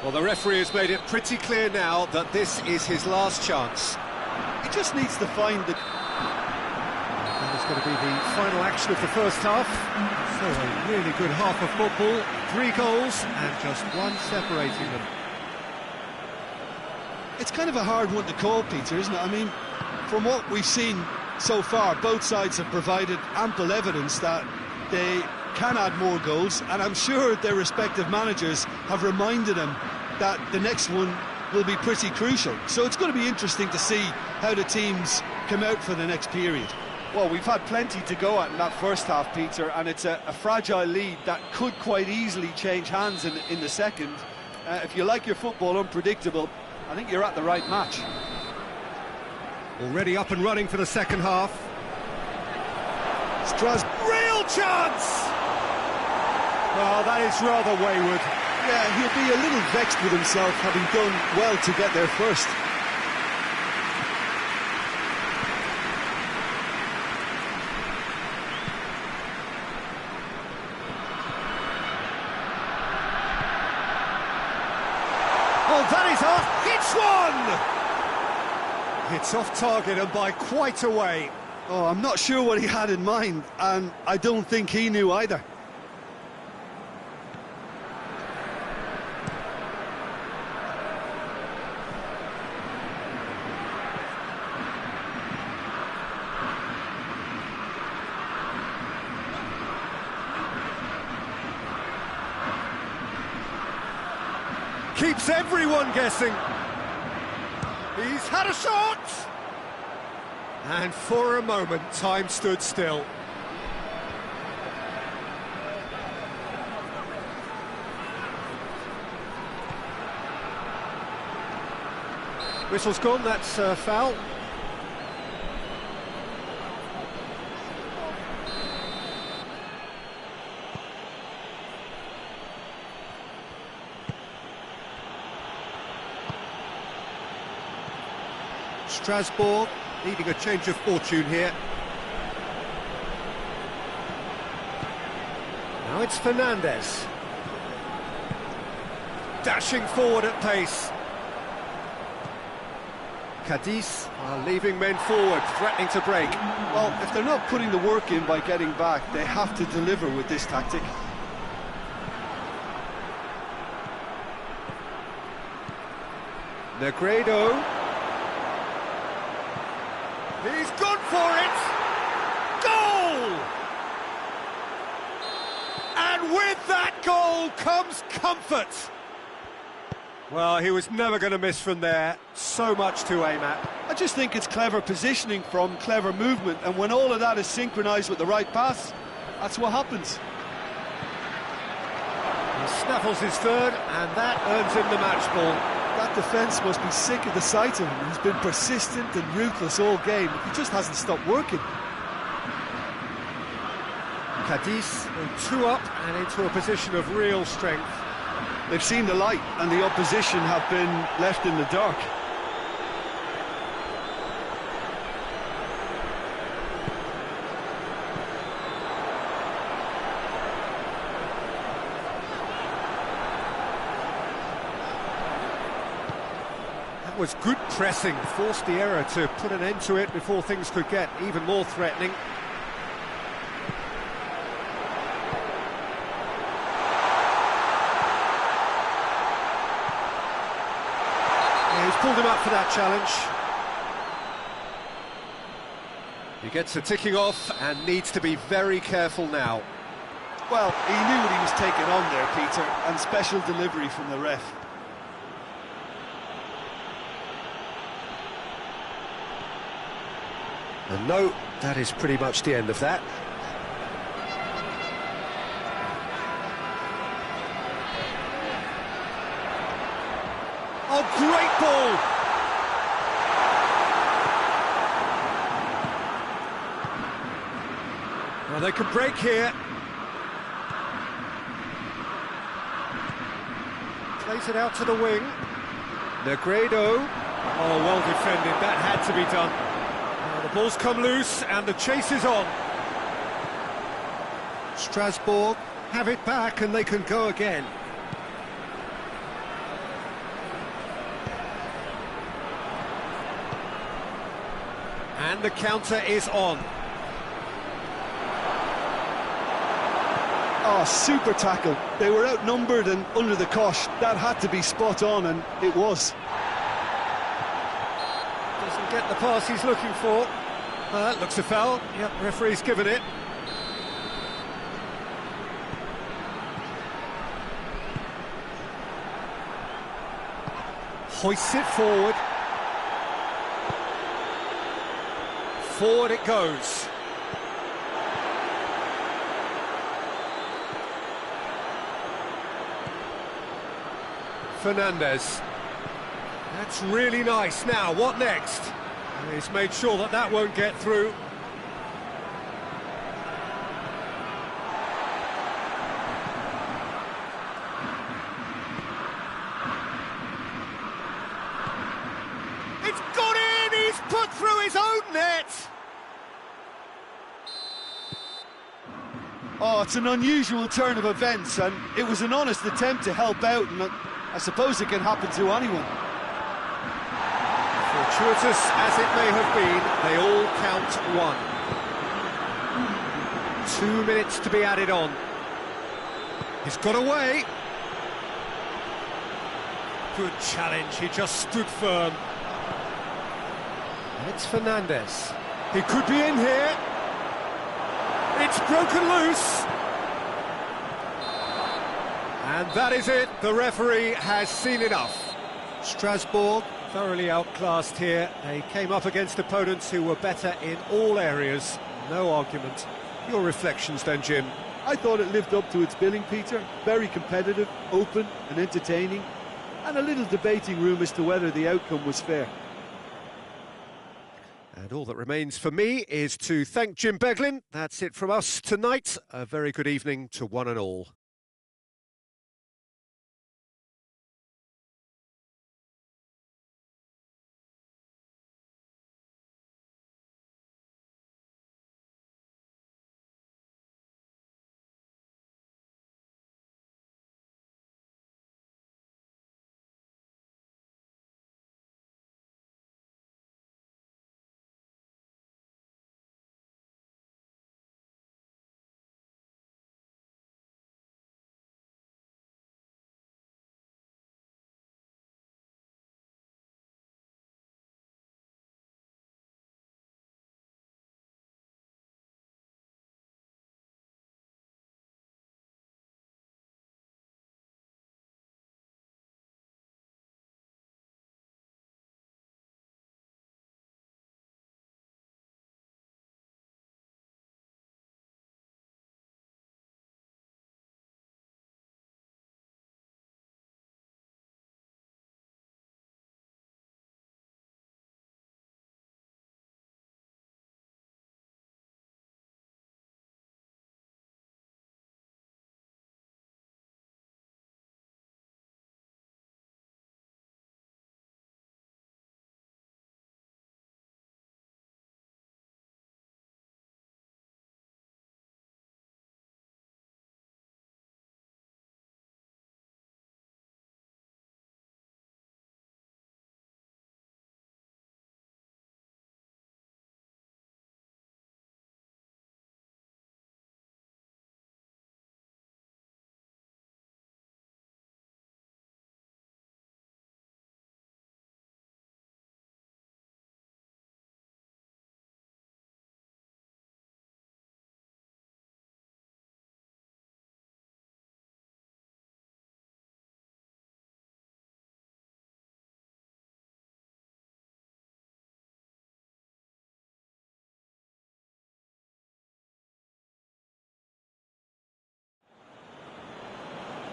Well, the referee has made it pretty clear now that this is his last chance. He just needs to find the... That is going to be the final action of the first half. So a really good half of football, 3 goals and just one separating them. It's kind of a hard one to call, Peter, isn't it? I mean, from what we've seen so far, both sides have provided ample evidence that they can add more goals, and I'm sure their respective managers have reminded them that the next one will be pretty crucial. So it's going to be interesting to see how the teams come out for the next period. Well, we've had plenty to go at in that first half, Peter, and it's a fragile lead that could quite easily change hands in the second. If you like your football unpredictable, I think you're at the right match. Already up and running for the second half. Real chance! Oh, that is rather wayward. Yeah, he'll be a little vexed with himself, having done well to get there first. Oh, that is off! It's one! It's off target and by quite a way. Oh, I'm not sure what he had in mind, and I don't think he knew either. Keeps everyone guessing. He's had a shot! And for a moment, time stood still. Whistle's gone, that's a foul. Strasbourg needing a change of fortune here. Now it's Fernandez. Dashing forward at pace. Cadiz are leaving men forward, threatening to break. Well, if they're not putting the work in by getting back, they have to deliver with this tactic. Negredo. He's gone for it! Goal! And with that goal comes comfort. Well, he was never going to miss from there. So much to aim at. I just think it's clever positioning from clever movement, and when all of that is synchronised with the right pass, that's what happens. He snaffles his third, and that earns him the match ball. That defence must be sick of the sight of him. He's been persistent and ruthless all game. He just hasn't stopped working. Cadiz two up and into a position of real strength. They've seen the light, and the opposition have been left in the dark. That was good pressing, forced the error to put an end to it before things could get even more threatening. Yeah, he's pulled him up for that challenge. He gets a ticking off and needs to be very careful now. Well, he knew what he was taking on there, Peter, and special delivery from the ref. And no, that is pretty much the end of that. Oh, great ball! Well, they can break here. Plays it out to the wing. Negredo. Oh, well defended. That had to be done. The ball's come loose and the chase is on. Strasbourg have it back and they can go again. And the counter is on. Oh, super tackle. They were outnumbered and under the cosh. That had to be spot on, and it was. Doesn't get the pass he's looking for. Looks a foul. Yep, referee's given it. Hoists it forward. Forward it goes. Fernandez. That's really nice. Now, what next? And he's made sure that that won't get through. It's gone in! He's put through his own net! Oh, it's an unusual turn of events, and it was an honest attempt to help out, and I suppose it can happen to anyone. Fortuitous as it may have been, they all count one. 2 minutes to be added on. He's got away. Good challenge, he just stood firm. And it's Fernandes. He could be in here. It's broken loose. And that is it, the referee has seen enough. Strasbourg thoroughly outclassed here. They came up against opponents who were better in all areas. No argument. Your reflections then, Jim? I thought it lived up to its billing, Peter. Very competitive, open and entertaining, and a little debating room as to whether the outcome was fair. And all that remains for me is to thank Jim Beglin. That's it from us tonight. A very good evening to one and all.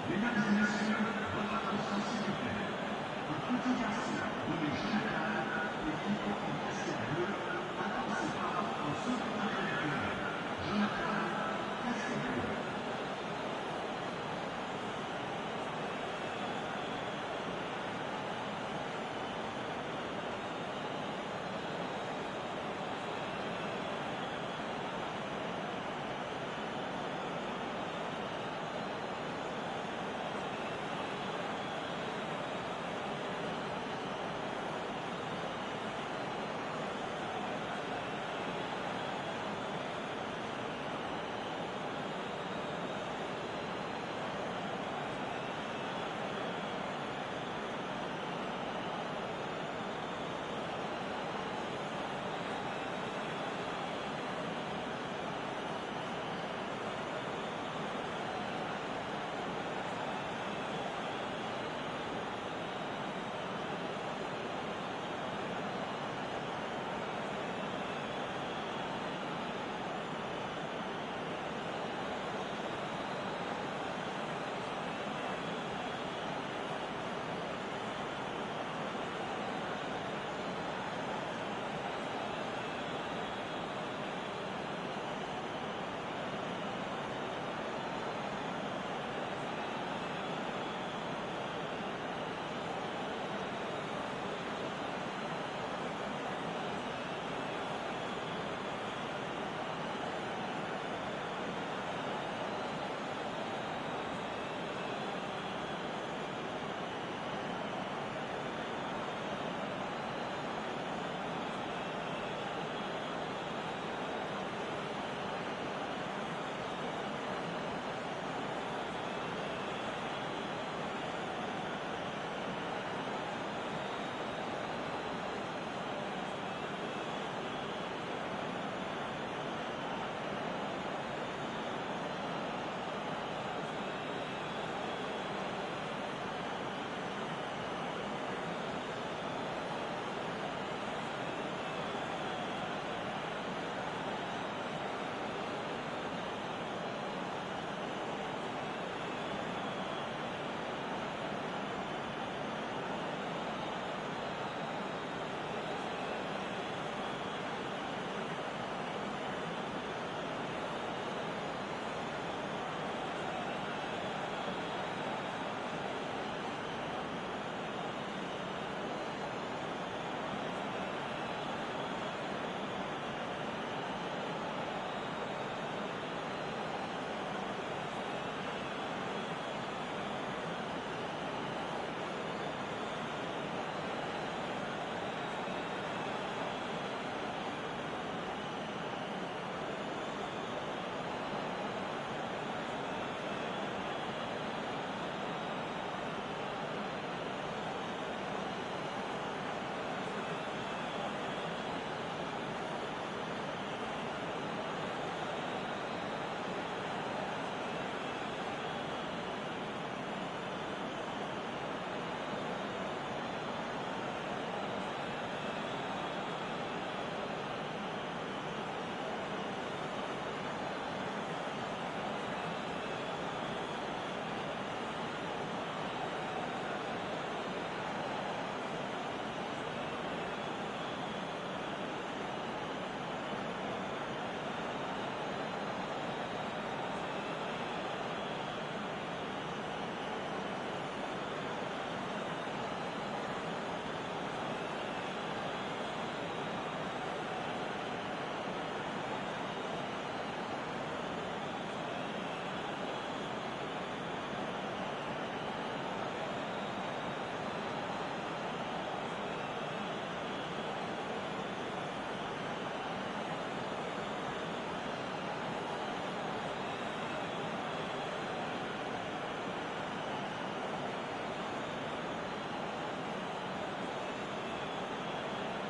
Mesdames et messieurs, votre attention s'il vous plaît. Le petit garçon, nommé Général, est